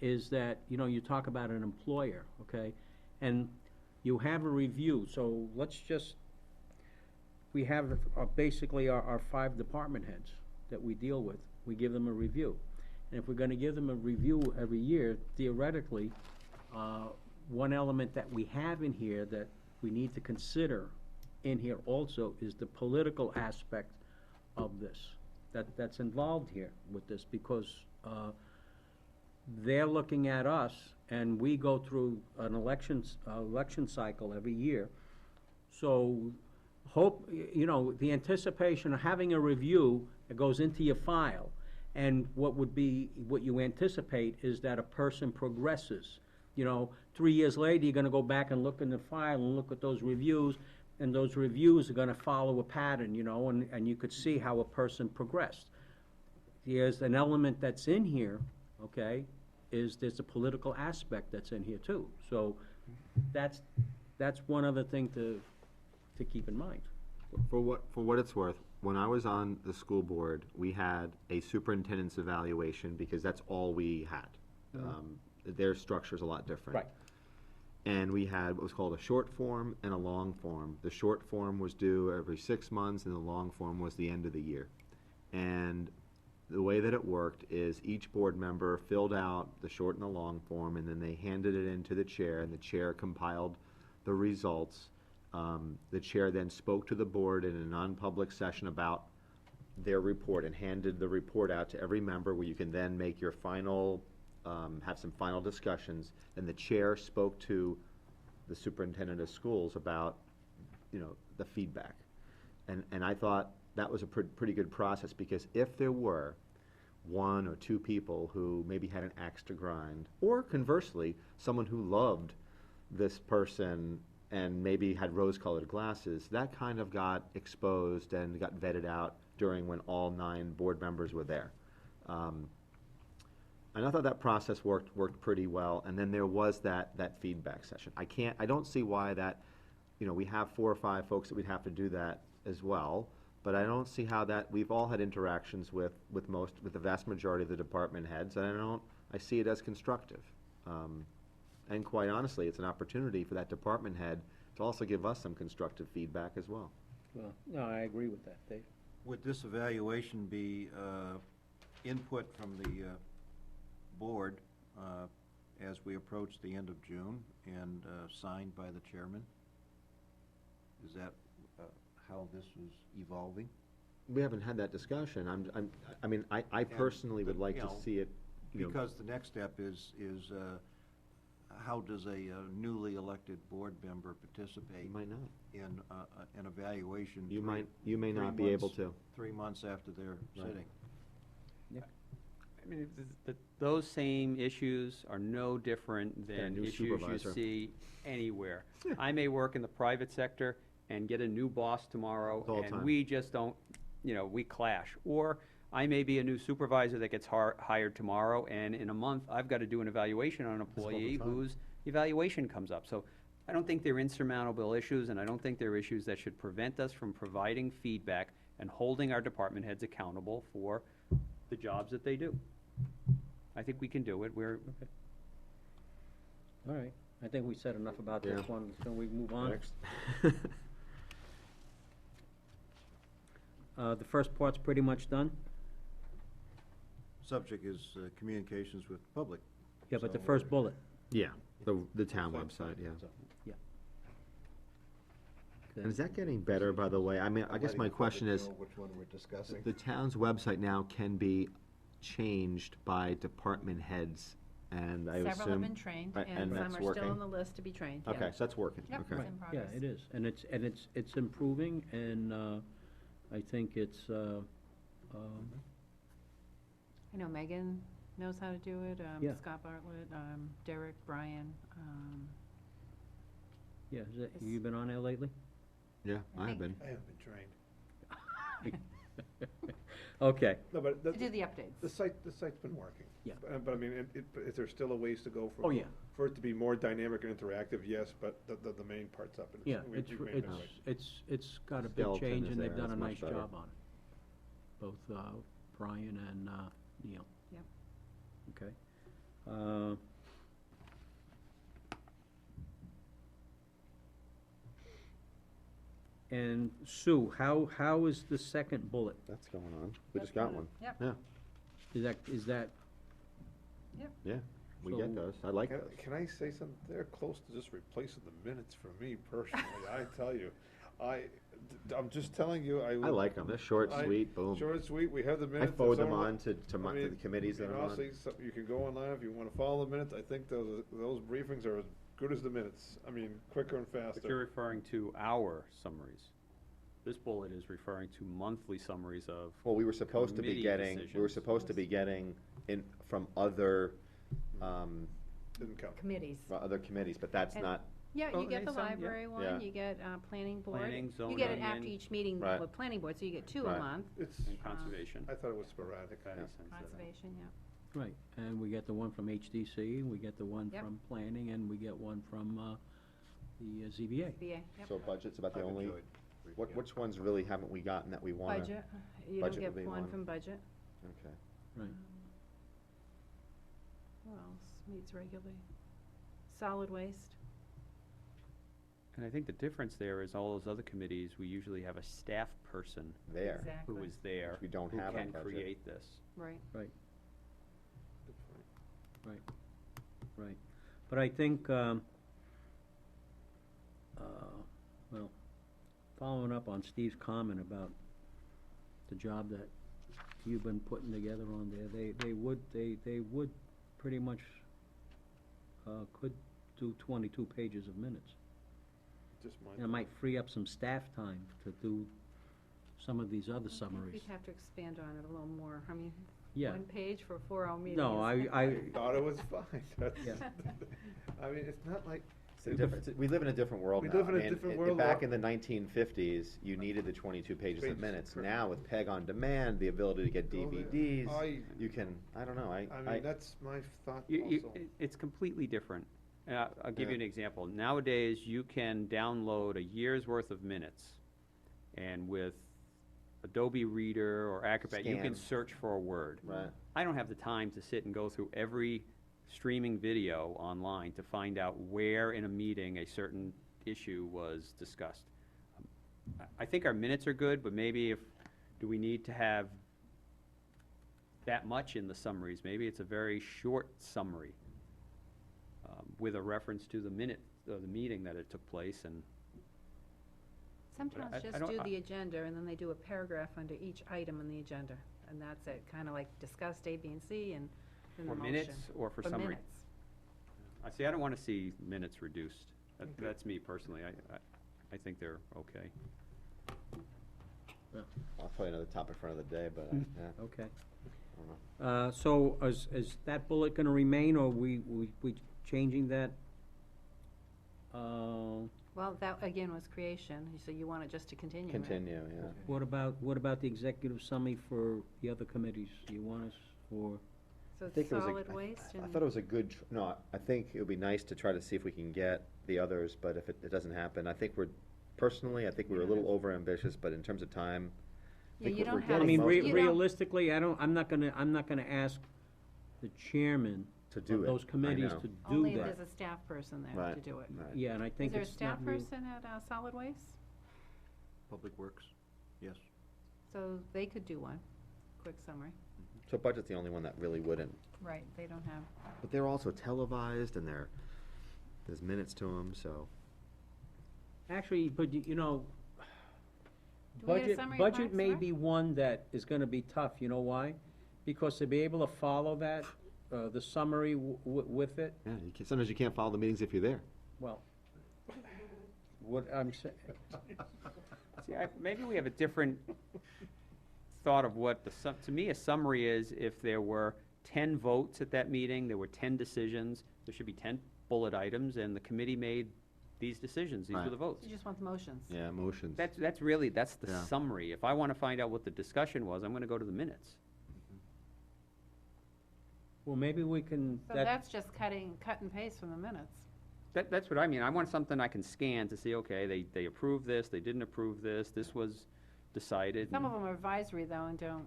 is that, you know, you talk about an employer, okay, and you have a review, so let's just, we have basically our 5 department heads that we deal with, we give them a review. And if we're gonna give them a review every year, theoretically, one element that we have in here that we need to consider in here also is the political aspect of this, that's involved here with this, because they're looking at us, and we go through an election cycle every year. So, you know, the anticipation of having a review that goes into your file, and what you anticipate is that a person progresses. You know, 3 years later, you're gonna go back and look in the file and look at those reviews, and those reviews are gonna follow a pattern, you know, and you could see how a person progressed. There's an element that's in here, okay, there's a political aspect that's in here too. So that's one other thing to keep in mind. for what it's worth, when I was on the school board, we had a superintendent's evaluation, because that's all we had. Their structure's a lot different. Right. And we had what was called a short form and a long form. The short form was due every 6 months, and the long form was the end of the year. And the way that it worked is each board member filled out the short and the long form, and then they handed it in to the chair, and the chair compiled the results. The chair then spoke to the board in a non-public session about their report, and handed the report out to every member, where you can then make your final, have some final discussions. And the chair spoke to the superintendent of schools about, the feedback. And I thought that was a pretty good process, because if there were one or two people who maybe had an axe to grind, or conversely, someone who loved this person and maybe had rose-colored glasses, that kind of got exposed and got vetted out during when all 9 board members were there. And I thought that process worked pretty well, and then there was that feedback session. I don't see why that, we have 4 or 5 folks that we'd have to do that as well, but I don't see how that, we've all had interactions with the vast majority of the department heads, and I see it as constructive. And quite honestly, it's an opportunity for that department head to also give us some constructive feedback as well. Well, no, I agree with that, Dave. Would this evaluation be input from the board as we approach the end of June and signed by the chairman? Is that how this is evolving? We haven't had that discussion. I personally would like to see it, Because the next step is how does a newly elected board member participate You might not. in an evaluation? You may not be able to. 3 months after they're Right. sitting. I mean, those same issues are no different Get a than new issues you supervisor. see anywhere. I may work in the private sector and get a new boss tomorrow, All the and time. we just don't, we clash. Or I may be a new supervisor that gets hired tomorrow, and in a month, I've got to do an evaluation on an all the employee time. whose evaluation comes up. So I don't think they're insurmountable issues, and I don't think they're issues that should prevent us from providing feedback and holding our department heads accountable for the jobs that they do. I think we can do it. All right, I think we said enough about this Yeah. one. Can we move on? Next. The first part's pretty much done. Subject is communications with public. Yeah, but the So, first bullet. Yeah, the town website, yeah. And is that getting better, by the way? I mean, I guess my question is, Which one we're discussing. the town's website now can be changed by department heads, and I assume. Several have been trained, Right, and and some that's are still working? on the list to be trained, yeah. Okay, so that's working, Yep, okay. it's in Yeah, progress. it is, and it's improving, and I think it's, I know Megan knows how to do it, Yeah. Scott Bartlett, Derek, Brian, yeah, is it, It's- you been on there lately? Yeah, I have been. I haven't been trained. Okay, No, but to do the updates. the site's been working. Yeah. But I mean, is there still a ways to go for? Oh, yeah. For it to be more dynamic and interactive, yes, but the main part's up. and yeah, we've made that way. it's got a big Skeleton change, is and they've there, done a it's much nice better. job on it. Both Brian and Neil. Yep. Okay. And Sue, how is the second bullet? That's going on. We That's just got good. one. Yep. Yeah, Is that, yeah, we So- get those. I like those. Can I say something? They're close to just replacing the minutes for me personally. I tell you, I'm just telling you, I like them. They're short, I- sweet, boom. Short and sweet, we have the I minutes. If forward them someone- on to I the mean, committees that you I'm know, on. see, you can go online if you wanna follow the minutes. I think those briefings are as good as the minutes. I mean, quicker and But you're faster. referring to our summaries. This bullet is referring to monthly summaries of, Well, we were supposed to be committee getting, in from other, Didn't count. Committees. other committees, but that's And- not, Yeah, Oh, you get the some, yeah. library Yeah. one, you get, planning board. Planning, You get it zoning, after and- each meeting Right. with planning board, so you get 2 a Right. month. It's, and conservation. I thought it was sporadic. Patty Yeah. sends that out. Conservation, yeah. right, and we get the one from HDC, we get the one Yep. from planning, and we get one from the ZBA. VA, yep. so budget's about the I've only, enjoyed reading which ones really haven't we gotten that we wanna? Budget, you don't budget get would be one one. from budget. Okay. Right. Who else meets regularly? Solid waste. And I think the difference there is all those other committees, we usually have a staff person There, Exactly. who is there, Which we don't who have a can budget. create this. Right. Right. Right, but I think, well, following up on Steve's comment about the job that you've been putting together on there, they would pretty much, do 22 pages of minutes. Just my. And it might free up some staff time to do some of these other I think summaries. We'd have to expand on it a little more. I mean, Yeah. one page for a 4-hour meeting. No, is- I, Thought it was fine, that's, Yeah. I mean, it's not like, It's a different, we live in a different world We now. live in I a mean, different it- world. Back in the 1950s, you needed the 22 pages of Pages, minutes. correct. Now with PEG on demand, the ability to get Oh, yeah. DVDs, you can, I don't know, I mean, that's my thought also. It's completely different. I'll give you Yeah. an example. Nowadays, you can download a year's worth of minutes, and with Adobe Reader or Acrobat, you can Scan. search for a word. Right. I don't have the time to sit and go through every streaming video online to find out where in a meeting a certain issue was discussed. I think our minutes are good, but maybe do we need to have that much in the summaries? Maybe it's a very short summary with a reference to the minute, the meeting that it took place, and Some But towns I just don't- do the agenda, and then they do a paragraph under each item on the agenda, and that's it, kind of like discussed A, B, and C, and then the for motion. minutes or for summary. minutes. I see, I don't wanna see minutes reduced. Okay. That's me personally. I think they're okay. I'll tell you another topic for another day, but, yeah, okay. I don't know. So is that bullet gonna remain, or we changing that? Well, that, again, was creation, so you want it just to continue, right? Continue, yeah. What about the executive summary for the other committees? Do you want us, or? So I think it was a- solid waste I and. thought it was a good, no, I think it would be nice to try to see if we can get the others, but if it doesn't happen, I think personally, I think we were a little overambitious, but in terms of time, Yeah, think you what we're don't getting have. I mean, most of it. realistically, I'm not gonna ask the chairman to of do it. those committees know. to do Only if that. there's a staff person there Right. to do it. Right. Yeah, and I Is think there a it's staff not real. person at solid waste? Public Works, yes. So they could do one, quick summary. So budget's the only one that really wouldn't, Right, they don't have. but they're also televised and there's minutes to them, so. Actually, but you know, Do we have a summary of budget Parks and may Rec? be one that is gonna be tough, you know why? Because to be able to follow that, the summary with it, Yeah, sometimes you can't follow the meetings if you're there. well, what I'm saying, See, maybe we have a different thought of what to me, a summary is if there were 10 votes at that meeting, there were 10 decisions, there should be 10 bullet items, and the committee made these decisions, these were Right. the votes. You just want the motions. Yeah, motions. That's the Yeah. summary. If I wanna find out what the discussion was, I'm gonna go to the minutes. well, maybe we can, So that's just cut and paste from the minutes. That's what I mean. I want something I can scan to see, okay, they approved this, they didn't approve this was decided. Some of them are advisory though and don't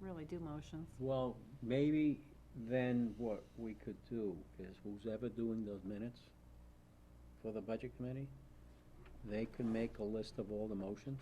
really do motions. well, maybe then what we could do is who's ever doing those minutes for the budget committee, they can make a list of all the motions.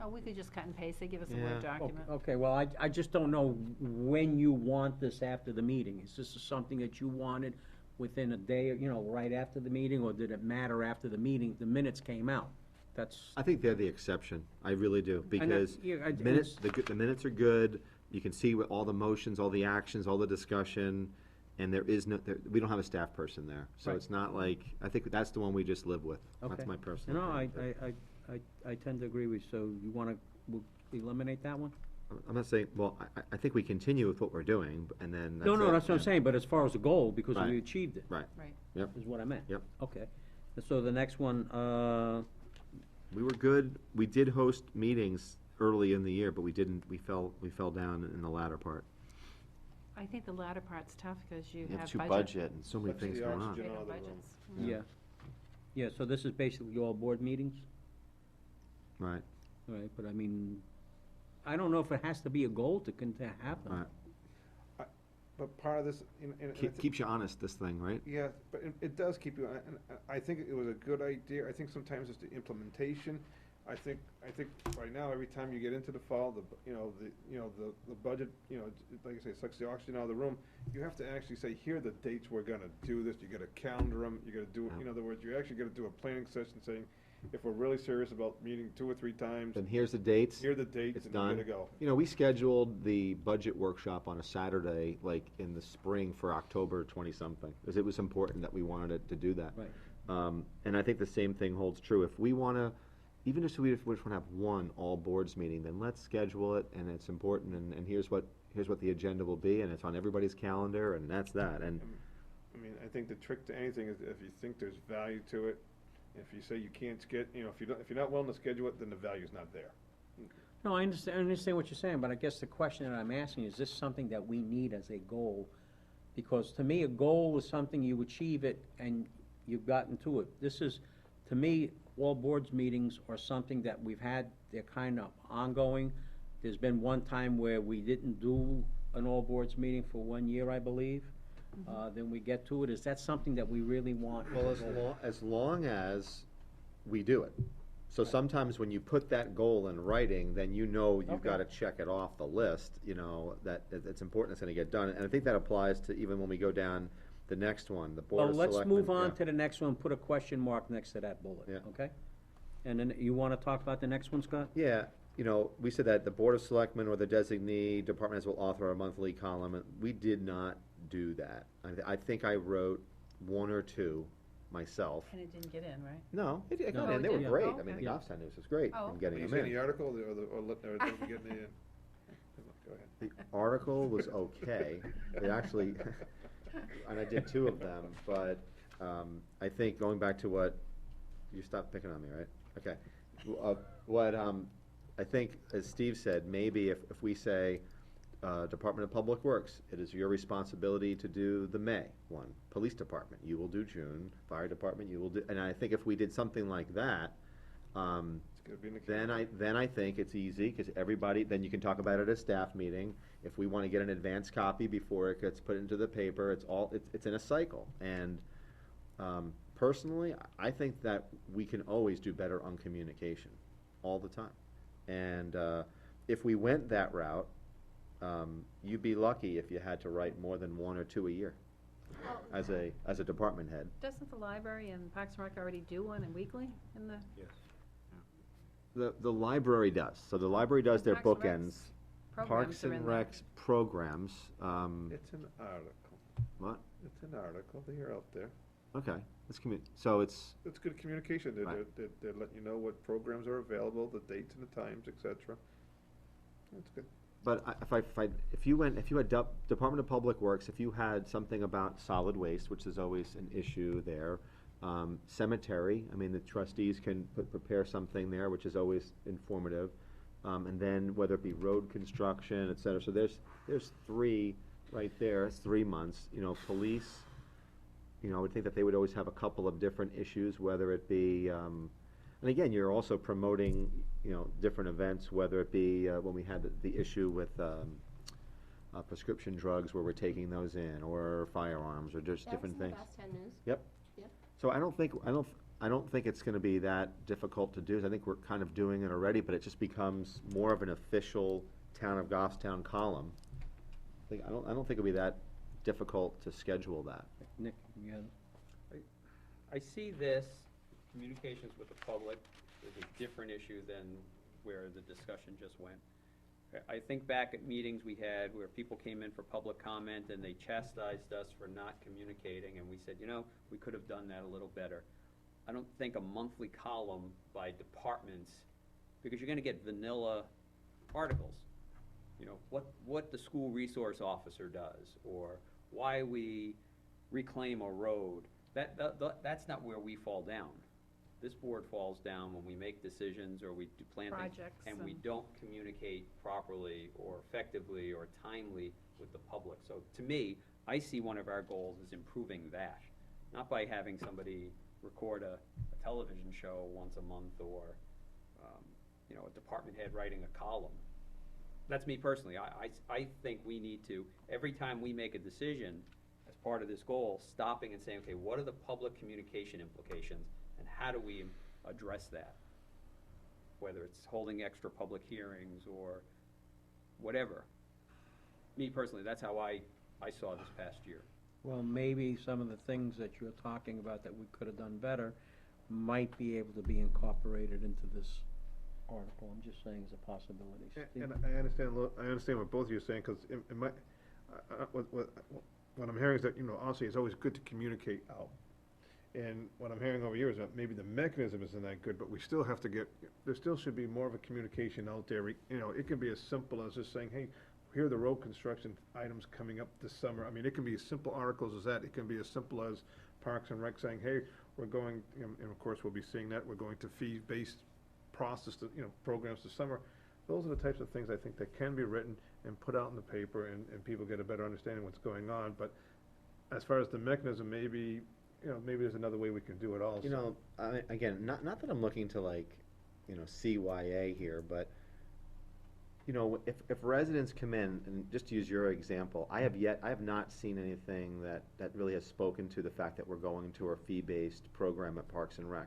Oh, we could just cut and paste, they give us a Yeah. Word document. Okay, well, I just don't know when you want this after the meeting. Is this something that you wanted within a day, you know, right after the meeting, or did it matter after the meeting, the minutes came out? That's, I think they're the exception, I really do, because yeah, I- minutes, the minutes are good, you can see what all the motions, all the actions, all the discussion, and there is no, we don't have a staff person there, so Right. it's not like, I think that's the one we just live with. Okay. That's my personal no, opinion. I tend to agree with you, so you wanna eliminate that one? I'm not saying, well, I think we continue with what we're doing, and then that's No, no, it, that's what I'm yeah. saying, but as far as the goal, because Right. we achieved it, Right, Right. yep. is what I meant. Yep. Okay, and so the next one, We were good, we did host meetings early in the year, but we fell down in the latter part. I think the latter part's tough because you You have have to budget. budget and so many Such things the going on. oxygen. Bigger Another room. budgets. yeah. Yeah, so this is basically all board meetings? Right, Right, but I mean, I don't know if it has to be a goal to have them. right. But part of this, Keeps you honest, this thing, right? yeah, but it does keep you, and I think it was a good idea. I think sometimes it's the implementation. I think right now, every time you get into the fall, the budget, like I say, sucks the oxygen out of the room. You have to actually say, here are the dates we're gonna do this. You gotta calendar them, you gotta do, Yeah. in other words, you actually gotta do a planning session saying, if we're really serious about meeting 2 or 3 times, Then here's the dates. here are the dates, It's and we're done. good to go. You know, we scheduled the budget workshop on a Saturday, like in the spring for October 20-something, because it was important that we wanted to do that. Right. And I think the same thing holds true. If we wanna, even if we just wanna have one all boards meeting, then let's schedule it, and it's important, and here's what the agenda will be, and it's on everybody's calendar, and that's that, and. I mean, I think the trick to anything is if you think there's value to it, if you say you can't if you're not willing to schedule it, then the value's not there. No, I understand what you're saying, but I guess the question that I'm asking, is this something that we need as a goal? Because to me, a goal is something you achieve it and you've gotten to it. This is, to me, all boards meetings are something that we've had, they're kind of ongoing. There's been one time where we didn't do an all boards meeting for 1 year, I believe. Then we get to it. Is that something that we really want? Well, as long as we do it. So sometimes when you put that goal in writing, then you know you've Okay. gotta check it off the list, you know, that it's important, it's gonna get done. And I think that applies to even when we go down the next one, the Board Well, of let's Selectmen. move on yeah. to the next one, put a question mark next to that bullet, Yeah. okay? And then you want to talk about the next one, Scott? Yeah, you know, we said that the Board of Selectmen or the designee department heads will author a monthly column, and we did not do that. I think I wrote 1 or 2 myself. And it didn't get in, right? No, it No, got in, they it were did? great. Oh, I mean, the okay. Goffstown News was great Oh, in getting You them say in. the article, or don't we get in the, go ahead. The article was okay. It actually, and I did 2 of them, but I think going back to what, you stopped picking on me, right? Okay. I think, as Steve said, maybe if we say, Department of Public Works, it is your responsibility to do the May one. Police Department, you will do June. Fire Department, you will do, and I think if we did something like that, It's gonna be in the then I think it's easy, because everybody, then you can talk about it at a staff meeting. If we want to get an advance copy before it gets put into the paper, it's in a cycle. And personally, I think that we can always do better on communication, all the time. And if we went that route, you'd be lucky if you had to write more than 1 or 2 a year as a department head. Doesn't the library and Parks and Rec already do one and weekly in the? Yes. The library does. So the library does their Parks and Rec's bookends. programs Parks are and in there. Rec's programs, It's an article. what? It's an article, they're out there. Okay, so it's, It's good communication, Right. they're letting you know what programs are available, the dates and the times, et cetera. That's good. but if you had Department of Public Works, if you had something about solid waste, which is always an issue there, cemetery, I mean, the trustees can prepare something there, which is always informative. And then whether it be road construction, et cetera, so there's 3 right there, it's 3 months, you know, police, you know, I would think that they would always have a couple of different issues, whether it be, and again, you're also promoting, you know, different events, whether it be, when we had the issue with, prescription drugs where we're taking those in, or firearms, or just different things. That's in the Goffstown News. Yep. Yep. So I don't think it's gonna be that difficult to do. I think we're kind of doing it already, but it just becomes more of an official Town of Goffstown column. I don't think it'll be that difficult to schedule that. Nick, you got it? I see this, communications with the public, is a different issue than where the discussion just went. I think back at meetings we had where people came in for public comment and they chastised us for not communicating, and we said, you know, we could have done that a little better. I don't think a monthly column by departments, because you're gonna get vanilla articles. You know, what the school resource officer does, or why we reclaim a road. That's not where we fall down. This board falls down when we make decisions or we do plan things, Projects and we and- don't communicate properly or effectively or timely with the public. So to me, I see one of our goals is improving that, not by having somebody record a television show once a month or, you know, a department head writing a column. That's me personally. I think we need to, every time we make a decision as part of this goal, stopping and saying, okay, what are the public communication implications and how do we address that? Whether it's holding extra public hearings or whatever. Me personally, that's how I saw this past year. Well, maybe some of the things that you're talking about that we could have done better might be able to be incorporated into this article. I'm just saying as a possibility. Steve? And I understand what both of you are saying, because in my, what I'm hearing is that, honestly, it's always good to communicate out. And what I'm hearing over here is that maybe the mechanism isn't that good, but we still have to there still should be more of a communication out there. It can be as simple as just saying, hey, here are the road construction items coming up this summer. I mean, it can be as simple articles as that. It can be as simple as Parks and Rec saying, hey, we're going, and of course, we'll be seeing that, we're going to fee-based process, programs this summer. Those are the types of things I think that can be written and put out in the paper, and people get a better understanding of what's going on. But as far as the mechanism, maybe there's another way we can do it also. Again, not that I'm looking to CYA here, but, if residents come in, and just to use your example, I have not seen anything that really has spoken to the fact that we're going to a fee-based program at Parks and Rec.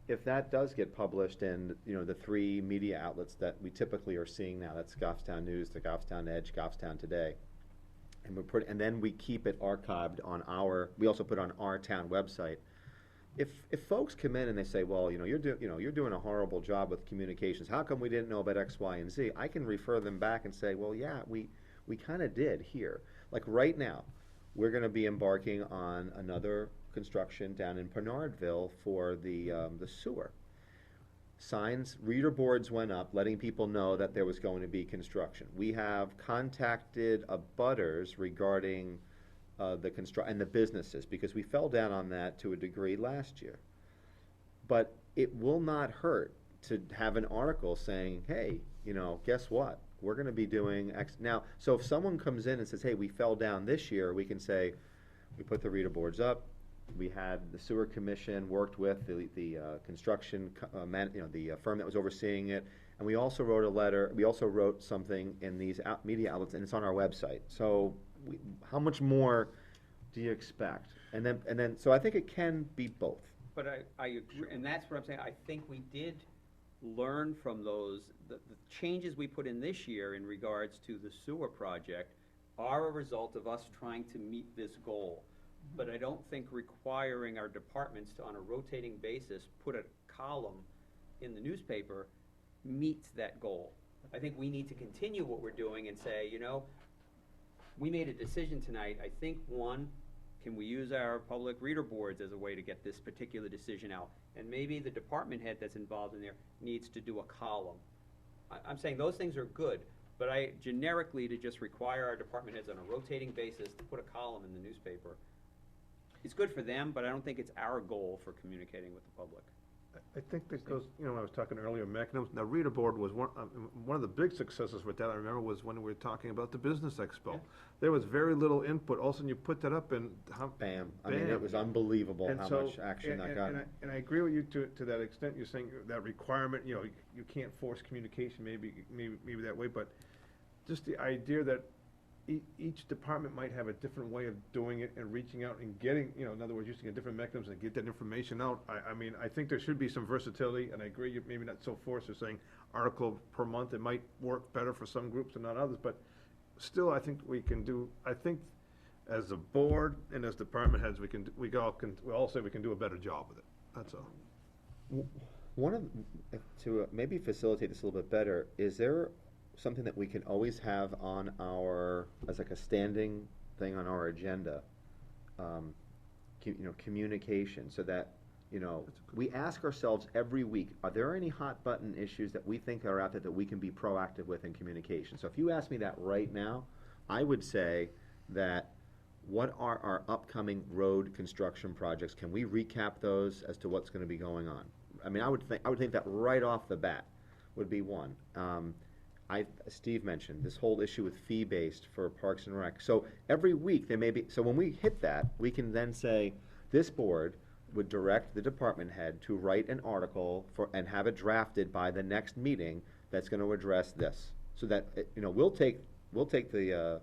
If that does get published in, the 3 media outlets that we typically are seeing now, that's Goffstown News, the Goffstown Edge, Goffstown Today, and then we keep it archived on we also put it on our town website. If folks come in and they say, well, you're doing a horrible job with communications, how come we didn't know about X, Y, and Z? I can refer them back and say, well, yeah, we kind of did here. Like right now, we're going to be embarking on another construction down in Bernardville for the sewer. Signs, reader boards went up, letting people know that there was going to be construction. We have contacted abutters regarding and the businesses, because we fell down on that to a degree last year. But it will not hurt to have an article saying, hey, guess what? We're going to be doing X. Now, so if someone comes in and says, hey, we fell down this year, we can say, we put the reader boards up. We had the sewer commission worked with the construction, the firm that was overseeing it. And we also wrote a letter, we also wrote something in these media outlets, and it's on our website. So how much more do you expect? And then, so I think it can be both. But I agree, and that's what I'm saying. I think we did learn from those, the changes we put in this year in regards to the sewer project are a result of us trying to meet this goal. But I don't think requiring our departments to, on a rotating basis, put a column in the newspaper meets that goal. I think we need to continue what we're doing and say, we made a decision tonight. I think, one, can we use our public reader boards as a way to get this particular decision out? And maybe the department head that's involved in there needs to do a column. I'm saying those things are good, but generically to just require our department heads on a rotating basis to put a column in the newspaper, it's good for them, but I don't think it's our goal for communicating with the public. I think that goes, I was talking earlier, mechanisms. Now, reader board was one of the big successes with that, I remember, was when we were talking about the Business Expo. Yeah. There was very little input. All of a sudden, you put that up and Bam. I mean, it was unbelievable And how so- much action that got. And I agree with you to that extent. You're saying that requirement, you can't force communication maybe that way, but just the idea that each department might have a different way of doing it and reaching out and getting, in other words, using a different mechanism to get that information out. I mean, I think there should be some versatility, and I agree, you're maybe not so forced as saying article per month. It might work better for some groups and not others, but still, I think we can do, as a board and as department heads, we all say we can do a better job with it. That's all. To maybe facilitate this a little bit better, is there something that we can always have on as like a standing thing on our agenda, communication, so that, we ask ourselves every week, are there any hot button issues that we think are out there that we can be proactive with in communication? So if you ask me that right now, I would say that what are our upcoming road construction projects? Can we recap those as to what's going to be going on? I mean, I would think that right off the bat would be one. Steve mentioned this whole issue with fee-based for Parks and Rec. So every week there may be, so when we hit that, we can then say, this board would direct the department head to write an article and have it drafted by the next meeting that's going to address this. So that, we'll take the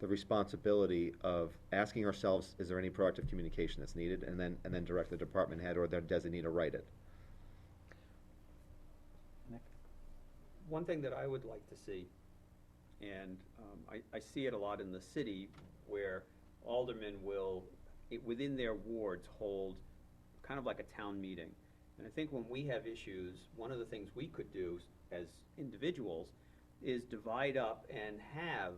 responsibility of asking ourselves, is there any proactive communication that's needed, and then direct the department head or their designee to write it. One thing that I would like to see, and I see it a lot in the city, where aldermen will, within their wards, hold kind of like a town meeting. And I think when we have issues, one of the things we could do as individuals is divide up and have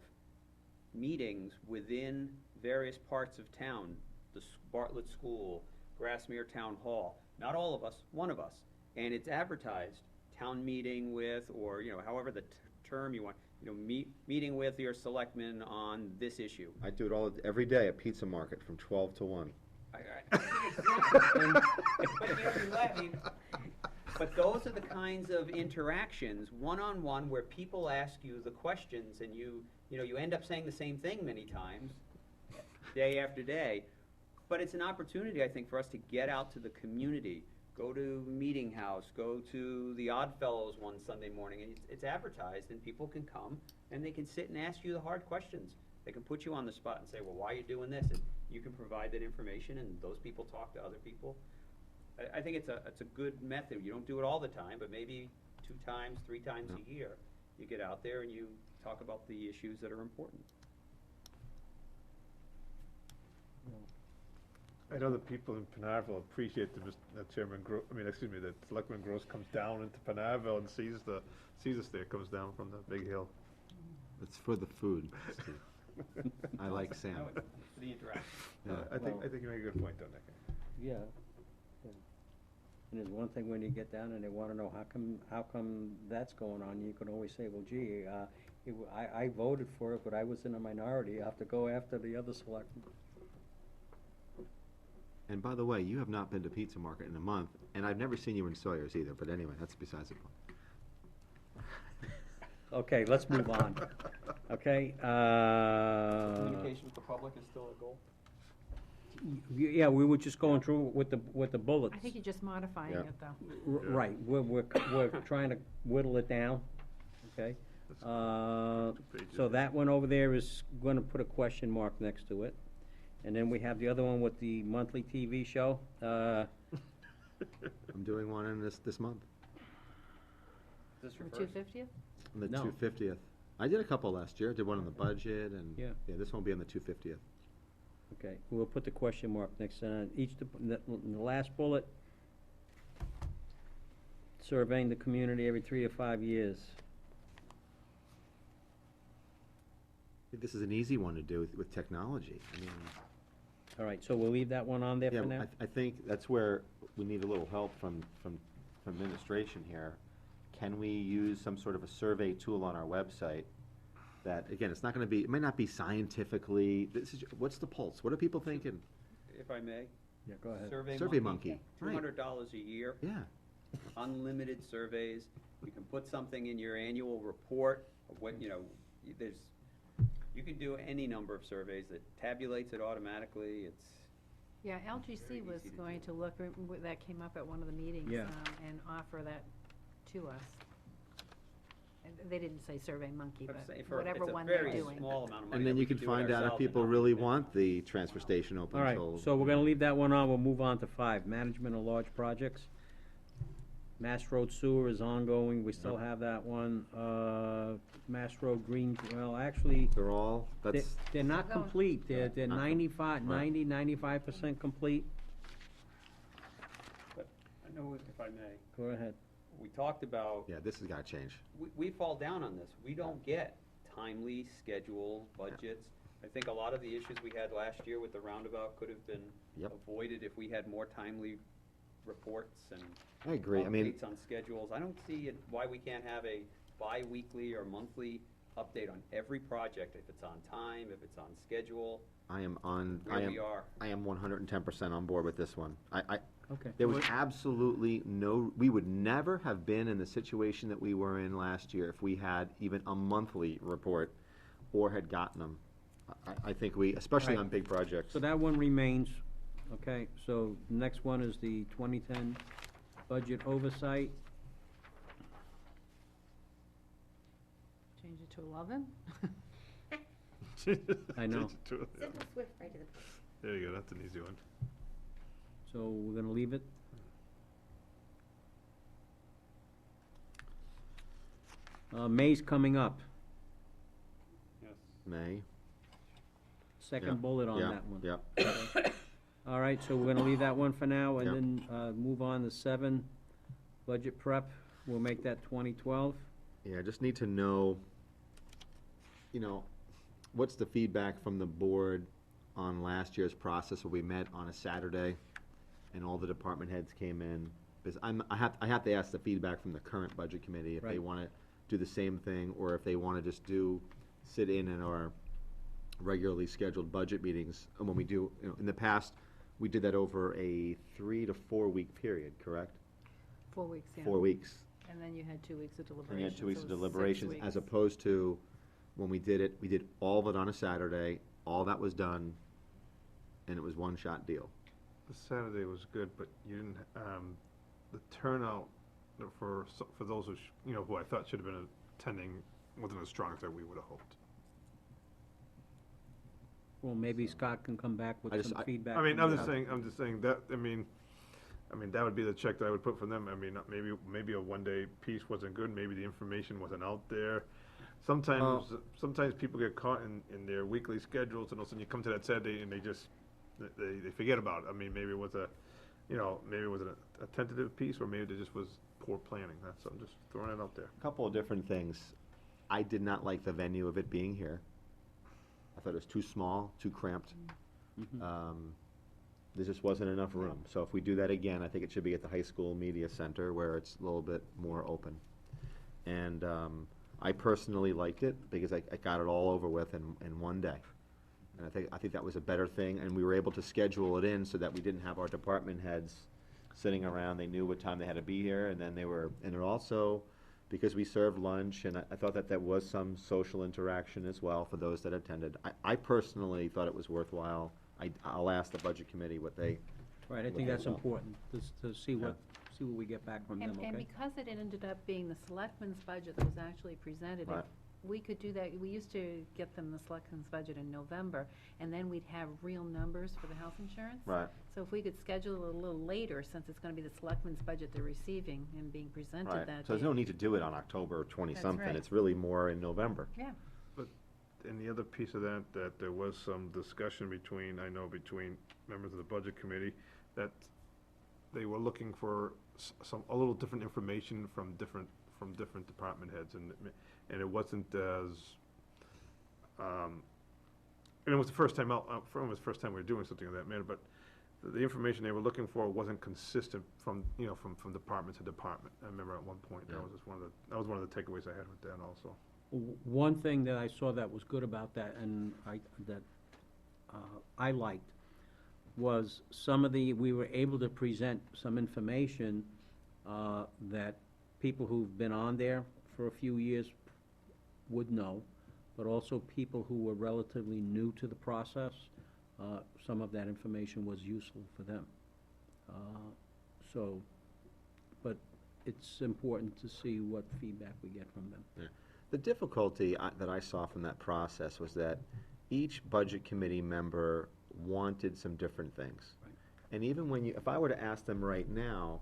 meetings within various parts of town, the Bartlett School, Grassmere Town Hall, not all of us, one of us. And it's advertised, town meeting with, or, however the term you want, meeting with your selectmen on this issue. I do it every day at Pizza Market from 12 to 1. But those are the kinds of interactions, one-on-one, where people ask you the questions, and you end up saying the same thing many times, day after day. But it's an opportunity, I think, for us to get out to the community, go to Meeting House, go to the Odd Fellows one Sunday morning, and it's advertised, and people can come, and they can sit and ask you the hard questions. They can put you on the spot and say, well, why are you doing this? And you can provide that information, and those people talk to other people. I think it's a good method. You don't do it all the time, but maybe 2 times, 3 times a year, you get out there and you talk about the issues that are important. I know that people in Pinarville appreciate that Selectman Gross comes down into Pinarville and sees us there, comes down from the big hill. It's for the food, Steve. I like Sam. The interaction. Yeah. I think you make a good point on that. Yeah. And there's one thing when you get down and they wanna know how come that's going on, you can always say, well, gee, I voted for it, but I was in a minority, I have to go after the other selectmen. And by the way, you have not been to Pizza Market in a month, and I've never seen you in Sawyer's either, but anyway, that's besides the point. Okay, let's move on. Okay, Communication with the public is still a goal? yeah, we were just going through with the bullets. I think you're just modifying Yeah. it, though. Right, we're trying to whittle it down, okay? So that one over there is gonna put a question mark next to it. And then we have the other one with the monthly TV show. I'm doing one in this month, Is this your For first? 250th? on the No. 250th. I did a couple last year, did one on the budget, and, Yeah. this won't be on the 250th. Okay, we'll put the question mark next to the last bullet. Surveying the community every 3 or 5 years. This is an easy one to do with technology. I mean, All right, so we'll leave that one on there yeah, for now? I think that's where we need a little help from administration here. Can we use some sort of a survey tool on our website that, again, it's not gonna be, it might not be scientifically, what's the pulse? What are people thinking? If I may? Yeah, go ahead. Survey Monkey, right. $200 a year, Yeah, unlimited surveys. You can put something in your annual report of what, you can do any number of surveys that tabulates it automatically. It's, Yeah, Very LGC was easy to going do. to look, that came up at one of the meetings. Yeah. And offer that to us. And they didn't say Survey Monkey, I'm but saying whatever it's one a they're very doing. small amount of money. and that then we you can do it find out if ourselves and people not really depend want on. the transfer station open All right, till. so we're gonna leave that one on, we'll move on to 5, management of large projects. Mass Road Sewer is ongoing, we still have that one. Mass Road Green, well, actually, They're all, that's, they're not Going. complete, they're Not com- 95% complete. But I know, if I may, Go ahead. we talked about, yeah, this has gotta change. we fall down on this. We don't get timely scheduled budgets. I think a lot of the issues we had last year with the roundabout could have been Yep. avoided if we had more timely reports and I agree, I mean, updates on schedules. I don't see why we can't have a bi-weekly or monthly update on every project, if it's on time, if it's on schedule, I am where we are. I am 110% on board with this one. Okay. There was absolutely we would never have been in the situation that we were in last year if we had even a monthly report or had gotten them. I think especially Right. on big projects. So that one remains, okay, so next one is the 2010 budget oversight. Change it to 11? I know. Simple, swift, right to the point. There you go, that's an easy one. So we're gonna leave it? May's coming up, Yes. May. second Yeah, bullet on yeah, that one. Yep. All right, so we're gonna leave that one for now, and Yeah. then, move on to 7, budget prep. We'll make that 2012. Yeah, I just need to know, what's the feedback from the board on last year's process where we met on a Saturday and all the department heads came in? Because I have to ask the feedback from the current budget committee if they Right. wanna do the same thing, or if they wanna just sit in our regularly scheduled budget meetings. And when we do, in the past, we did that over a 3 to 4 week period, correct? 4 weeks, yeah. 4 weeks. And then you had 2 weeks of And deliberations. you had 2 weeks so of it was 6 deliberations, weeks. as opposed to, when we did it, we did all of it on a Saturday, all that was done, and it was one-shot deal. The Saturday was good, but you didn't, the turnout for those who I thought should have been attending wasn't as strong as we would have hoped. Well, maybe Scott can come back I with just- some feedback. I mean, from I'm the- just saying that, I mean, that would be the check that I would put for them. I mean, maybe a one-day piece wasn't good, maybe the information wasn't out there. Sometimes people get caught in their weekly schedules, and all of a sudden you come to that Saturday and they forget about it. I mean, maybe it was a tentative piece, or maybe there just was poor planning. I'm just throwing it out there. A couple of different things. I did not like the venue of it being here. I thought it was too small, too cramped. There just wasn't enough room. So if we do that again, I think it should be at the high school media center where it's a little bit more open. And I personally liked it because I got it all over with in one day. And I think that was a better thing, and we were able to schedule it in so that we didn't have our department heads sitting around. They knew what time they had to be here, and then and it also, because we served lunch, and I thought that there was some social interaction as well for those that attended. I personally thought it was worthwhile. I'll ask the budget committee what they. Right, I think that's important, to see what we get back from them, And okay? because it ended up being the selectmen's budget that was actually presented, Right. we could do that. We used to get them the selectmen's budget in November, and then we'd have real numbers for the health insurance. Right. So if we could schedule it a little later, since it's gonna be the selectmen's budget they're receiving and being presented Right, that day. so there's no need to do it on October 20-something. right. It's really more in November. Yeah. And the other piece of that there was some discussion between members of the budget committee, that they were looking for a little different information from different department heads, and it wasn't as, and it was the first time we were doing something of that matter, but the information they were looking for wasn't consistent from department to department. I remember at one point, that was one of the takeaways I had with that also. One thing that I saw that was good about that, and I liked, was we were able to present some information that people who've been on there for a few years would know, but also people who were relatively new to the process, some of that information was useful for them. But it's important to see what feedback we get from them. Yeah. The difficulty that I saw from that process was that each budget committee member wanted some different things. Right. And even if I were to ask them right now,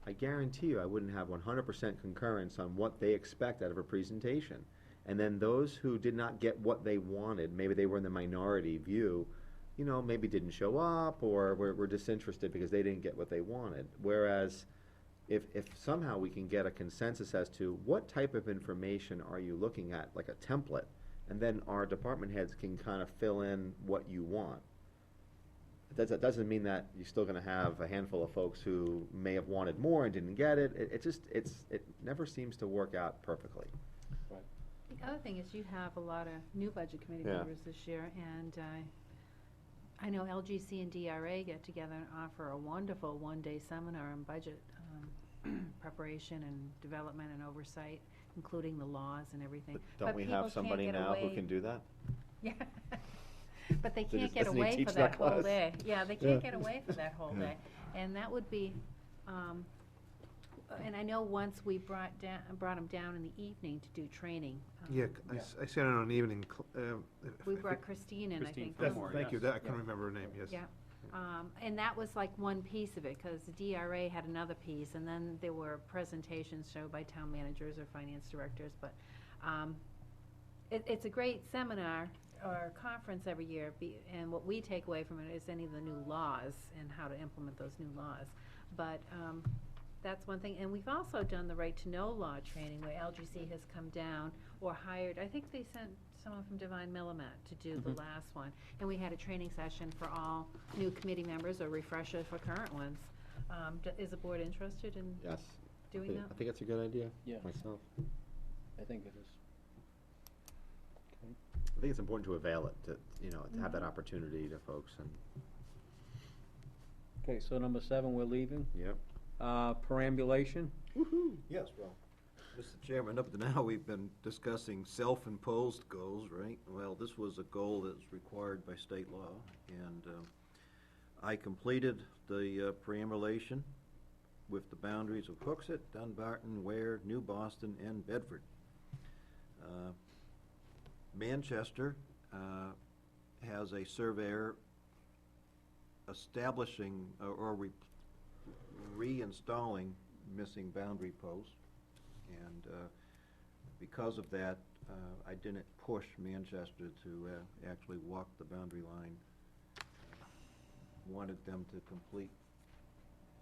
I guarantee you I wouldn't have 100% concurrence on what they expect out of a presentation. And then those who did not get what they wanted, maybe they were in the minority view, maybe didn't show up or were disinterested because they didn't get what they wanted. Whereas if somehow we can get a consensus as to what type of information are you looking at, like a template, and then our department heads can kind of fill in what you want. That doesn't mean that you're still gonna have a handful of folks who may have wanted more and didn't get it. It never seems to work out perfectly. The other thing is you have a lot of new budget committee Yeah. members this year, and I know LGC and DRA get together and offer a wonderful one-day seminar on budget preparation and development and oversight, including the laws and everything. But don't we people have can't somebody get now who away- can do that? Yeah. But they So can't get doesn't he away teach for that that whole class? day. Yeah, they Yeah. can't get away for that whole Yeah. day. And that would be, and I know once we brought them down in the evening to do training. Yeah, I sat in on an evening. We brought Christine in, I think. That's- from- Thank you, I couldn't remember her name, yes. Yeah, and that was like one piece of it, because the DRA had another piece, and then there were presentations shown by town managers or finance directors, but it's a great seminar our conference every year, and what we take away from it is any of the new laws and how to implement those new laws. But, that's one thing, and we've also done the right to know law training, where LGC has come down or hired, I think they sent someone from Divine Millimet to do the last one. And we had a training session for all new committee members, or refresher for current ones. Is the board interested in Yes. doing that? I think that's a good idea, Yeah. myself. I think it is. I think it's important to avail it, to, to have that opportunity to folks, and, Okay, so number 7, we're leaving. yep. Perambulation. Yes, well, Mr. Chairman, up to now, we've been discussing self-imposed goals, right? Well, this was a goal that's required by state law, and I completed the perambulation with the boundaries of Hooksett, Dunbarton, Ware, New Boston, and Bedford. Manchester has a surveyor establishing or reinstalling missing boundary posts, and because of that, I didn't push Manchester to actually walk the boundary line. Wanted them to complete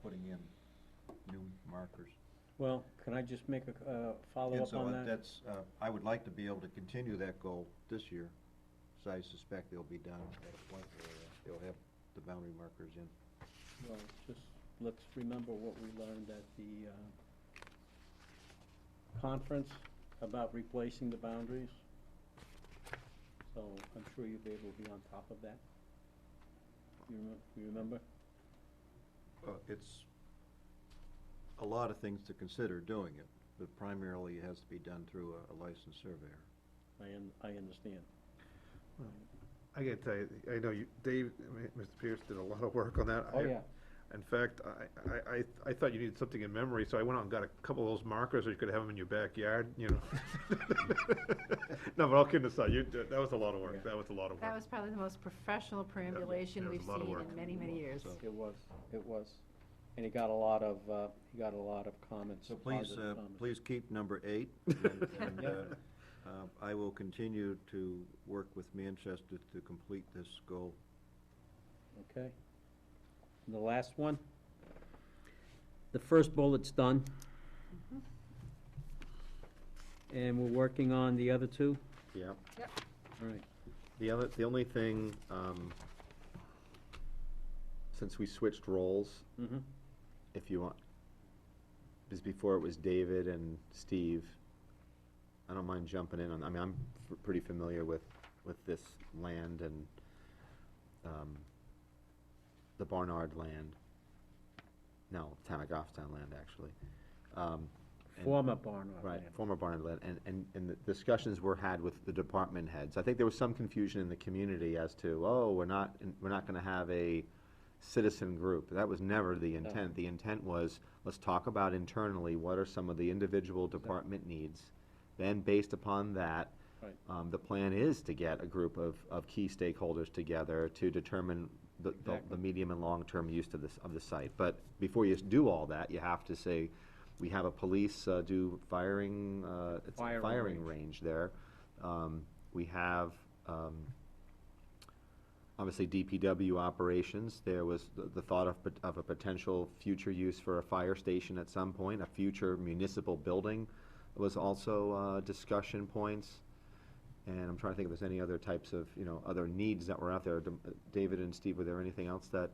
putting in new markers. Well, can I just make a follow-up on that? That's, I would like to be able to continue that goal this year, so I suspect they'll be done at a point where they'll have the boundary markers in. Well, just, let's remember what we learned at the conference about replacing the boundaries. So I'm sure you'll be able to be on top of that. You remember? It's a lot of things to consider doing it, but primarily it has to be done through a licensed surveyor. I understand. I gotta tell you, I know you, Dave, Mr. Pierce did a lot of work on that. Oh, yeah. In fact, I thought you needed something in memory, so I went out and got a couple of those markers, so you could have them in your backyard, No, but all kidding aside, that was a lot of work, Yeah. that was a lot of work. That was probably the most professional perambulation it was we've a lot of seen work. in many, many years. It was. And he got a lot of comments. So please, positive comments. please keep number 8, and I will continue to work with Manchester to complete this goal. Okay. And the last one? The first bullet's done. And we're working on the other 2? Yep. All right. The only thing, since we switched roles, Mm-hmm. if you want, because before it was David and Steve, I don't mind jumping in on, I'm pretty familiar with this land and, the Barnard land. No, Town of Goffstown land, actually. And- Former Barnard Right, land. former Barnard land, and the discussions were had with the department heads. I think there was some confusion in the community as to, we're not gonna have a citizen group. That was never the intent. The intent was, let's talk about internally, what are some of the individual department needs? Then, based upon that, Right. the plan is to get a group of key stakeholders together to determine the Exactly. medium and long-term use of the site. But before you do all that, you have to say, we have a police do firing, it's a Firing firing range. range there. We have, obviously DPW operations. There was the thought of a potential future use for a fire station at some point. A future municipal building was also discussion points. And I'm trying to think if there's any other types of, other needs that were out there. David and Steve, were there anything else that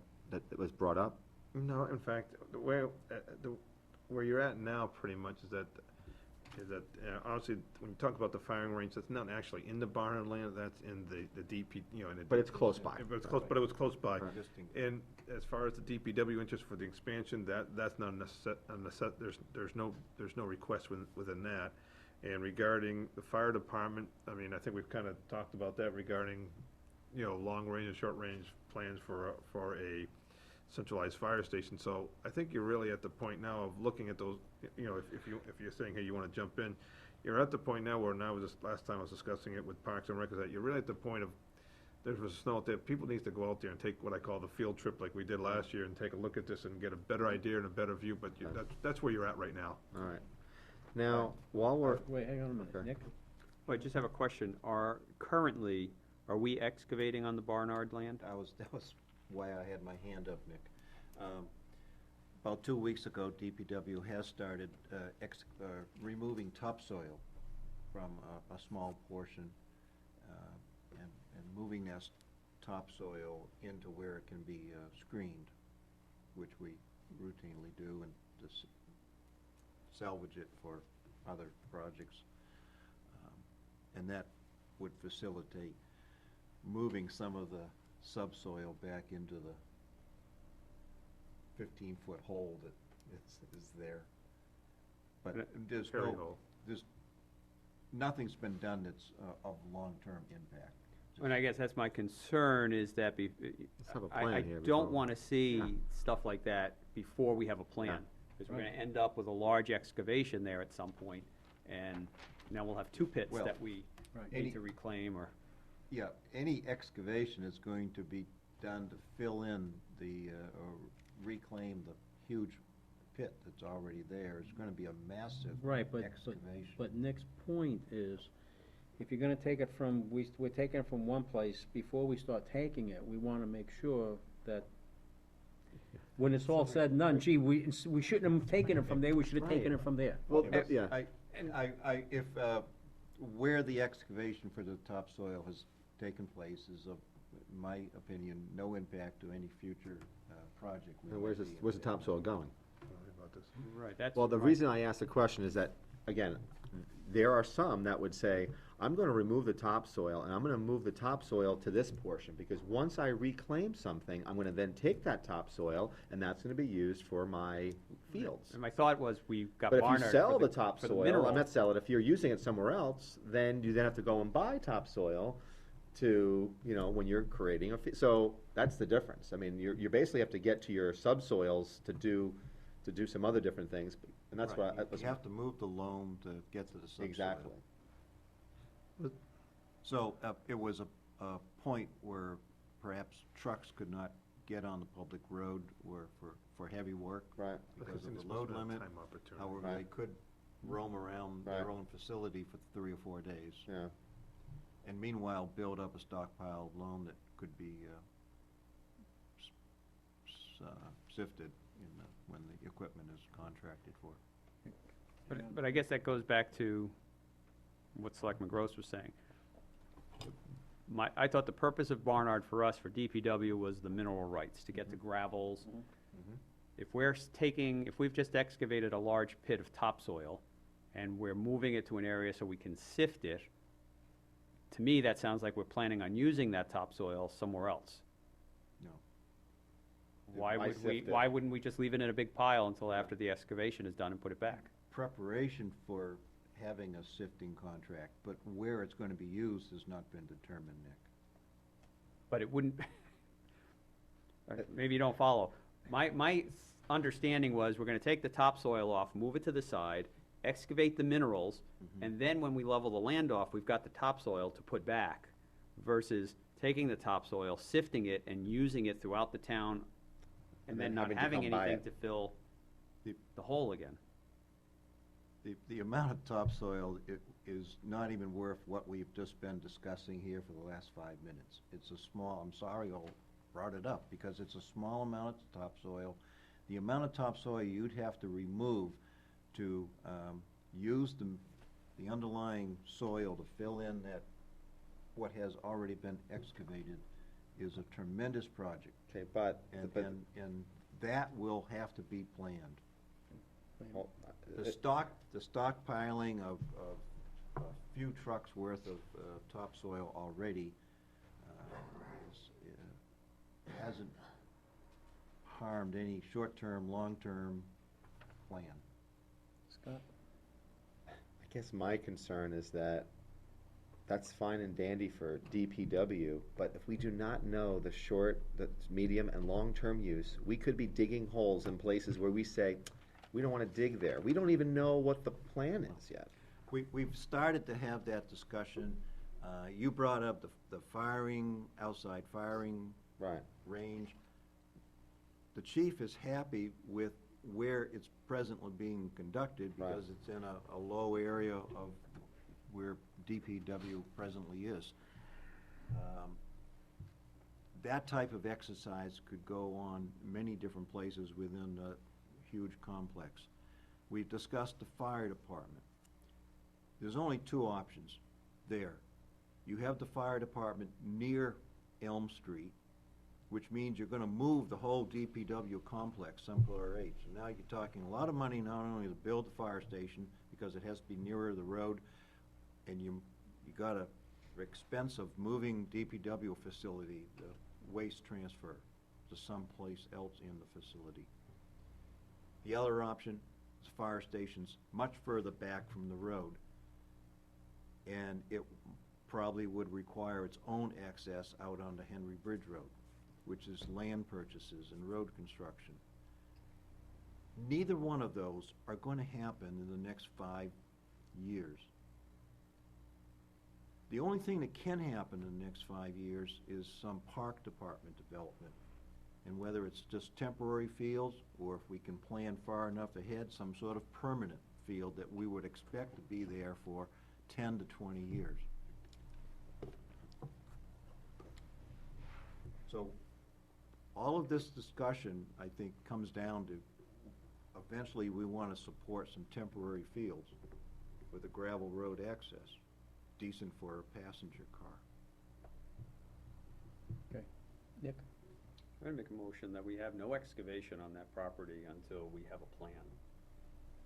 was brought up? No, in fact, where you're at now, pretty much, is that honestly, when you talk about the firing range, that's not actually in the Barnard land, that's in the DP, in the. But it's close by. But it was close by. Right. Existing. And as far as the DPW interest for the expansion, that's not there's no request within that. And regarding the fire department, I think we've kind of talked about that regarding, long range and short range plans for a centralized fire station. So I think you're really at the point now of looking at those, if you're saying, hey, you want to jump in, you're at the point now where last time I was discussing it with Parks and Rec, is that you're really at the point of, there's a snow out there, people need to go out there and take what I call the field trip like we did last year and take a look at this and get a better idea and a better view, but that's where you're at right now. All right. Now, while we're, Wait, hang on a minute. Okay. Nick? Well, I just have a question. Currently, Are we excavating on the Barnard land? That was why I had my hand up, Nick. About 2 weeks ago, DPW has started removing topsoil from a small portion and moving that topsoil into where it can be screened, which we routinely do, and just salvage it for other projects. And that would facilitate moving some of the subsoil back into the 15-foot hole that is there. But there's Very low. nothing's been done that's of long-term impact. And I guess that's my concern, is that have a I plan here don't before- wanna see Yeah. stuff like that before we have a plan. Because we're gonna end up with a large excavation there at some point, and now we'll have two pits Well, that we Right. need to reclaim, or, Yeah, any excavation is going to be done to fill in or reclaim the huge pit that's already there. It's gonna be a massive Right, but excavation. Nick's point is, if you're gonna take it from, we're taking it from one place, before we start taking it, we wanna make sure that when it's all said and done, gee, we shouldn't have taken it from there, we should have taken it from there. Well, Yes, yeah. If, where the excavation for the topsoil has taken place is, of my opinion, no impact to any future project. we Now, might be where's the able to topsoil going? Sorry about this. right, that's. Well, the my- reason I asked the question is that, again, there are some that would say, I'm gonna remove the topsoil, and I'm gonna move the topsoil to this portion, because once I reclaim something, I'm gonna then take that topsoil, and that's gonna be used for my fields. And my thought was, we've got But if Barnard you for sell the for topsoil, mineral. I'm not sell it, if you're using it somewhere else, then you then have to go and buy topsoil to, when you're creating so that's the difference. I mean, you basically have to get to your subsoils to do some other different things, and that's Right, what I. you have to move the loam to get to the subsoil. Exactly. So, it was a point where perhaps trucks could not get on the public road for heavy work. Right. Because then of it's the supposed load to be a limit. time opportunity. However, they Right. could roam around Right. their own facility for 3 or 4 days. Yeah. And meanwhile, build up a stockpile of loam that could be sifted when the equipment is contracted for. But I guess that goes back to what Selectman Gross was saying. I thought the purpose of Barnard for us, for DPW, was the mineral rights, to get the gravels. If we've just excavated a large pit of topsoil, and we're moving it to an area so we can sift it, to me, that sounds like we're planning on using that topsoil somewhere else. No. Why wouldn't we just leave it in a big pile until after the excavation is done and put it back? Preparation for having a sifting contract, but where it's going to be used has not been determined, Nick. But it wouldn't, maybe you don't follow. My understanding was, we're gonna take the topsoil off, move it to the side, excavate the minerals, and then when we level the land off, we've got the topsoil to put back, versus taking the topsoil, sifting it, and using it throughout the town, and then not having come by anything it. to fill the hole again. The amount of topsoil is not even worth what we've just been discussing here for the last 5 minutes. It's a small, I'm sorry I brought it up, because it's a small amount of topsoil. The amount of topsoil you'd have to remove to use the underlying soil to fill in what has already been excavated is a tremendous project. Okay, but. And that will have to be planned. Well, The stockpiling of a few trucks worth of topsoil already hasn't harmed any short-term, long-term plan. Scott? I guess my concern is that that's fine and dandy for DPW, but if we do not know the short, the medium, and long-term use, we could be digging holes in places where we say, we don't want to dig there. We don't even know what the plan is yet. We've started to have that discussion. You brought up the firing, outside firing Right. range. The chief is happy with where it's presently being conducted, Right. because it's in a low area of where DPW presently is. That type of exercise could go on many different places within a huge complex. We've discussed the fire department. There's only two options there. You have the fire department near Elm Street, which means you're gonna move the whole DPW complex somewhere else. So now you're talking a lot of money not only to build the fire station, because it has to be nearer the road, and you got a expense of moving DPW facility, the waste transfer, to someplace else in the facility. The other option is fire stations much further back from the road, and it probably would require its own access out onto Henry Bridge Road, which is land purchases and road construction. Neither one of those are going to happen in the next 5 years. The only thing that can happen in the next 5 years is some park department development. And whether it's just temporary fields, or if we can plan far enough ahead, some sort of permanent field that we would expect to be there for 10 to 20 years. So, all of this discussion, I think, comes down to, eventually we want to support some temporary fields with a gravel road access, decent for a passenger car. Okay. Nick? I'm gonna make a motion that we have no excavation on that property until we have a plan.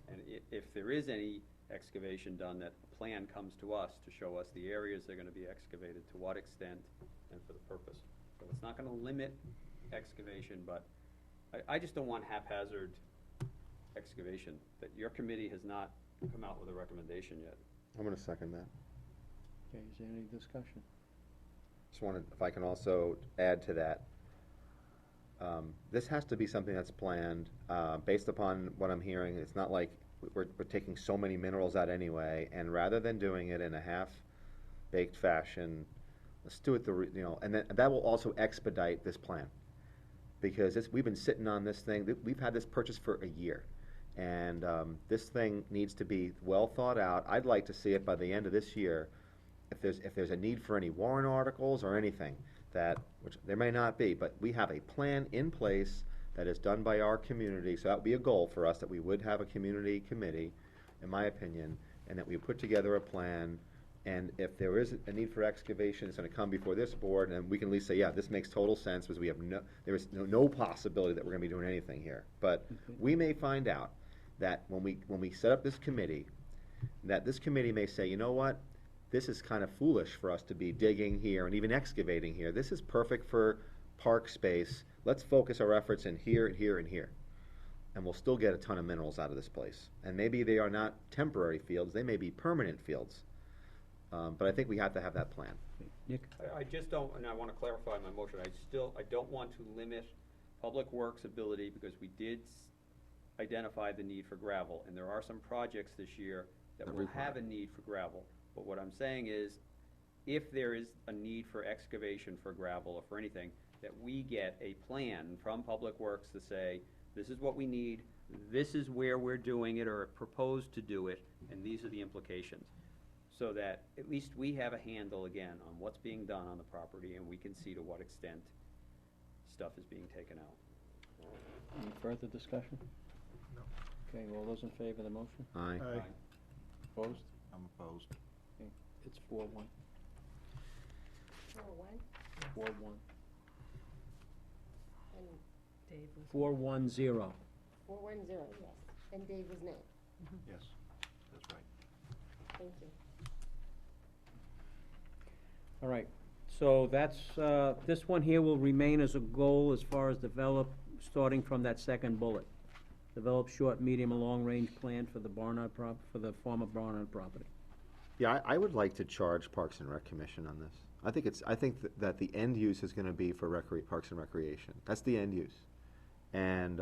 And if there is any excavation done, that a plan comes to us to show us the areas that are gonna be excavated, to what extent, and for the purpose. So it's not gonna limit excavation, but I just don't want haphazard excavation, that your committee has not come out with a recommendation yet. I'm gonna second that. Okay, is there any discussion? Just wanted, if I can also add to that, this has to be something that's planned, based upon what I'm hearing. It's not like we're taking so many minerals out anyway, and rather than doing it in a half-baked fashion, let's do it and that will also expedite this plan. Because we've been sitting on this thing, we've had this purchase for a year. And this thing needs to be well thought out. I'd like to see it by the end of this year. If there's a need for any warrant articles or anything, which there may not be, but we have a plan in place that is done by our community. So that would be a goal for us, that we would have a community committee, in my opinion, and that we put together a plan. And if there is a need for excavation, it's gonna come before this board, and we can at least say, yeah, this makes total sense, because there is no possibility that we're gonna be doing anything here. But we may find out that when we set up this committee, that this committee may say, you know what? This is kind of foolish for us to be digging here and even excavating here. This is perfect for park space. Let's focus our efforts in here and here and here. And we'll still get a ton of minerals out of this place. And maybe they are not temporary fields, they may be permanent fields. But I think we have to have that plan. Nick? I just don't, and I wanna clarify my motion, I don't want to limit Public Works' ability, because we did identify the need for gravel, and there are some projects this year that will have a need for gravel. But what I'm saying is, if there is a need for excavation for gravel or for anything, that we get a plan from Public Works to say, this is what we need, this is where we're doing it, or propose to do it, and these are the implications. So that at least we have a handle again on what's being done on the property, and we can see to what extent stuff is being taken out. Any further discussion? No. Okay, all those in favor of the motion? Aye. Aye. Opposed? I'm opposed. Okay, it's 4-1. 4-1, 4-1. and Dave was. 4-1-0. 4-1-0, yes, and Dave was nay, Yes, that's right. thank you. All right, so that's, this one here will remain as a goal as far as starting from that second bullet. Develop short, medium, and long-range plan for the for the former Barnard property. Yeah, I would like to charge Parks and Rec Commission on this. I think that the end use is gonna be for Parks and Recreation. That's the end use. And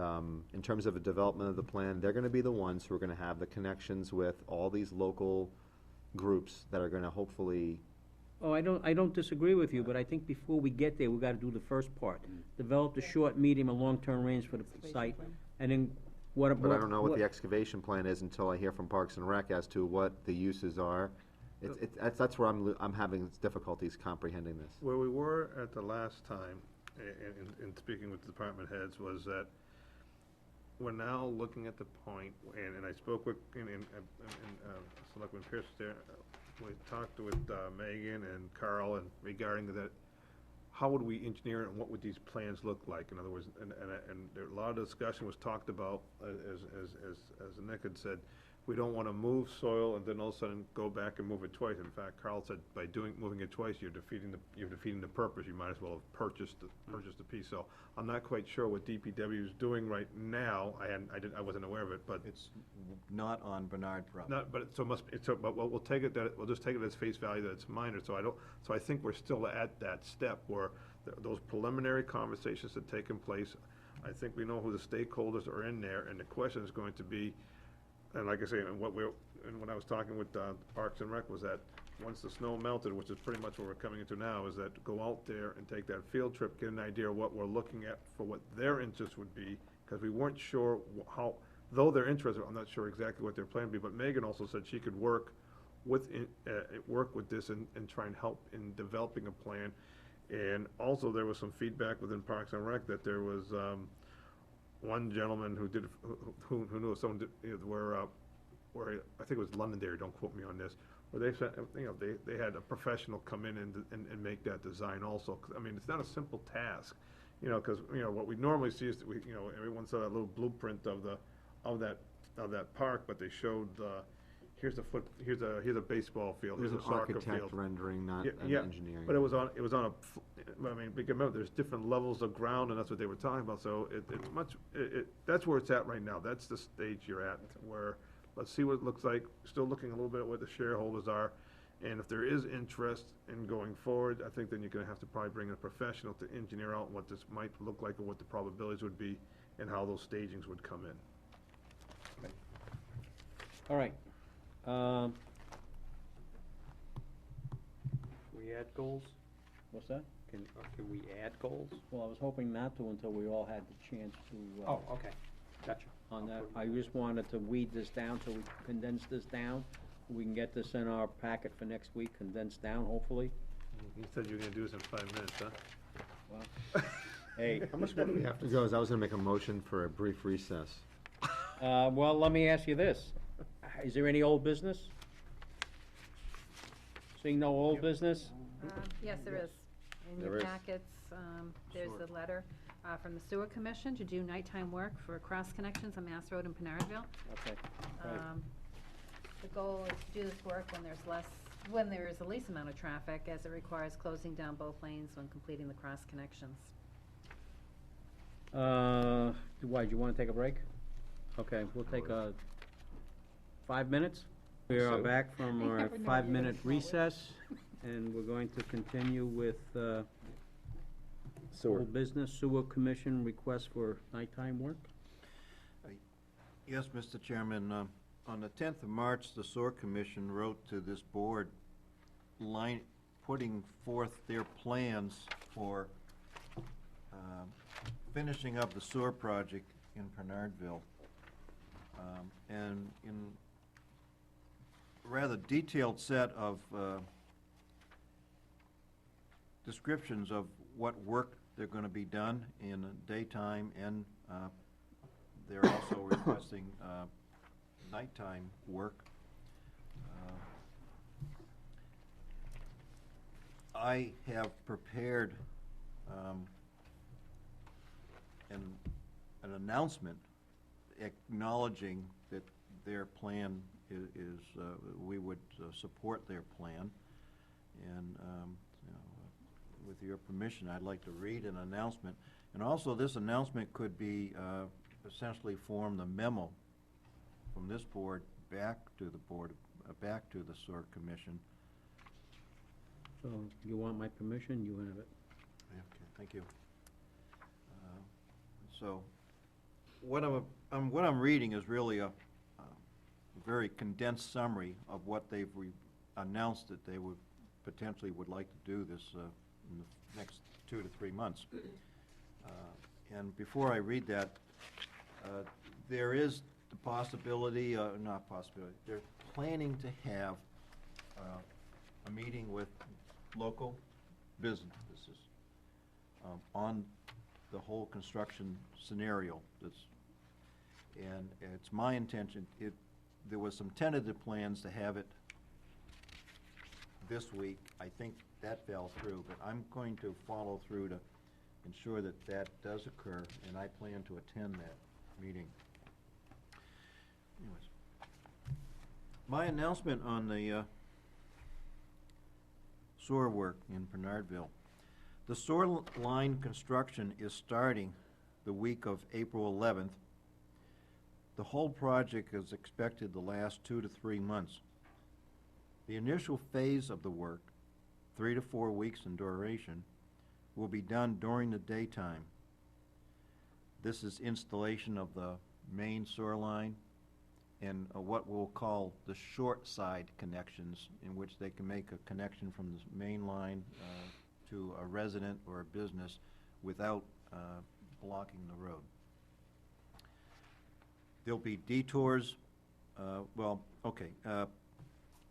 in terms of the development of the plan, they're gonna be the ones who are gonna have the connections with all these local groups that are gonna hopefully. Oh, I don't disagree with you, but I think before we get there, we gotta do the first part. Develop the short, medium, and long-term range for the site, and then But I don't know what the excavation plan is until I hear from Parks and Rec as to what the uses are That's where I'm having difficulties comprehending this. Where we were at the last time, in speaking with the department heads, was that we're now looking at the point, and I spoke with, Selectman Pierce there, we talked with Megan and Carl, and regarding that, how would we engineer it, and what would these plans look like? In other words, and there, a lot of discussion was talked about, as Nick had said, we don't wanna move soil and then all of a sudden go back and move it twice. In fact, Carl said by moving it twice, you're defeating the purpose. You might as well have purchased the piece. So I'm not quite sure what DPW is doing right now. I wasn't aware of it, but It's not on Bernard property. not, but but we'll take it we'll just take it as face value that it's minor. So I think we're still at that step where those preliminary conversations have taken place. I think we know who the stakeholders are in there, and the question is going to be, and like I say, and when I was talking with Parks and Rec, was that once the snow melted, which is pretty much what we're coming into now, is that go out there and take that field trip, get an idea of what we're looking at for what their interest would be, because we weren't sure how, though they're interested, I'm not sure exactly what their plan would be, but Megan also said she could work with this and try and help in developing a plan. And also there was some feedback within Parks and Rec that there was one gentleman who knew someone where I think it was Londonderry, don't quote me on this, where they said, they had a professional come in and make that design also. 'Cause, I mean, it's not a simple task, because what we normally see is that everyone saw that little blueprint of that park, but they showed here's a baseball field, It was here's a an soccer architect field. rendering, not Yeah, an yeah, engineering. But it was on I mean, remember, there's different levels of ground, and that's what they were talking about, so that's where it's at right now, that's the stage you're at, where, let's see what it looks like, still looking a little bit at what the shareholders are, and if there is interest in going forward, I think then you're gonna have to probably bring in a professional to engineer out what this might look like, and what the probabilities would be, and how those stagings would come in. All right. We add goals? What's that? Can we add goals? Well, I was hoping not to until we all had the chance to, Oh, okay, gotcha. on that. I'll I put- just wanted to weed this down so we can condense this down. We can get this in our packet for next week, condensed down, hopefully. You said you were gonna do this in 5 minutes, huh? Well, hey, How much more do we have to go? 'Cause I was gonna make a motion for a brief recess. well, let me ask you this. Is there any old business? Seeing no old business? Yes, there is. In There your is. packets, there's a letter from the Sewer Commission to do nighttime work for cross connections on Mass Road in Pinardville. Okay, right. The goal is to do this work when there is the least amount of traffic, as it requires closing down both lanes when completing the cross connections. Why, do you wanna take a break? Okay, we'll take a 5 minutes. We are So- back from I our never know 5-minute you're gonna recess, and we're going to continue with, Sewer. old business, sewer commission request for nighttime work. Yes, Mr. Chairman, on the 10th of March, the Sewer Commission wrote to this board putting forth their plans for finishing up the sewer project in Bernardville. And in a rather detailed set of descriptions of what work they're gonna be done in the daytime, and they're also requesting nighttime work. I have prepared an announcement acknowledging that their plan is we would support their plan. And, with your permission, I'd like to read an announcement. And also, this announcement could be essentially form the memo from this board back to the board, back to the Sewer Commission. So, you want my permission? You have it. Okay, thank you. So, what I'm reading is really a very condensed summary of what they've announced that they would potentially would like to do this in the next 2 to 3 months. And before I read that, there is the possibility, not possibility, they're planning to have a meeting with local businesses on the whole construction scenario. And it's my intention, there was some tentative plans to have it this week. I think that fell through, but I'm going to follow through to ensure that that does occur, and I plan to attend that meeting. Anyways, my announcement on the sewer work in Bernardville. The sewer line construction is starting the week of April 11th. The whole project is expected to last 2 to 3 months. The initial phase of the work, 3 to 4 weeks in duration, will be done during the daytime. This is installation of the main sewer line and what we'll call the short side connections, in which they can make a connection from the main line to a resident or a business without blocking the road. There'll be detours,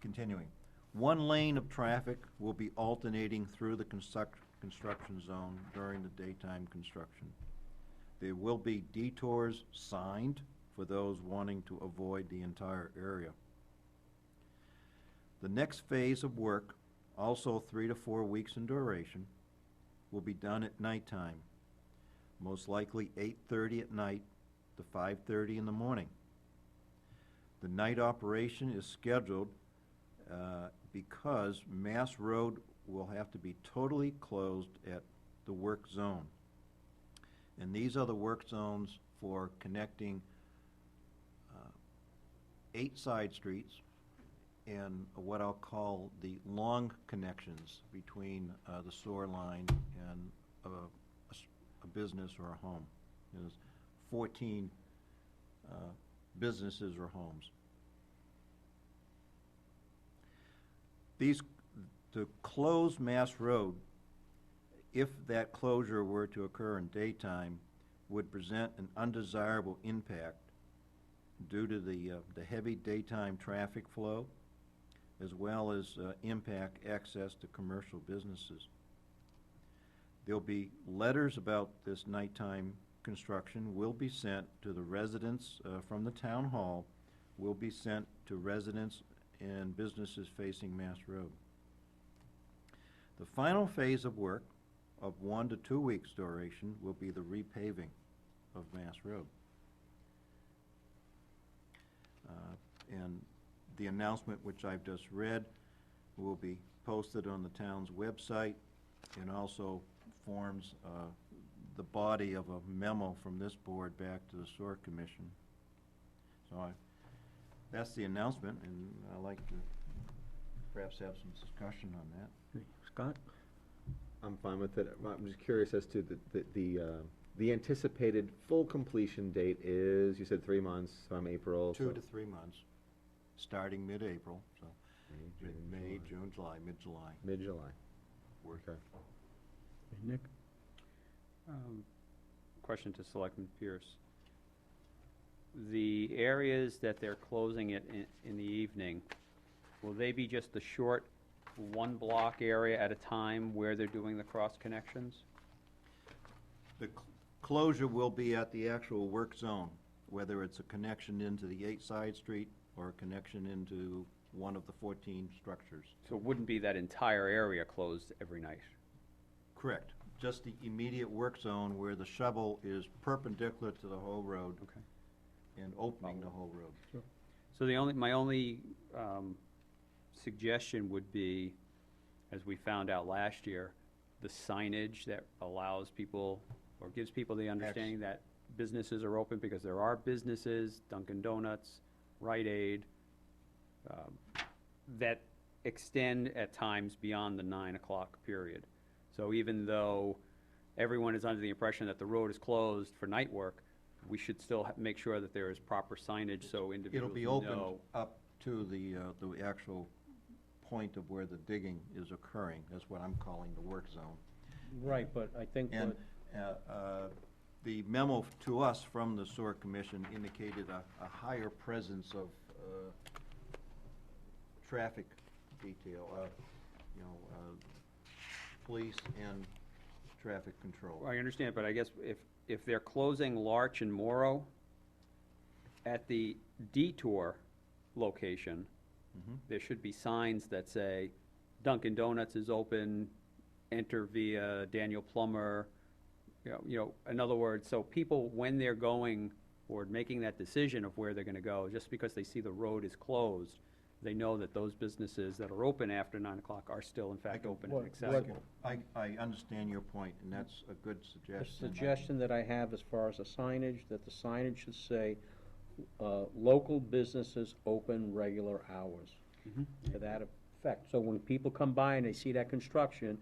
continuing. One lane of traffic will be alternating through the construction zone during the daytime construction. There will be detours signed for those wanting to avoid the entire area. The next phase of work, also 3 to 4 weeks in duration, will be done at nighttime, most likely 8:30 at night to 5:30 in the morning. The night operation is scheduled because Mass Road will have to be totally closed at the work zone. And these are the work zones for connecting 8 side streets and what I'll call the long connections between the sewer line and a business or a home. There's 14 businesses or homes. To close Mass Road, if that closure were to occur in daytime, would present an undesirable impact due to the heavy daytime traffic flow, as well as impact access to commercial businesses. There'll be letters about this nighttime construction will be sent to the residents from the town hall, will be sent to residents and businesses facing Mass Road. The final phase of work of 1 to 2 weeks duration will be the repaving of Mass Road. And the announcement, which I've just read, will be posted on the town's website and also forms the body of a memo from this board back to the Sewer Commission. So that's the announcement, and I'd like to perhaps have some discussion on that. Scott? I'm fine with it. I'm just curious as to the anticipated full completion date is, you said 3 months from April. 2 to 3 months, starting mid-April, so May, June, July, mid-July. Mid-July. Work. Okay. Nick? Question to Selectman Pierce. The areas that they're closing it in the evening, will they be just the short 1 block area at a time where they're doing the cross connections? The closure will be at the actual work zone, whether it's a connection into the 8 side street or a connection into one of the 14 structures. So it wouldn't be that entire area closed every night? Correct. Just the immediate work zone where the shovel is perpendicular to the whole road. Okay. And opening the whole road. So my only suggestion would be, as we found out last year, the signage that allows people, or gives people the understanding that businesses are open, because there are businesses, Dunkin' Donuts, Rite Aid, that extend at times beyond the 9 o'clock period. So even though everyone is under the impression that the road is closed for night work, we should still make sure that there is proper signage so individuals know. It'll be open up to the actual point of where the digging is occurring. That's what I'm calling the work zone. Right, but I think And the memo to us from the Sewer Commission indicated a higher presence of traffic detail, police and traffic control. I understand, but I guess if they're closing Larch and Morrow, at the detour location, there should be signs that say Dunkin' Donuts is open, enter via Daniel Plummer, in other words, so people, when they're going or making that decision of where they're gonna go, just because they see the road is closed, they know that those businesses that are open after 9 o'clock are still in fact open and accessible. I understand your point, and that's a good The suggestion. suggestion that I have as far as the signage, that the signage should say, local businesses open regular hours. To that effect. So when people come by and they see that construction,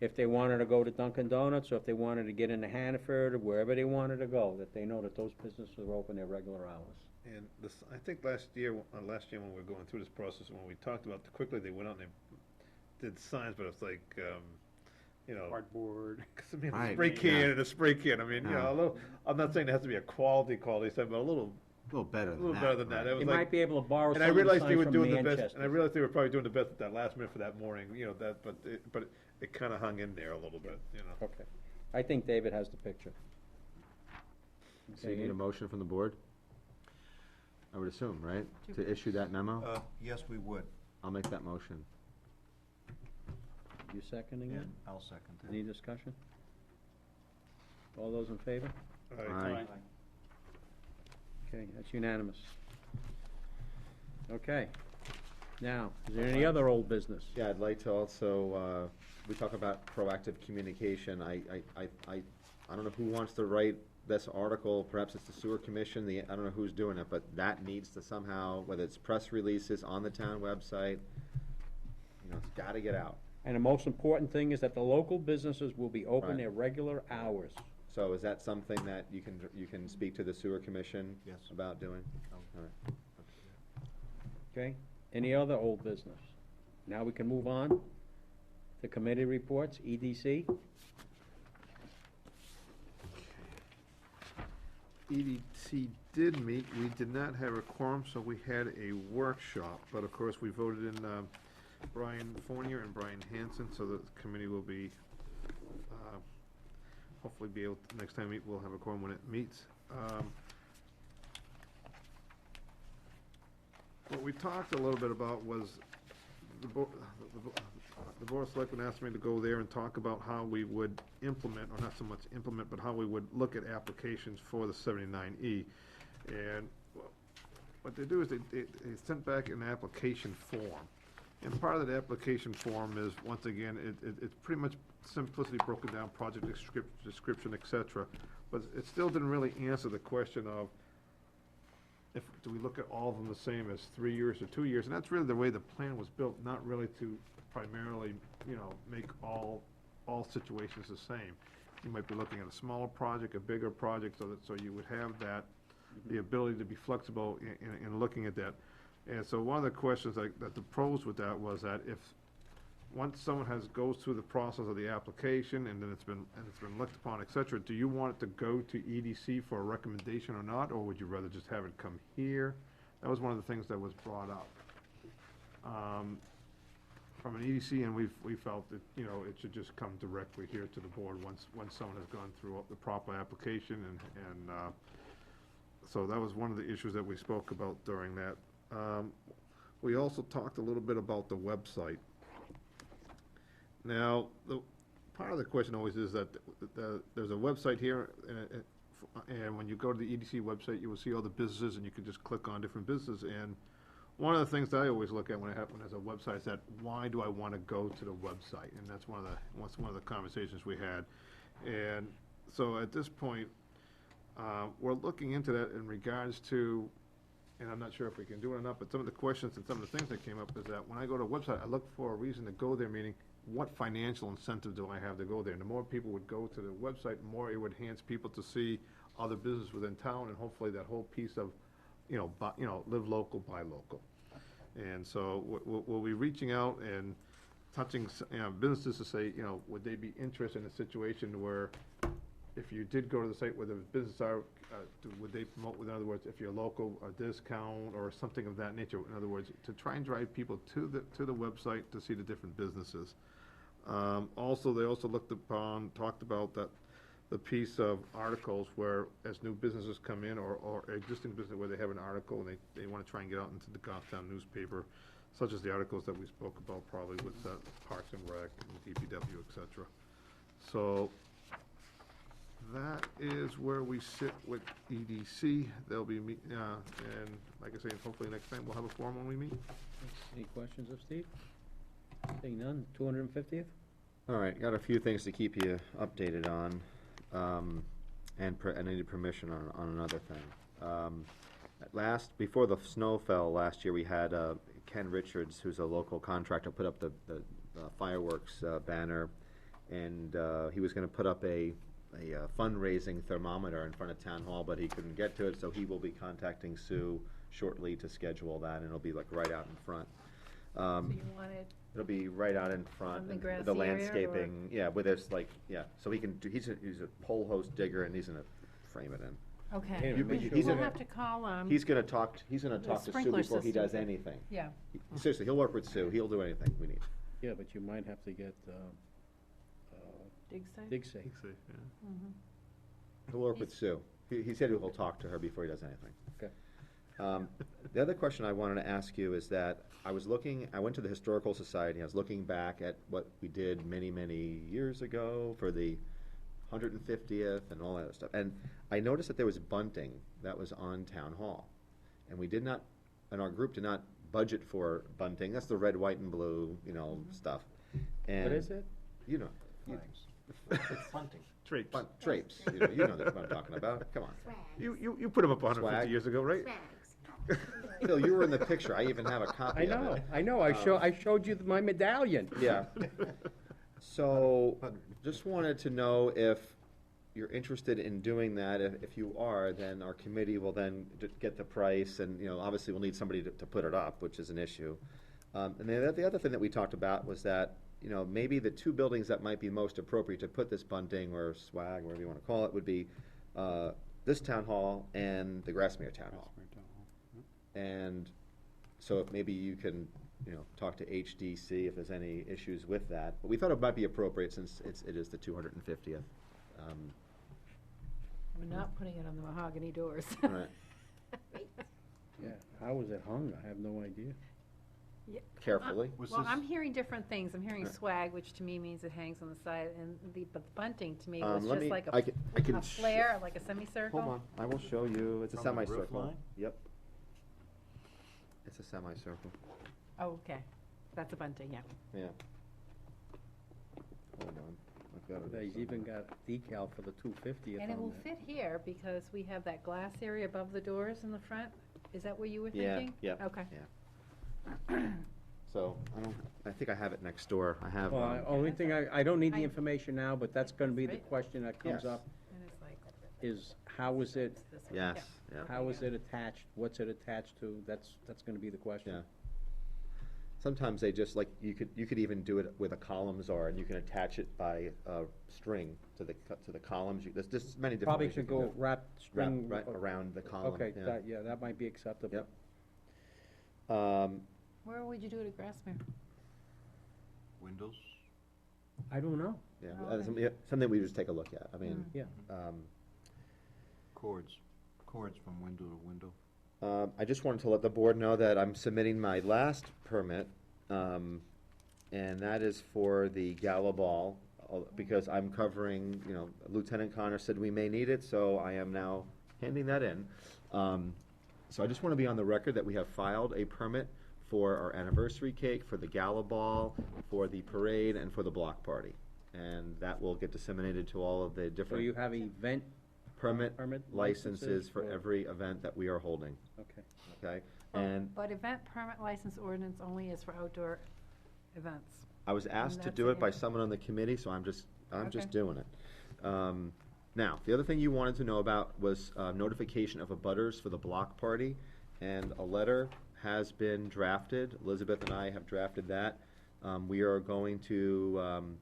if they wanted to go to Dunkin' Donuts, or if they wanted to get into Hannaford, or wherever they wanted to go, that they know that those businesses are open their regular hours. And I think last year when we were going through this process, when we talked about quickly, they went out and they did signs, but it's like, Cardboard. 'cause I mean, a Right, spray yeah. can and a spray can, I mean, Yeah. a little, I'm not saying it has to be a quality sign, but a little better A little better than that. It was They like, might be able to borrow and I some of the realized they signs were from doing the best, Manchester. and I realized they were probably doing the best at that last minute for that morning, but it kinda hung in there a little bit, Okay. I think David has the picture. So you need a motion from the board? I would assume, right? To issue that memo? Yes, we would, I'll make that motion. You seconding it? and I'll second that. Any discussion? All those in favor? Aye. Okay, that's unanimous. Okay. Now, is there any other old business? Yeah, I'd like to also, we talk about proactive communication. I don't know who wants to write this article, perhaps it's the sewer commission, I don't know who's doing it, but that needs to somehow, whether it's press releases on the town website, it's gotta get out. And the most important thing is that the local businesses will be open Right. their regular hours. So is that something that you can speak to the sewer commission? Yes. About doing? All right. Okay? Any other old business? Now we can move on to committee reports, EDC. EDC did meet, we did not have a quorum, so we had a workshop, but of course, we voted in, Brian Fournier and Brian Hanson, so the committee will be, hopefully be able, next time we'll have a quorum when it meets. What we talked a little bit about was, the Board of Selectmen asked me to go there and talk about how we would implement, or not so much implement, but how we would look at applications for the 79E. And what they do is they sent back an application form. And part of that application form is, once again, it's pretty much simplicity broken down, project description, et cetera. But it still didn't really answer the question of, do we look at all of them the same as 3 years or 2 years? And that's really the way the plan was built, not really to primarily, make all situations the same. You might be looking at a smaller project, a bigger project, so you would have that, the ability to be flexible in looking at that. And so one of the questions that the pros with that was that if, once someone goes through the process of the application and then it's been looked upon, et cetera, do you want it to go to EDC for a recommendation or not, or would you rather just have it come here? That was one of the things that was brought up. From an EDC, and we felt that, it should just come directly here to the board once someone has gone through the proper application, and so that was one of the issues that we spoke about during that. We also talked a little bit about the website. Now, part of the question always is that there's a website here, and when you go to the EDC website, you will see all the businesses, and you can just click on different businesses. And one of the things that I always look at when there's a website is that, why do I want to go to the website? And that's one of the conversations we had. And so at this point, we're looking into that in regards to, and I'm not sure if we can do it or not, but some of the questions and some of the things that came up is that when I go to a website, I look for a reason to go there, meaning what financial incentive do I have to go there? And the more people would go to the website, the more it would enhance people to see other businesses within town, and hopefully that whole piece of, live local, buy local. And so we'll be reaching out and touching, businesses to say, would they be interested in a situation where if you did go to the site where the businesses are, would they promote, in other words, if you're local, a discount or something of that nature? In other words, to try and drive people to the website to see the different businesses. Also, they also talked about that, the piece of articles where, as new businesses come in, or existing business where they have an article and they want to try and get out into the Goffstown newspaper, such as the articles that we spoke about probably with Parks and Rec and DPW, et cetera. So that is where we sit with EDC. They'll be and like I say, hopefully next time we'll have a forum when we meet. Any questions of Steve? Seeing none, 250th? All right, got a few things to keep you updated on, and I needed permission on another thing. Before the snow fell last year, we had Ken Richards, who's a local contractor, put up the fireworks banner, and he was gonna put up a fundraising thermometer in front of Town Hall, but he couldn't get to it, so he will be contacting Sue shortly to schedule that, and it'll be like right out in front. So you want it, It'll be right out in front, On the and grassy the area, or- landscaping, yeah, where there's like, yeah, so he can do, he's a pole host digger, and he's gonna frame it in. okay. Yeah, You- make he's sure- We'll gonna- have to call, He's gonna talk to Sue sprinkler before he does system. anything. yeah, Seriously, he'll work with Sue, he'll do anything we need. Yeah, but you might have to get, dig site? dig safe. Mhm. He'll work with Sue. He said he'll talk to her before he does anything. Okay. The other question I wanted to ask you is that I went to the Historical Society, I was looking back at what we did many, many years ago for the 150th and all that other stuff, and I noticed that there was bunting that was on Town Hall. And we did not, and our group did not budget for bunting, that's the red, white, and blue, stuff. And What is it? You know, It's bunting. Drapes. drapes, you know what I'm talking about, come on. Swags. You put them up 150 Swag. years ago, right? Swags. Phil, you were in the picture, I even have a copy of it. I know, I showed you my medallion. Yeah. So, just wanted to know if you're interested in doing that. If you are, then our committee will then get the price, and, obviously we'll need somebody to put it up, which is an issue. And the other thing that we talked about was that, maybe the two buildings that might be most appropriate to put this bunting or swag, whatever you want to call it, would be this town hall and the Grassmere Town Hall. And so if maybe you can, talk to HDC if there's any issues with that. But we thought it might be appropriate since it is the 250th. We're not putting it on the mahogany doors. All right. Yeah, how was it hung? I have no idea. Carefully. Well, I'm hearing different things. I'm hearing swag, which to me means it hangs on the side, but the bunting to me was Let just me- like I can a sh- flare, like a semicircle. Hold on, I will show you. It's a From the roof semicircle. line? Yep. It's a semicircle, Oh, okay. That's a bunting, yeah. yeah. Hold on, I've got it. He's even got decal for the 250th And it on will there. fit here because we have that glass area above the doors in the front. Is that what you were Yeah, thinking? yeah. Okay. So, I think I have it next door. I have, Well, only thing, I don't need the information now, but that's gonna be the Right. question that comes Yes. up, And it's like. is how is it, It's this way. yes, yeah. how is it attached? What's it attached to? That's gonna be the question. Yeah. Sometimes they just, like, you could even do it where the columns are, and you can attach it by a string to the columns. There's just many different Probably ways you should can go do it. wrap string. Right around the column, Okay, yeah. that might be acceptable. Yep. Where would you do it at Grassmere? Windows? I don't know. Yeah, Oh, okay. something we just take a look at. I mean, Yeah. Cords from window to window. I just wanted to let the board know that I'm submitting my last permit, and that is for the Gala Ball, because I'm covering, Lieutenant Connor said we may need it, so I am now handing that in. So I just want to be on the record that we have filed a permit for our anniversary cake, for the Gala Ball, for the parade, and for the block party. And that will get disseminated to all of the So different you have event permit licenses licenses for for- every event that we are holding, Okay. okay? Oh, And But event permit license ordinance only is for outdoor events. I was asked to that's do it, it by yeah. someone on the committee, so I'm just Okay. doing it. Now, the other thing you wanted to know about was notification of abutters for the block party, and a letter has been drafted. Elizabeth and I have drafted that. We are going to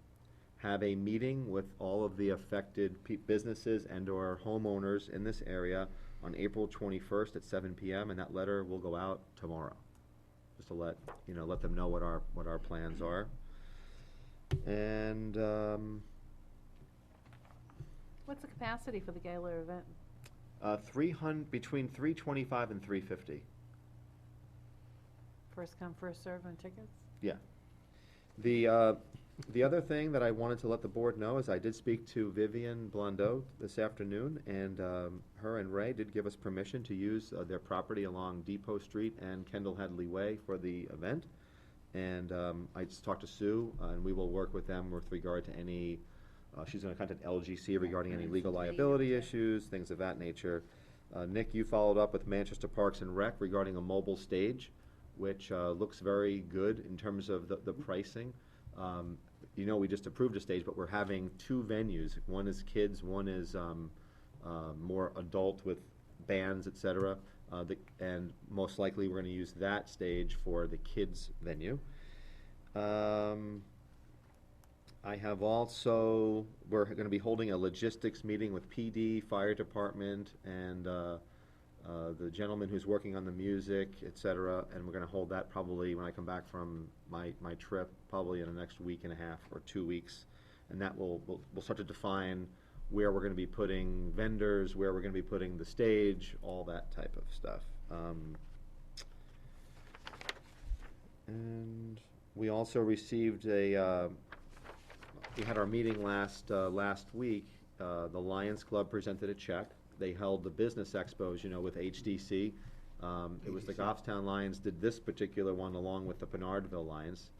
have a meeting with all of the affected businesses and/or homeowners in this area on April 21st at 7 PM, and that letter will go out tomorrow, just to let them know what our plans are. And, What's the capacity for the gala event? between 325 and 350. First come, first served on tickets? Yeah. The other thing that I wanted to let the board know is I did speak to Vivian Blondeau this afternoon, and her and Ray did give us permission to use their property along Depot Street and Kendall Hadley Way for the event. And I just talked to Sue, and we will work with them with regard to any, she's gonna contact LGC regarding any legal liability issues, things of that nature. Nick, you followed up with Manchester Parks and Rec regarding a mobile stage, which looks very good in terms of the pricing. We just approved a stage, but we're having two venues. One is kids, one is more adult with bands, et cetera. And most likely, we're gonna use that stage for the kids' venue. I have also, we're gonna be holding a logistics meeting with PD, fire department, and the gentleman who's working on the music, et cetera, and we're gonna hold that probably when I come back from my trip, probably in the next week and a half or 2 weeks. And that we'll start to define where we're gonna be putting vendors, where we're gonna be putting the stage, all that type of stuff. And we also received we had our meeting last week. The Lions Club presented a check. They held the business expos, with HDC. It was the Goffstown Lions did this particular one along with the Bernardville Lions.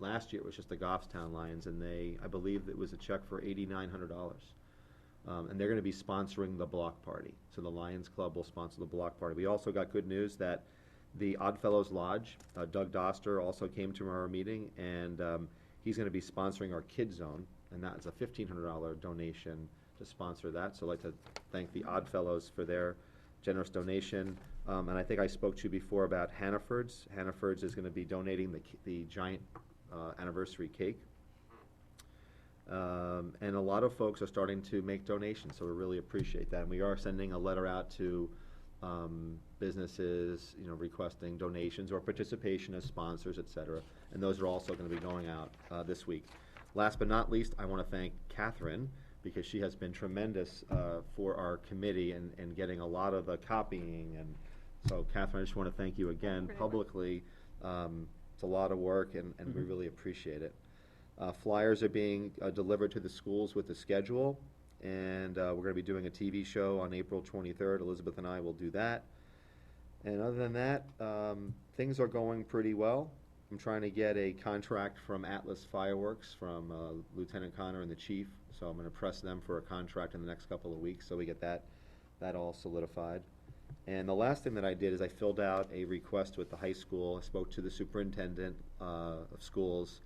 Last year it was just the Goffstown Lions, and I believe it was a check for $8,900. And they're gonna be sponsoring the block party. So the Lions Club will sponsor the block party. We also got good news that the Oddfellows Lodge, Doug Doster also came to our meeting, and he's gonna be sponsoring our Kid Zone, and that's a $1,500 donation to sponsor that. So I'd like to thank the Oddfellows for their generous donation. And I think I spoke to you before about Hannaford's. Hannaford's is gonna be donating the giant anniversary cake. And a lot of folks are starting to make donations, so we really appreciate that. And we are sending a letter out to businesses, requesting donations or participation as sponsors, et cetera. And those are also gonna be going out this week. Last but not least, I wanna thank Catherine, because she has been tremendous for our committee and getting a lot of the copying. And so, Catherine, I just wanna thank you again publicly. It's a lot of work, and we really appreciate it. Flyers are being delivered to the schools with the schedule, and we're gonna be doing a TV show on April 23rd. Elizabeth and I will do that. And other than that, things are going pretty well. I'm trying to get a contract from Atlas Fireworks from Lieutenant Connor and the chief, so I'm gonna press them for a contract in the next couple of weeks, so we get that all solidified. And the last thing that I did is I filled out a request with the high school. I spoke to the superintendent of schools.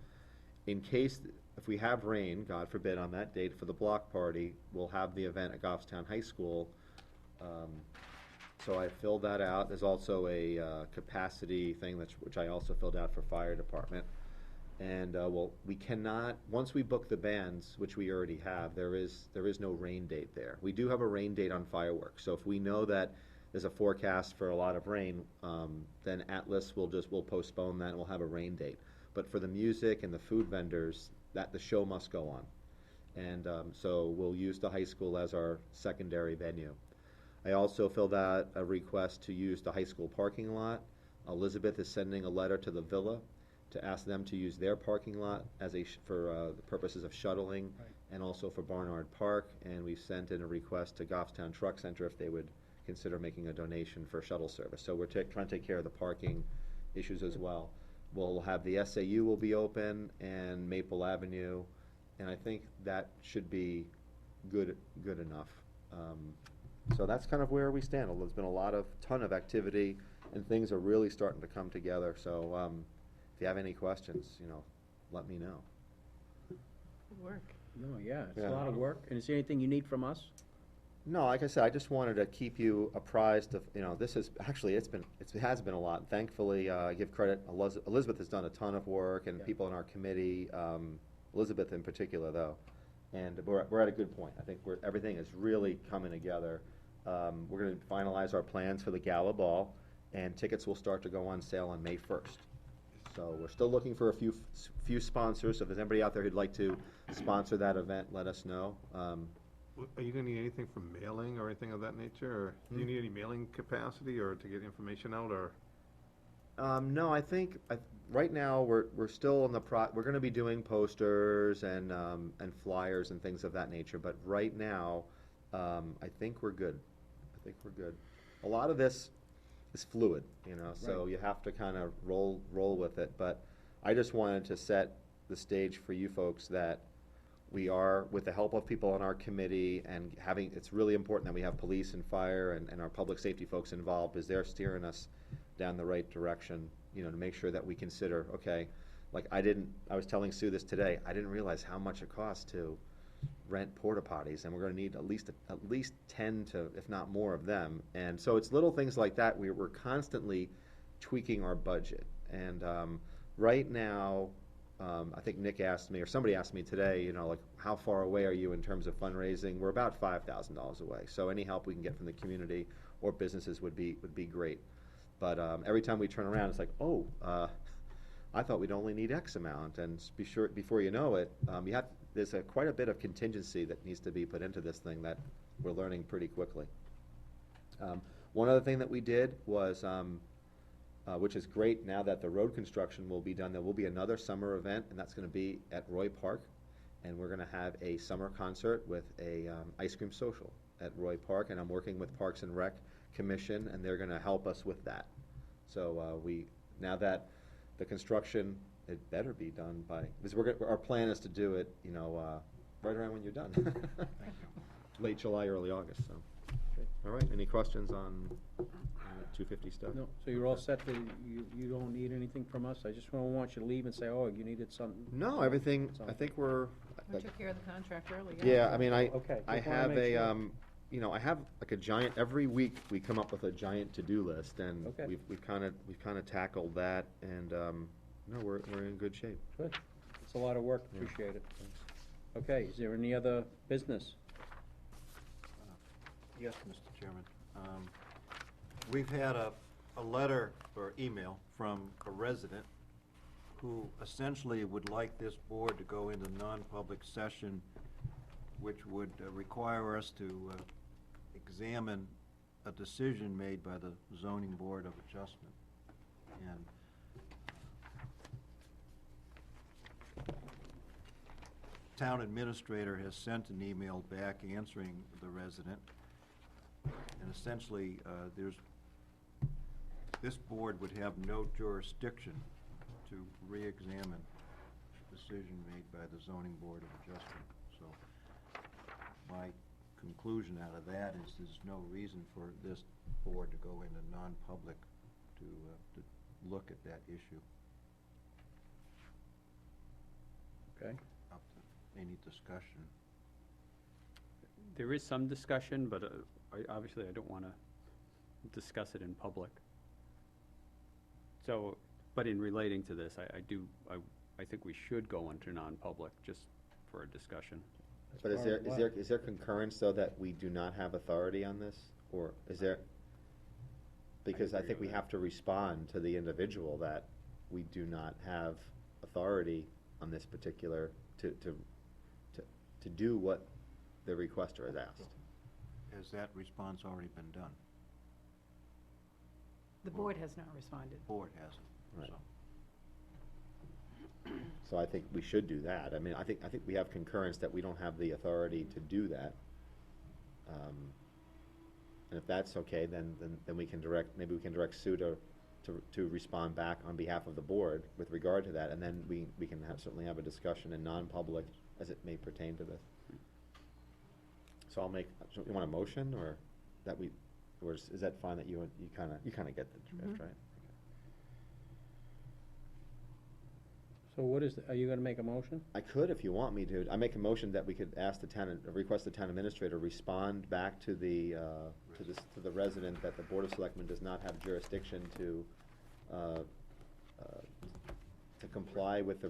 In case, if we have rain, God forbid, on that date for the block party, we'll have the event at Goffstown High School. So I filled that out. There's also a capacity thing which I also filled out for fire department. And we cannot, once we book the bands, which we already have, there is no rain date there. We do have a rain date on fireworks. So if we know that there's a forecast for a lot of rain, then Atlas will postpone that and we'll have a rain date. But for the music and the food vendors, the show must go on. And so we'll use the high school as our secondary venue. I also filled out a request to use the high school parking lot. Elizabeth is sending a letter to the Villa to ask them to use their parking lot for the purposes of shuttling, and also for Barnard Park. And we sent in a request to Goffstown Truck Center if they would consider making a donation for shuttle service. So we're trying to take care of the parking issues as well. We'll have the SAU will be open, and Maple Avenue, and I think that should be good enough. So that's kind of where we stand. There's been a ton of activity, and things are really starting to come together. So if you have any questions, let me know. Good work. No, yeah, it's a lot of work. And is there anything you need from us? No, like I said, I just wanted to keep you apprised of, this is, actually, it has been a lot. Thankfully, I give credit, Elizabeth has done a ton of work, and people in our committee, Elizabeth in particular, though. And we're at a good point. I think everything is really coming together. We're gonna finalize our plans for the gala ball, and tickets will start to go on sale on May 1st. So we're still looking for a few sponsors, so if there's anybody out there who'd like to sponsor that event, let us know. Are you gonna need anything from mailing or anything of that nature, or do you need any mailing capacity, or to get information out, or? No, I think, right now, we're still in the we're gonna be doing posters and flyers and things of that nature, but right now, I think we're good. A lot of this is fluid, you know, so you have to kind of roll with it, but I just wanted to set the stage for you folks that we are, with the help of people on our committee, and it's really important that we have police and fire and our public safety folks involved, because they're steering us down the right direction, you know, to make sure that we consider, okay, like I was telling Sue this today, I didn't realize how much it costs to rent porta potties, and we're gonna need at least 10 to, if not more of them, and so it's little things like that, we're constantly tweaking our budget, and right now, I think Nick asked me, or somebody asked me today, you know, like, how far away are you in terms of fundraising? We're about $5,000 away, so any help we can get from the community or businesses would be great. But every time we turn around, it's like, oh, I thought we'd only need X amount, and before you know it, there's quite a bit of contingency that needs to be put into this thing that we're learning pretty quickly. One other thing that we did was, which is great now that the road construction will be done, there will be another summer event, and that's gonna be at Roy Park, and we're gonna have a summer concert with a ice cream social at Roy Park, and I'm working with Parks and Rec Commission, and they're gonna help us with that. So now that the construction, it better be done by, because our plan is to do it, you know, right around when you're done. Late July, early August, so. All right, any questions on 250 stuff? No, so you're all set, you don't need anything from us? I just don't want you to leave and say, oh, you needed something. No, everything, I think we're. We took care of the contract earlier. Yeah, I mean, Okay, I just wanna have make a, sure. you know, I have like a giant, every week we come up with a giant to-do list, and Okay. we've kind of tackled that, and, no, we're in good shape. Good, it's a lot of work, Yeah. appreciate it. Okay, is there any other business? Yes, Mr. Chairman. We've had a letter or email from a resident who essentially would like this board to go into non-public session, which would require us to examine a decision made by the Zoning Board of Adjustment. And town administrator has sent an email back answering the resident. And essentially, this board would have no jurisdiction to re-examine the decision made by the Zoning Board of Adjustment. So my conclusion out of that is there's no reason for this board to go into non-public to look at that issue. Okay. Up to any discussion. There is some discussion, but obviously I don't want to discuss it in public. So, but in relating to this, I think we should go into non-public just for a discussion. But is there concurrence, though, that we do not have authority on this, or is there? Because I agree think we with have to respond to the individual that we do not have authority on this particular, to do what the requester has asked. Has that response already been done? The board has not responded. Board hasn't, Right. so. So I think we should do that. I mean, I think we have concurrence that we don't have the authority to do that. And if that's okay, then we can maybe we can direct Sue to respond back on behalf of the board with regard to that, and then we can certainly have a discussion in non-public as it may pertain to this. So you want a motion, or or is that fine that you kind of get the drift, right? So are you gonna make a motion? I could if you want me to. I make a motion that we could request the town administrator respond back to the resident that the Board of Selectmen does not have jurisdiction to comply with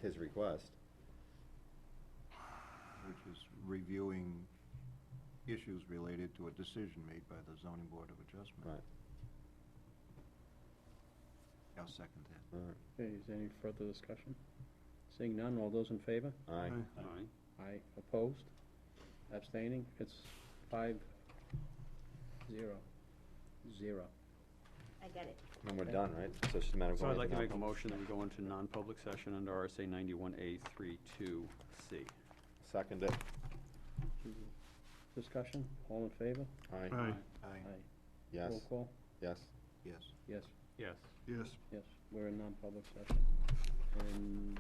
his request. reviewing issues related to a decision made by the zoning board of adjustment. Right. I'll second that. All right. Okay, is there any further discussion? Seeing none, all those in favor? Aye. Aye. Aye. Opposed? Abstaining? It's 5-0. 0. I get it. And we're done, right? So it's just a matter of So going I'd like to into make a non-public. motion that we go into non-public session under RSA 91A32C. Second it. Discussion? All in favor? Aye. Aye. Aye. Yes. Roll call? Yes. Yes. Yes, Yes. Yes. yes. We're in non-public session. And